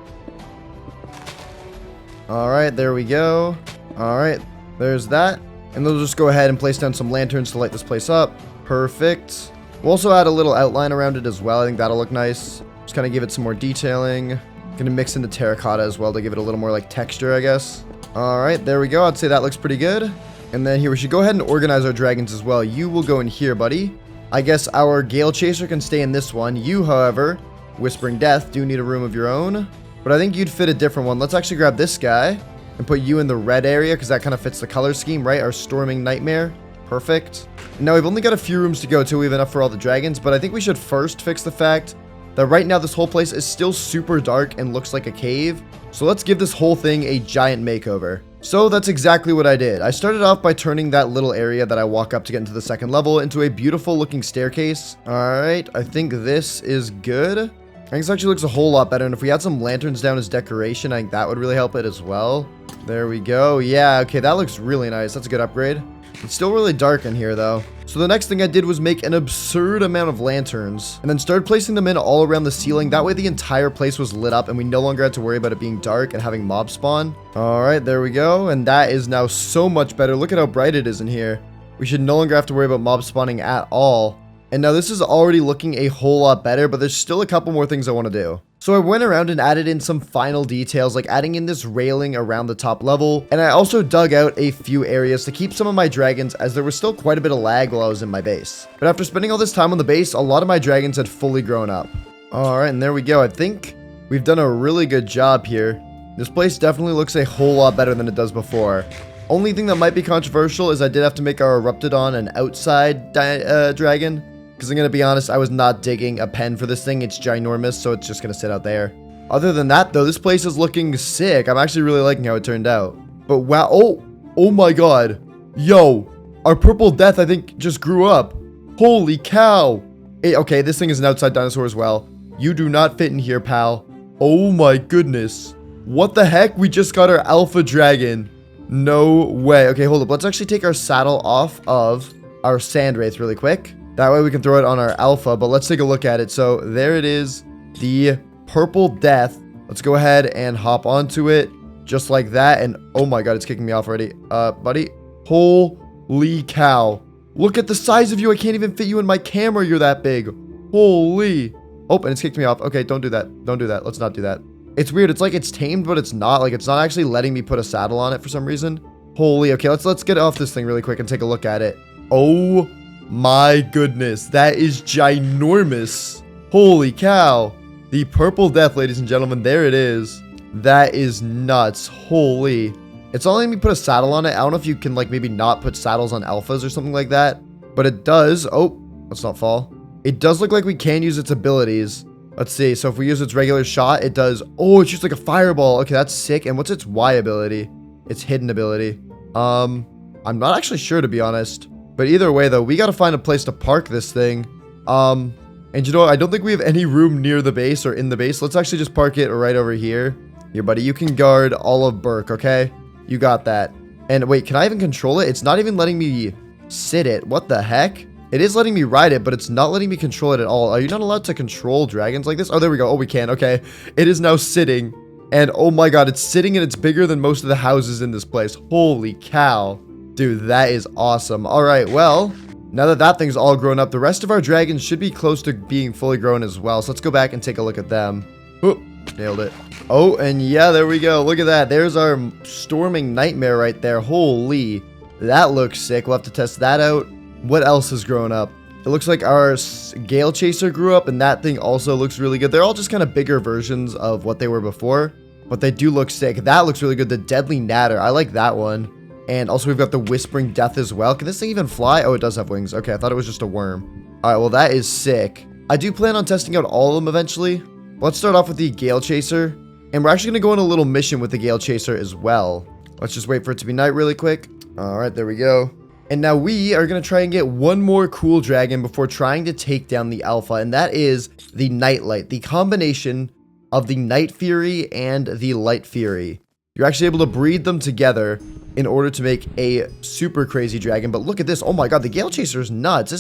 All right, there we go. All right, there's that. And then we'll just go ahead and place down some lanterns to light this place up. Perfect. We'll also add a little outline around it as well. I think that'll look nice. Just kind of give it some more detailing. Gonna mix in the terracotta as well to give it a little more like texture, I guess. All right, there we go. I'd say that looks pretty good. And then here, we should go ahead and organize our dragons as well. You will go in here, buddy. I guess our Gale Chaser can stay in this one. You, however, Whispering Death, do need a room of your own. But I think you'd fit a different one. Let's actually grab this guy and put you in the red area because that kind of fits the color scheme, right? Our Storming Nightmare. Perfect. Now, we've only got a few rooms to go till we have enough for all the dragons, but I think we should first fix the fact that right now this whole place is still super dark and looks like a cave. So let's give this whole thing a giant makeover. So that's exactly what I did. I started off by turning that little area that I walk up to get into the second level into a beautiful looking staircase. All right, I think this is good. I think this actually looks a whole lot better. And if we had some lanterns down as decoration, I think that would really help it as well. There we go. Yeah, okay, that looks really nice. That's a good upgrade. It's still really dark in here though. So the next thing I did was make an absurd amount of lanterns and then started placing them in all around the ceiling. That way the entire place was lit up and we no longer had to worry about it being dark and having mob spawn. All right, there we go. And that is now so much better. Look at how bright it is in here. We should no longer have to worry about mob spawning at all. And now this is already looking a whole lot better, but there's still a couple more things I want to do. So I went around and added in some final details, like adding in this railing around the top level. And I also dug out a few areas to keep some of my dragons, as there was still quite a bit of lag while I was in my base. But after spending all this time on the base, a lot of my dragons had fully grown up. All right, and there we go. I think we've done a really good job here. This place definitely looks a whole lot better than it does before. Only thing that might be controversial is I did have to make our Eruptodon an outside dragon. Because I'm going to be honest, I was not digging a pen for this thing. It's ginormous, so it's just going to sit out there. Other than that, though, this place is looking sick. I'm actually really liking how it turned out. But wow, oh my god. Yo, our Purple Death, I think, just grew up. Holy cow. Okay, this thing is an outside dinosaur as well. You do not fit in here, pal. Oh my goodness. What the heck? We just got our Alpha Dragon. No way. Okay, hold up. Let's actually take our saddle off of our Sand Wraith really quick. That way we can throw it on our Alpha, but let's take a look at it. So there it is, the Purple Death. Let's go ahead and hop onto it just like that. And oh my god, it's kicking me off already. Buddy, holy cow. Look at the size of you. I can't even fit you in my camera. You're that big. Holy. Oh, and it's kicked me off. Okay, don't do that. Don't do that. Let's not do that. It's weird. It's like it's tamed, but it's not. Like it's not actually letting me put a saddle on it for some reason. Holy. Okay, let's get off this thing really quick and take a look at it. Oh my goodness, that is ginormous. Holy cow. The Purple Death, ladies and gentlemen, there it is. That is nuts. Holy. It's not letting me put a saddle on it. I don't know if you can like maybe not put saddles on alphas or something like that, but it does. Oh, let's not fall. It does look like we can use its abilities. Let's see. So if we use its regular shot, it does. Oh, it's just like a fireball. Okay, that's sick. And what's its Y ability? Its hidden ability. I'm not actually sure, to be honest. But either way, though, we got to find a place to park this thing. And you know what? I don't think we have any room near the base or in the base. Let's actually just park it right over here. Here, buddy, you can guard all of Burke, okay? You got that. And wait, can I even control it? It's not even letting me sit it. What the heck? It is letting me ride it, but it's not letting me control it at all. Are you not allowed to control dragons like this? Oh, there we go. Oh, we can. Okay. It is now sitting. And oh my god, it's sitting and it's bigger than most of the houses in this place. Holy cow. Dude, that is awesome. All right, well, now that that thing's all grown up, the rest of our dragons should be close to being fully grown as well. So let's go back and take a look at them. Oh, nailed it. Oh, and yeah, there we go. Look at that. There's our Storming Nightmare right there. Holy, that looks sick. We'll have to test that out. What else has grown up? It looks like our Gale Chaser grew up, and that thing also looks really good. They're all just kind of bigger versions of what they were before, but they do look sick. That looks really good. The Deadly Natter. I like that one. And also we've got the Whispering Death as well. Can this thing even fly? Oh, it does have wings. Okay, I thought it was just a worm. All right, well, that is sick. I do plan on testing out all of them eventually. Let's start off with the Gale Chaser. And we're actually going to go on a little mission with the Gale Chaser as well. Let's just wait for it to be night really quick. All right, there we go. And now we are going to try and get one more cool dragon before trying to take down the Alpha. And that is the Nightlight, the combination of the Night Fury and the Light Fury. You're actually able to breed them together in order to make a super crazy dragon. But look at this. Oh my god, the Gale Chaser is nuts.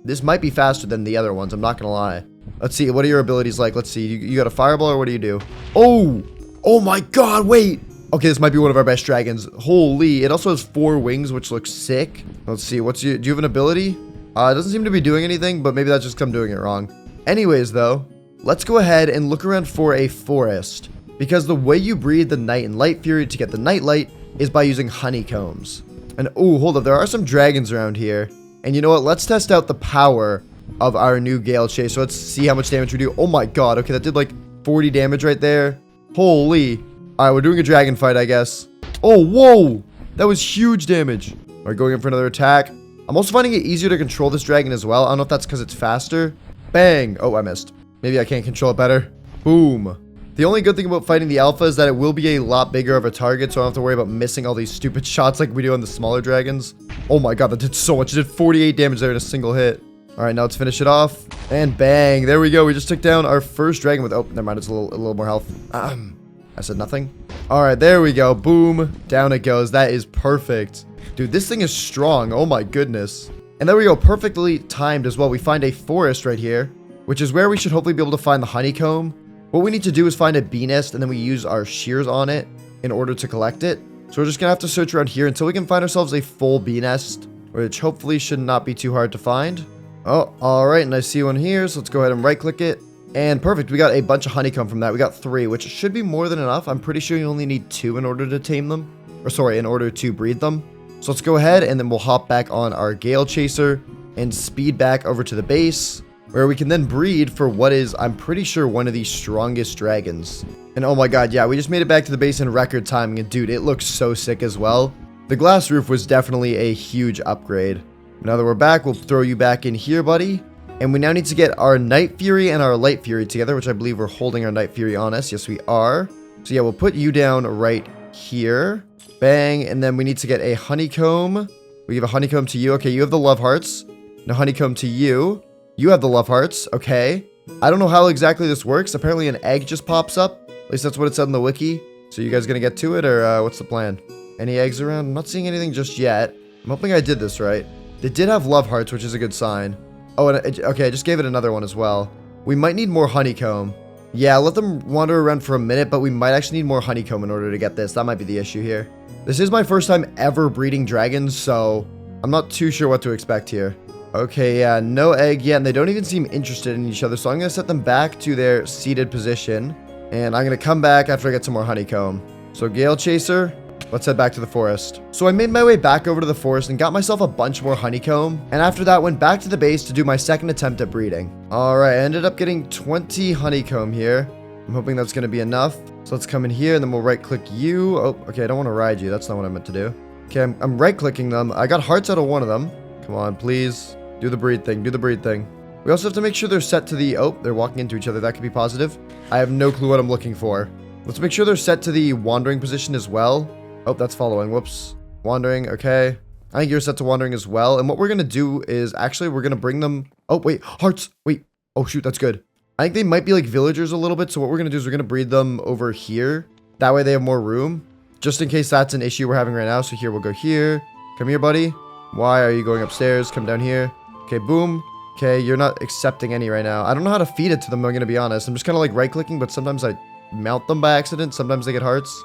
This might be faster than the other ones. I'm not gonna lie. Let's see. What are your abilities like? Let's see. You got a fireball or what do you do? Oh my god, wait. Okay, this might be one of our best dragons. Holy. It also has 4 wings, which looks sick. Let's see. Do you have an ability? It doesn't seem to be doing anything, but maybe that's just 'cause I'm doing it wrong. Anyways, though, let's go ahead and look around for a forest. Because the way you breed the Night and Light Fury to get the Nightlight is by using honeycombs. And oh, hold up, there are some dragons around here. And you know what? Let's test out the power of our new Gale Chase. So let's see how much damage we do. Oh my god. Okay, that did like 40 damage right there. Holy. All right, we're doing a dragon fight, I guess. Oh, whoa. That was huge damage. All right, going in for another attack. I'm also finding it easier to control this dragon as well. I don't know if that's because it's faster. Bang. Oh, I missed. Maybe I can't control it better. Boom. The only good thing about fighting the alpha is that it will be a lot bigger of a target, so I don't have to worry about missing all these stupid shots like we do on the smaller dragons. Oh my god, that did so much. It did 48 damage there in a single hit. All right, now let's finish it off. And bang. There we go. We just took down our first dragon with... Oh, never mind. It's a little more health. I said nothing. All right, there we go. Boom. Down it goes. That is perfect. Dude, this thing is strong. Oh my goodness. And there we go. Perfectly timed as well. We find a forest right here, which is where we should hopefully be able to find the honeycomb. What we need to do is find a bee nest, and then we use our shears on it in order to collect it. So we're just going to have to search around here until we can find ourselves a full bee nest, which hopefully should not be too hard to find. Oh, all right. And I see one here. So let's go ahead and right click it. And perfect. We got a bunch of honeycomb from that. We got 3, which should be more than enough. I'm pretty sure you only need 2 in order to tame them. Or sorry, in order to breed them. So let's go ahead and then we'll hop back on our Gale Chaser and speed back over to the base, where we can then breed for what is, I'm pretty sure, one of the strongest dragons. And oh my god, yeah, we just made it back to the base in record timing, and dude, it looks so sick as well. The glass roof was definitely a huge upgrade. Now that we're back, we'll throw you back in here, buddy. And we now need to get our Night Fury and our Light Fury together, which I believe we're holding our Night Fury on us. Yes, we are. So yeah, we'll put you down right here. Bang. And then we need to get a honeycomb. We give a honeycomb to you. Okay, you have the love hearts. No honeycomb to you. You have the love hearts. Okay. I don't know how exactly this works. Apparently an egg just pops up. At least that's what it said in the wiki. So you guys gonna get to it, or what's the plan? Any eggs around? I'm not seeing anything just yet. I'm hoping I did this right. They did have love hearts, which is a good sign. Oh, and okay, I just gave it another one as well. We might need more honeycomb. Yeah, let them wander around for a minute, but we might actually need more honeycomb in order to get this. That might be the issue here. This is my first time ever breeding dragons, so I'm not too sure what to expect here. Okay, yeah, no egg yet, and they don't even seem interested in each other, so I'm going to set them back to their seated position, and I'm going to come back after I get some more honeycomb. So, Gale Chaser, let's head back to the forest. So I made my way back over to the forest and got myself a bunch more honeycomb, and after that went back to the base to do my second attempt at breeding. Alright, I ended up getting 20 honeycomb here. I'm hoping that's going to be enough. So let's come in here, and then we'll right-click you. Oh, okay, I don't want to ride you. That's not what I meant to do. Okay, I'm right-clicking them. I got hearts out of one of them. Come on, please. Do the breed thing. Do the breed thing. We also have to make sure they're set to the... Oh, they're walking into each other. That could be positive. I have no clue what I'm looking for. Let's make sure they're set to the wandering position as well. Oh, that's following. Whoops. Wandering. Okay. I think you're set to wandering as well. And what we're going to do is actually we're going to bring them... Oh, wait. Hearts. Wait. Oh, shoot. That's good. I think they might be like villagers a little bit. So what we're going to do is we're going to breed them over here. That way they have more room. Just in case that's an issue we're having right now. So here, we'll go here. Come here, buddy. Why are you going upstairs? Come down here. Okay, boom. Okay, you're not accepting any right now. I don't know how to feed it to them, I'm going to be honest. I'm just kind of like right-clicking, but sometimes I mount them by accident. Sometimes they get hearts.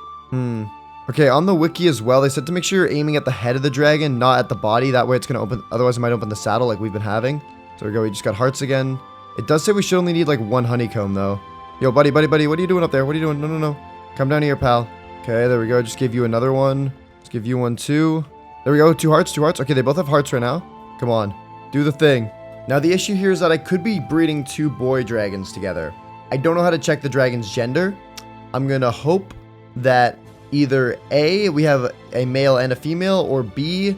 Okay, on the wiki as well, they said to make sure you're aiming at the head of the dragon, not at the body. That way it's going to open, otherwise it might open the saddle like we've been having. So there we go, we just got hearts again. It does say we should only need like 1 honeycomb though. Yo, buddy, what are you doing up there? What are you doing? No. Come down here, pal. Okay, there we go. Just give you another one. Let's give you one too. There we go, 2 hearts. Okay, they both have hearts right now. Come on, do the thing. Now the issue here is that I could be breeding 2 boy dragons together. I don't know how to check the dragon's gender. I'm gonna hope that either A, we have a male and a female, or B,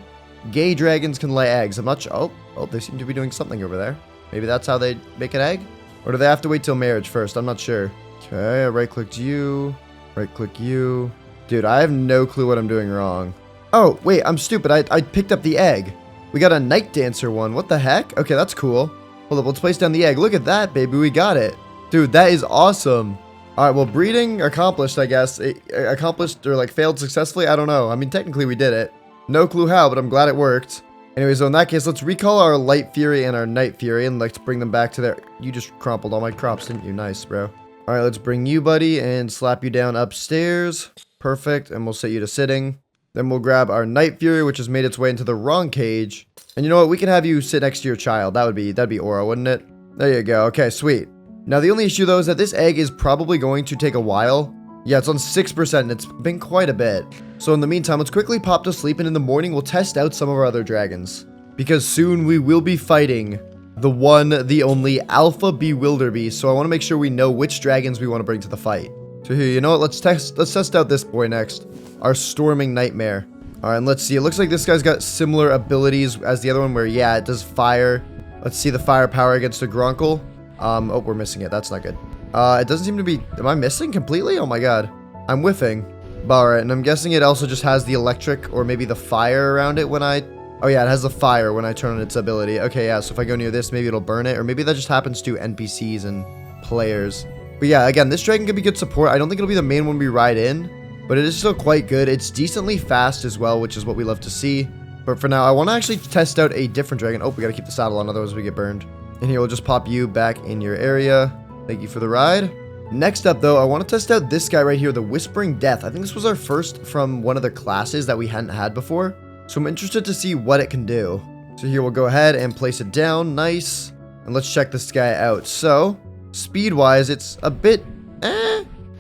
gay dragons can lay eggs. I'm not sure. Oh, they seem to be doing something over there. Maybe that's how they make an egg? Or do they have to wait till marriage first? I'm not sure. Okay, I right-clicked you. Right-click you. Dude, I have no clue what I'm doing wrong. Oh, wait, I'm stupid. I picked up the egg. We got a night dancer one. What the heck? Okay, that's cool. Hold up, let's place down the egg. Look at that, baby. We got it. Dude, that is awesome. All right, well, breeding accomplished, I guess. Accomplished or, like, failed successfully? I don't know. I mean, technically, we did it. No clue how, but I'm glad it worked. Anyway, so in that case, let's recall our Light Fury and our Night Fury, and let's bring them back to their... You just crumpled all my crops, didn't you? Nice, bro. All right, let's bring you, buddy, and slap you down upstairs. Perfect, and we'll set you to sitting. Then we'll grab our Night Fury, which has made its way into the wrong cage. And you know what? We can have you sit next to your child. That'd be Aura, wouldn't it? There you go. Okay, sweet. Now, the only issue, though, is that this egg is probably going to take a while. Yeah, it's on 6%, and it's been quite a bit. So in the meantime, let's quickly pop to sleep, and in the morning, we'll test out some of our other dragons. Because soon we will be fighting the one, the only Alpha Bewilderbeast. So I want to make sure we know which dragons we want to bring to the fight. So here, you know what? Let's test out this boy next. Our Storming Nightmare. All right, and let's see. It looks like this guy's got similar abilities as the other one where, yeah, it does fire. Let's see the firepower against the Grunkle. Oh, we're missing it. That's not good. It doesn't seem to be... Am I missing completely? Oh my god. I'm whiffing. All right, and I'm guessing it also just has the electric or maybe the fire around it when I... Oh yeah, it has the fire when I turn on its ability. Okay, yeah, so if I go near this, maybe it'll burn it. Or maybe that just happens to NPCs and players. But yeah, again, this dragon could be good support. I don't think it'll be the main one we ride in, but it is still quite good. It's decently fast as well, which is what we love to see. But for now, I want to actually test out a different dragon. Oh, we got to keep the saddle on, otherwise we get burned. And here, we'll just pop you back in your area. Thank you for the ride. Next up, though, I want to test out this guy right here, the Whispering Death. I think this was our first from one of the classes that we hadn't had before. So I'm interested to see what it can do. So here, we'll go ahead and place it down. Nice. And let's check this guy out. So, speed-wise, it's a bit...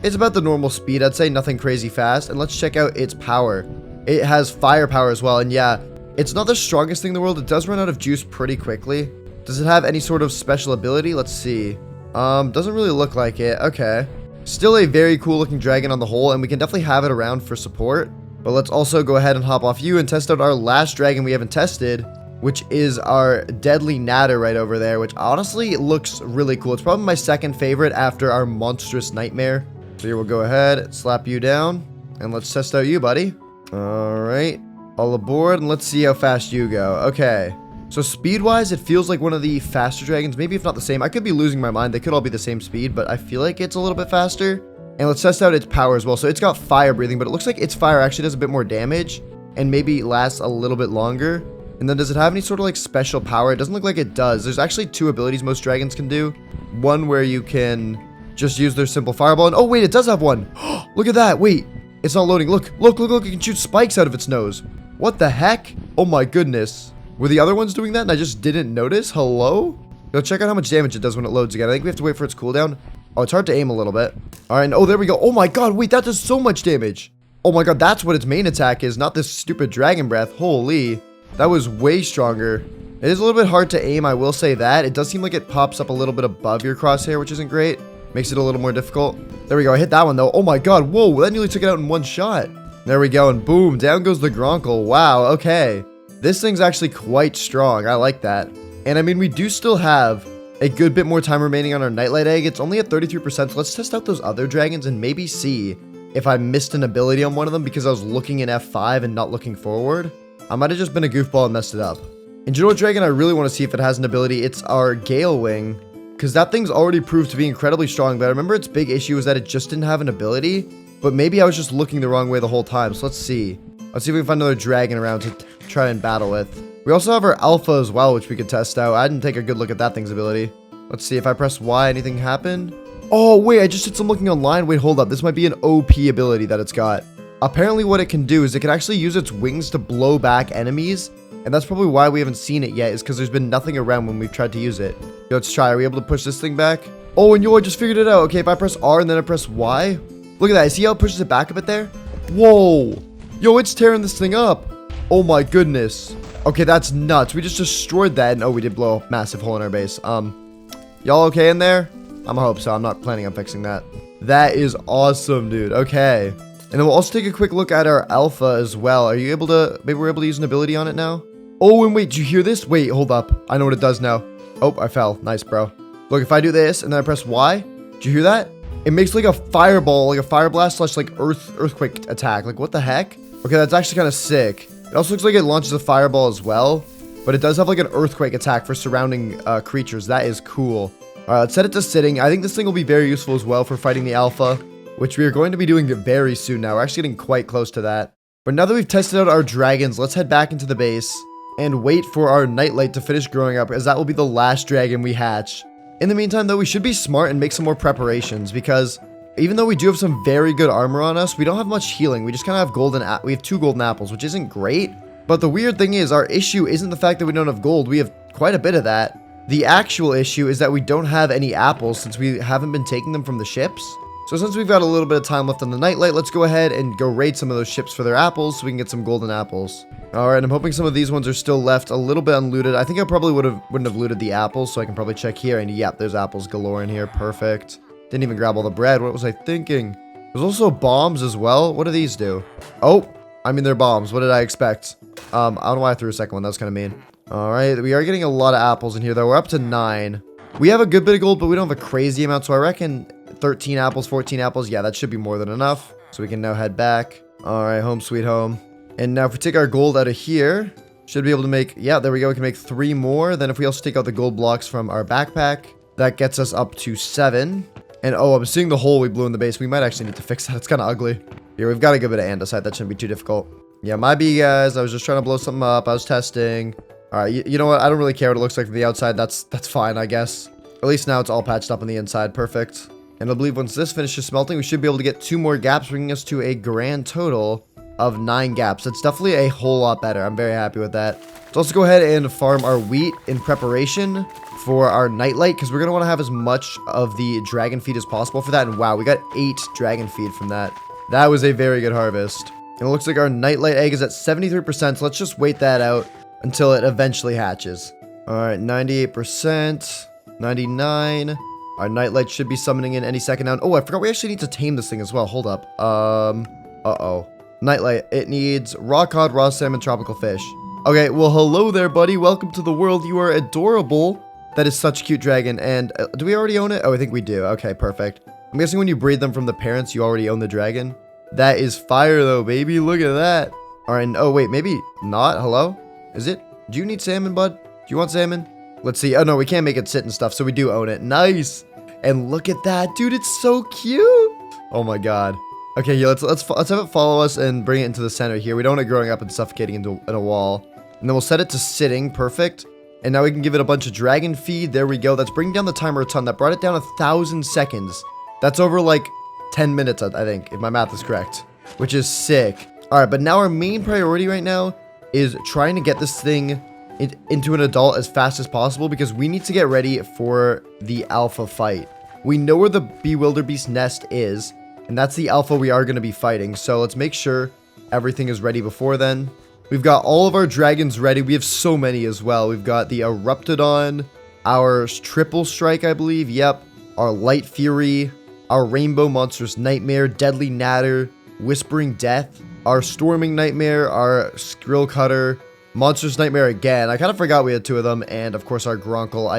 It's about the normal speed, I'd say. Nothing crazy fast. And let's check out its power. It has firepower as well. And yeah, it's not the strongest thing in the world. It does run out of juice pretty quickly. Does it have any sort of special ability? Let's see. Doesn't really look like it. Okay. Still a very cool looking dragon on the whole, and we can definitely have it around for support. But let's also go ahead and hop off you and test out our last dragon we haven't tested, which is our Deadly Natter right over there, which honestly looks really cool. It's probably my second favorite after our Monstrous Nightmare. So here we'll go ahead, slap you down, and let's test out you, buddy. All right, all aboard, and let's see how fast you go. Okay. So speed-wise, it feels like one of the faster dragons, maybe if not the same. I could be losing my mind. They could all be the same speed, but I feel like it's a little bit faster. And let's test out its power as well. So it's got fire breathing, but it looks like its fire actually does a bit more damage and maybe lasts a little bit longer. And then does it have any sort of like special power? It doesn't look like it does. There's actually two abilities most dragons can do. One where you can just use their simple fireball. And oh, wait, it does have one. Look at that. Wait, it's not loading. Look. It can shoot spikes out of its nose. What the heck? Oh my goodness. Were the other ones doing that and I just didn't notice? Hello? Go check out how much damage it does when it loads again. I think we have to wait for its cooldown. Oh, it's hard to aim a little bit. All right, and oh, there we go. Oh my god, wait, that does so much damage. Oh my god, that's what its main attack is, not this stupid dragon breath. Holy, that was way stronger. It is a little bit hard to aim, I will say that. It does seem like it pops up a little bit above your crosshair, which isn't great. Makes it a little more difficult. There we go, I hit that one though. Oh my god, whoa, that nearly took it out in one shot. There we go, and boom, down goes the Grunkle. Wow, okay. This thing's actually quite strong. I like that. And I mean, we do still have a good bit more time remaining on our Nightlight Egg. It's only at 33%. So let's test out those other dragons and maybe see if I missed an ability on one of them because I was looking in F5 and not looking forward. I might have just been a goofball and messed it up. And you know what dragon I really want to see if it has an ability? It's our Gale Wing, because that thing's already proved to be incredibly strong. But I remember its big issue was that it just didn't have an ability. But maybe I was just looking the wrong way the whole time. So let's see. Let's see if we can find another dragon around to try and battle with. We also have our Alpha as well, which we could test out. I didn't take a good look at that thing's ability. Let's see if I press Y, anything happened? Oh, wait, I just did some looking online. Wait, hold up. This might be an OP ability that it's got. Apparently what it can do is it can actually use its wings to blow back enemies. And that's probably why we haven't seen it yet, is because there's been nothing around when we've tried to use it. Yo, let's try. Are we able to push this thing back? Oh, and yo, I just figured it out. Okay, if I press R and then I press Y. Look at that. See how it pushes it back a bit there? Whoa. Yo, it's tearing this thing up. Oh my goodness. Okay, that's nuts. We just destroyed that. And oh, we did blow a massive hole in our base. Y'all okay in there? I hope so. I'm not planning on fixing that. That is awesome, dude. Okay. And then we'll also take a quick look at our Alpha as well. Are you able to... Maybe we're able to use an ability on it now? Oh, and wait. Did you hear this? Wait, hold up. I know what it does now. Oh, I fell. Nice, bro. Look, if I do this and then I press Y, did you hear that? It makes like a fireball, like a fire blast slash like earthquake attack. Like, what the heck? Okay, that's actually kind of sick. It also looks like it launches a fireball as well. But it does have like an earthquake attack for surrounding creatures. That is cool. All right, let's set it to sitting. I think this thing will be very useful as well for fighting the Alpha, which we are going to be doing very soon now. We're actually getting quite close to that. But now that we've tested out our dragons, let's head back into the base and wait for our Nightlight to finish growing up, as that will be the last dragon we hatch. In the meantime, though, we should be smart and make some more preparations, because even though we do have some very good armor on us, we don't have much healing. We just kind of have we have 2 golden apples, which isn't great. But the weird thing is, our issue isn't the fact that we don't have gold. We have quite a bit of that. The actual issue is that we don't have any apples since we haven't been taking them from the ships. So since we've got a little bit of time left on the nightlight, let's go ahead and go raid some of those ships for their apples so we can get some golden apples. Alright, I'm hoping some of these ones are still left a little bit unlooted. I think I probably wouldn't have looted the apples, so I can probably check here. And yep, there's apples galore in here. Perfect. Didn't even grab all the bread. What was I thinking? There's also bombs as well. What do these do? Oh, I mean, they're bombs. What did I expect? I don't know why I threw a second one. That was kind of mean. Alright, we are getting a lot of apples in here, though. We're up to 9. We have a good bit of gold, but we don't have a crazy amount, so I reckon 13 apples, 14 apples. Yeah, that should be more than enough. So we can now head back. Alright, home sweet home. And now if we take our gold out of here, should be able to make, yeah, there we go. We can make 3 more. Then if we also take out the gold blocks from our backpack, that gets us up to 7. And oh, I'm seeing the hole we blew in the base. We might actually need to fix that. It's kind of ugly. Here, we've got a good bit of andesite. That shouldn't be too difficult. Yeah, my B, guys. I was just trying to blow something up. I was testing. Alright, you know what? I don't really care what it looks like from the outside. That's fine, I guess. At least now it's all patched up on the inside. Perfect. And I believe once this finishes smelting, we should be able to get 2 more gaps, bringing us to a grand total of 9 gaps. That's definitely a whole lot better. I'm very happy with that. Let's also go ahead and farm our wheat in preparation for our nightlight, because we're going to want to have as much of the dragon feed as possible for that. And wow, we got 8 dragon feed from that. That was a very good harvest. And it looks like our nightlight egg is at 73%, so let's just wait that out until it eventually hatches. Alright, 98%, 99%. Our nightlight should be summoning in any second now. Oh, I forgot we actually need to tame this thing as well. Hold up. Uh-oh. Nightlight. It needs raw cod, raw salmon, tropical fish. Okay, well, hello there, buddy. Welcome to the world. You are adorable. That is such a cute dragon. And do we already own it? Oh, I think we do. Okay, perfect. I'm guessing when you breed them from the parents, you already own the dragon. That is fire, though, baby. Look at that. All right. Oh, wait. Maybe not. Hello? Is it? Do you need salmon, bud? Do you want salmon? Let's see. Oh, no, we can't make it sit and stuff, so we do own it. Nice. And look at that, dude. It's so cute. Oh, my God. Okay, yeah, let's have it follow us and bring it into the center here. We don't want it growing up and suffocating in a wall. And then we'll set it to sitting. Perfect. And now we can give it a bunch of dragon feed. There we go. That's bringing down the timer a ton. That brought it down 1,000 seconds. That's over like 10 minutes, I think, if my math is correct, which is sick. All right, but now our main priority right now is trying to get this thing into an adult as fast as possible, because we need to get ready for the alpha fight. We know where the bewilderbeast nest is, and that's the alpha we are going to be fighting. So let's make sure everything is ready before then. We've got all of our dragons ready. We have so many as well. We've got the Eruptodon, our Triple Strike, I believe. Yep. Our Light Fury, our Rainbow Monstrous Nightmare, Deadly Natter, Whispering Death, our Storming Nightmare, our Skrill Cutter, Monstrous Nightmare again. I kind of forgot we had 2 of them. And of course our Grunkle.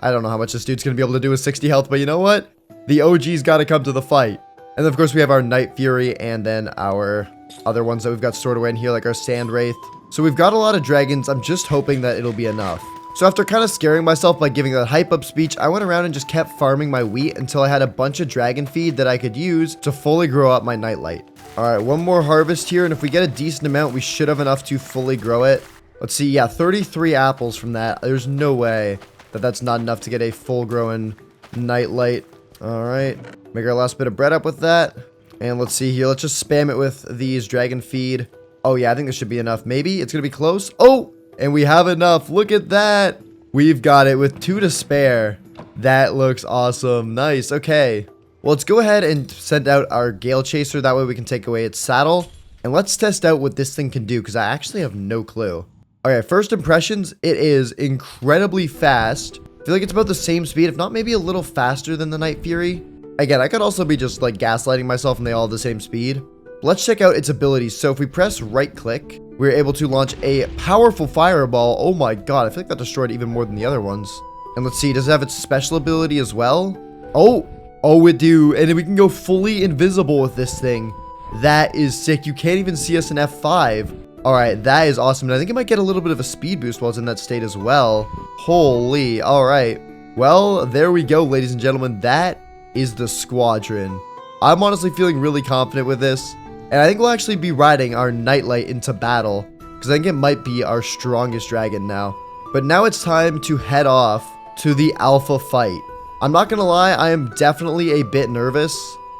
I don't know how much this dude's going to be able to do with 60 health, but you know what? The OG's got to come to the fight. And of course we have our Night Fury and then our other ones that we've got stored away in here, like our Sand Wraith. So we've got a lot of dragons. I'm just hoping that it'll be enough. So after kind of scaring myself by giving that hype up speech, I went around and just kept farming my wheat until I had a bunch of dragon feed that I could use to fully grow up my nightlight. All right, one more harvest here. And if we get a decent amount, we should have enough to fully grow it. Let's see. Yeah, 33 apples from that. There's no way that that's not enough to get a full growing nightlight. All right, make our last bit of bread up with that. And let's see here. Let's just spam it with these dragon feed. Oh, yeah, I think this should be enough. Maybe it's going to be close. Oh, and we have enough. Look at that. We've got it with 2 to spare. That looks awesome. Nice. Okay. Well, let's go ahead and send out our Gale Chaser. That way we can take away its saddle. And let's test out what this thing can do, because I actually have no clue. Okay, first impressions, it is incredibly fast. I feel like it's about the same speed, if not maybe a little faster than the Night Fury. Again, I could also be just like gaslighting myself and they all have the same speed. Let's check out its abilities. So if we press right click, we're able to launch a powerful fireball. Oh my god, I feel like that destroyed even more than the other ones. And let's see, does it have its special ability as well? Oh, it do. And we can go fully invisible with this thing. That is sick. You can't even see us in F5. All right, that is awesome. And I think it might get a little bit of a speed boost while it's in that state as well. Holy, all right. Well, there we go, ladies and gentlemen. That is the squadron. I'm honestly feeling really confident with this. And I think we'll actually be riding our nightlight into battle, because I think it might be our strongest dragon now. But now it's time to head off to the alpha fight. I'm not going to lie, I am definitely a bit nervous.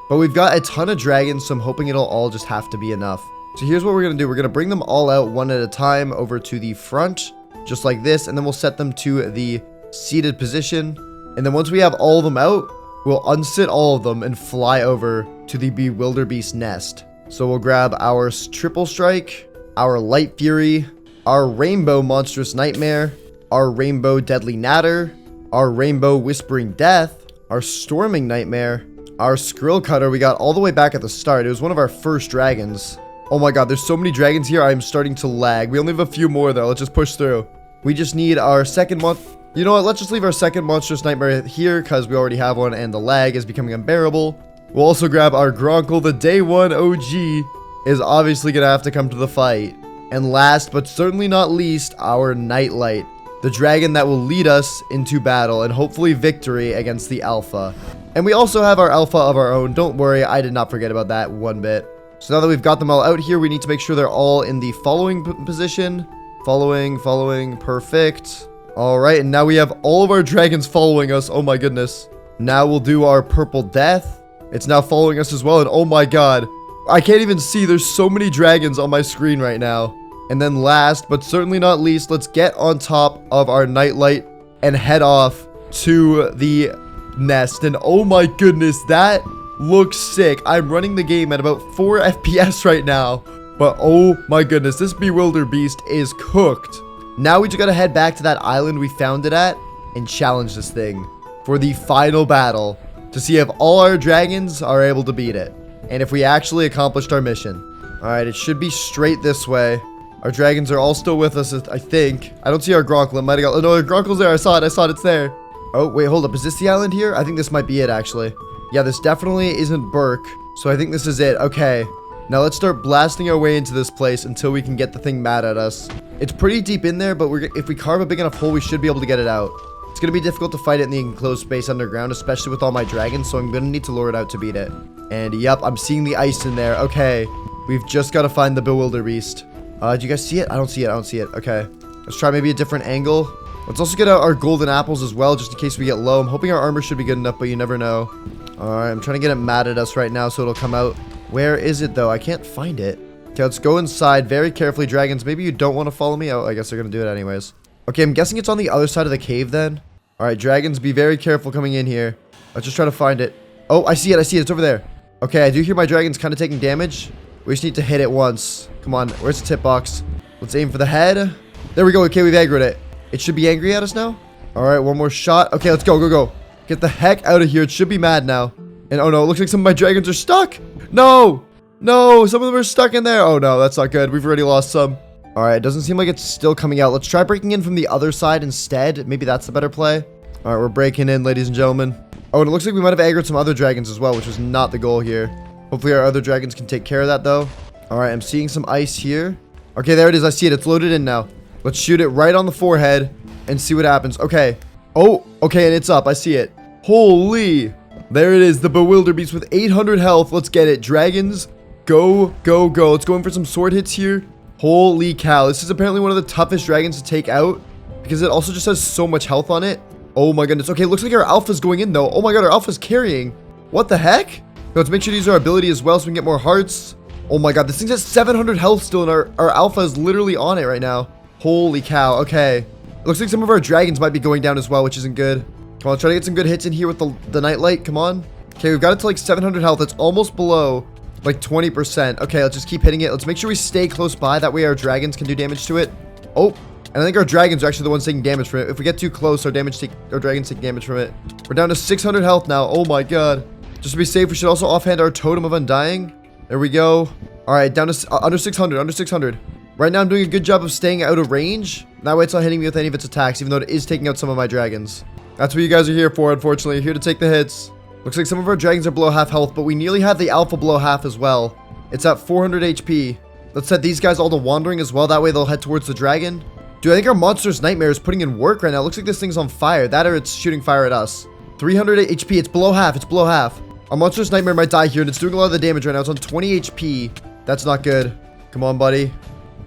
But we've got a ton of dragons, so I'm hoping it'll all just have to be enough. So here's what we're going to do. We're going to bring them all out one at a time over to the front, just like this. And then we'll set them to the seated position. And then once we have all of them out, we'll unsit all of them and fly over to the Bewilderbeast nest. So we'll grab our Triple Strike, our Light Fury, our Rainbow Monstrous Nightmare, our Rainbow Deadly Natter, our Rainbow Whispering Death, our Storming Nightmare, our Skrill Cutter we got all the way back at the start. It was one of our first dragons. Oh my god, there's so many dragons here, I'm starting to lag. We only have a few more though, let's just push through. We just need our second one. You know what, let's just leave our second Monstrous Nightmare here because we already have one and the lag is becoming unbearable. We'll also grab our Gronkle. The day one OG is obviously going to have to come to the fight. And last but certainly not least, our Nightlight. The dragon that will lead us into battle and hopefully victory against the Alpha. And we also have our Alpha of our own. Don't worry, I did not forget about that one bit. So now that we've got them all out here, we need to make sure they're all in the following position. Following, perfect. Alright, and now we have all of our dragons following us. Oh my goodness. Now we'll do our Purple Death. It's now following us as well, and oh my god. I can't even see, there's so many dragons on my screen right now. And then last, but certainly not least, let's get on top of our Nightlight and head off to the nest. And oh my goodness, that looks sick. I'm running the game at about 4 FPS right now. But oh my goodness, this Bewilderbeast is cooked. Now we just gotta head back to that island we found it at and challenge this thing for the final battle to see if all our dragons are able to beat it. And if we actually accomplished our mission. Alright, it should be straight this way. Our dragons are all still with us, I think. I don't see our Gronkle. It might have got... Oh, no, our Gronkle's there. I saw it. It's there. Oh, wait, hold up. Is this the island here? I think this might be it, actually. Yeah, this definitely isn't Burke. So I think this is it. Okay. Now let's start blasting our way into this place until we can get the thing mad at us. It's pretty deep in there, but if we carve a big enough hole, we should be able to get it out. It's going to be difficult to fight it in the enclosed space underground, especially with all my dragons, so I'm going to need to lure it out to beat it. And yep, I'm seeing the ice in there. Okay. We've just got to find the Bewilderbeast. Do you guys see it? I don't see it. Okay. Let's try maybe a different angle. Let's also get out our golden apples as well, just in case we get low. I'm hoping our armor should be good enough, but you never know. Alright, I'm trying to get it mad at us right now so it'll come out. Where is it, though? I can't find it. Okay, let's go inside very carefully, dragons. Maybe you don't want to follow me. Oh, I guess they're going to do it anyways. Okay, I'm guessing it's on the other side of the cave then. Alright, dragons, be very careful coming in here. Let's just try to find it. Oh, I see it. It's over there. Okay, I do hear my dragons kind of taking damage. We just need to hit it once. Come on, where's the tip box? Let's aim for the head. There we go. Okay, we've aggroed it. It should be angry at us now. Alright, one more shot. Okay, let's go. Get the heck out of here. It should be mad now. And oh no, it looks like some of my dragons are stuck. No, some of them are stuck in there. Oh no, that's not good. We've already lost some. Alright, it doesn't seem like it's still coming out. Let's try breaking in from the other side instead. Maybe that's the better play. Alright, we're breaking in, ladies and gentlemen. Oh, and it looks like we might have aggroed some other dragons as well, which was not the goal here. Hopefully our other dragons can take care of that, though. Alright, I'm seeing some ice here. Okay, there it is. I see it. It's loaded in now. Let's shoot it right on the forehead and see what happens. Okay. Oh, okay, and it's up. I see it. Holy. There it is. The Bewilderbeast with 800 health. Let's get it. Dragons, go. Let's go in for some sword hits here. Holy cow. This is apparently one of the toughest dragons to take out because it also just has so much health on it. Oh my goodness. Okay, looks like our alpha's going in, though. Oh my god, our alpha's carrying. What the heck? Let's make sure to use our ability as well so we can get more hearts. Oh my god, this thing has 700 health still, and our alpha is literally on it right now. Holy cow. Okay. It looks like some of our dragons might be going down as well, which isn't good. Come on, try to get some good hits in here with the Nightlight. Come on. Okay, we've got it to like 700 health. It's almost below like 20%. Okay, let's just keep hitting it. Let's make sure we stay close by. That way our dragons can do damage to it. Oh, and I think our dragons are actually the ones taking damage from it. If we get too close, our dragons take damage from it. We're down to 600 health now. Oh my god. Just to be safe, we should also offhand our Totem of Undying. There we go. Alright, down to under 600. Right now, I'm doing a good job of staying out of range. That way, it's not hitting me with any of its attacks, even though it is taking out some of my dragons. That's what you guys are here for, unfortunately. You're here to take the hits. Looks like some of our dragons are below half health, but we nearly have the alpha below half as well. It's at 400 HP. Let's set these guys all to wandering as well. That way, they'll head towards the dragon. Dude, I think our Monstrous Nightmare is putting in work right now. It looks like this thing's on fire. That or it's shooting fire at us. 300 HP. It's below half. Our Monstrous Nightmare might die here, and it's doing a lot of the damage right now. It's on 20 HP. That's not good. Come on, buddy.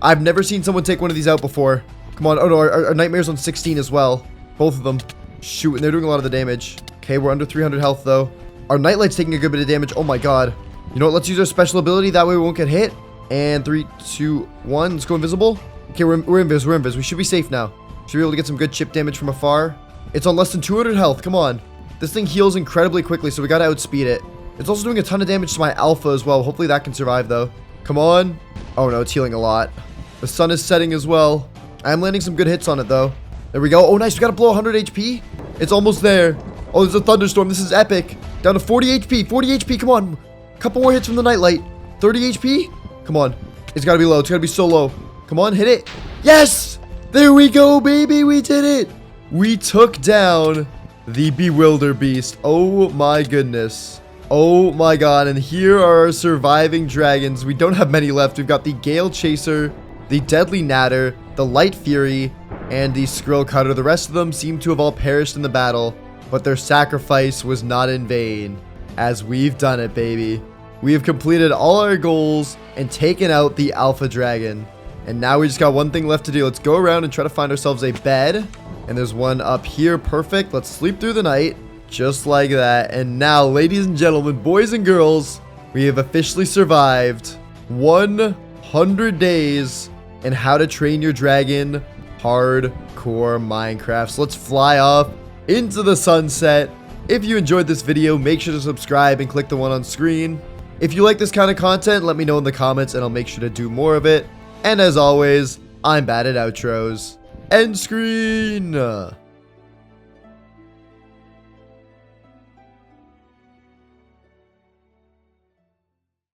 I've never seen someone take one of these out before. Come on. Oh, no. Our Nightmare's on 16 as well. Both of them. Shoot, and they're doing a lot of the damage. Okay, we're under 300 health, though. Our Nightlight's taking a good bit of damage. Oh, my god. You know what? Let's use our special ability. That way we won't get hit. And 3, 2, 1. Let's go invisible. Okay, we're invis. We should be safe now. Should be able to get some good chip damage from afar. It's on less than 200 health. Come on. This thing heals incredibly quickly, so we gotta outspeed it. It's also doing a ton of damage to my alpha as well. Hopefully that can survive, though. Come on. Oh, no, it's healing a lot. The sun is setting as well. I'm landing some good hits on it, though. There we go. Oh, nice. We gotta blow 100 HP. It's almost there. Oh, there's a thunderstorm. This is epic. Down to 40 HP. 40 HP. Come on. Couple more hits from the nightlight. 30 HP. Come on. It's gotta be low. It's gotta be so low. Come on, hit it. Yes! There we go, baby. We did it. We took down the Bewilder Beast. Oh, my goodness. Oh my god, and here are our surviving dragons. We don't have many left. We've got the Gale Chaser, the Deadly Natter, the Light Fury, and the Skrill Cutter. The rest of them seem to have all perished in the battle, but their sacrifice was not in vain, as we've done it, baby. We have completed all our goals and taken out the Alpha Dragon. And now we just got one thing left to do. Let's go around and try to find ourselves a bed. And there's one up here. Perfect. Let's sleep through the night. Just like that. And now, ladies and gentlemen, boys and girls, we have officially survived 100 days in How to Train Your Dragon Hardcore Minecraft. So let's fly off into the sunset. If you enjoyed this video, make sure to subscribe and click the one on screen. If you like this kind of content, let me know in the comments and I'll make sure to do more of it. And as always, I'm bad at outros. End screen!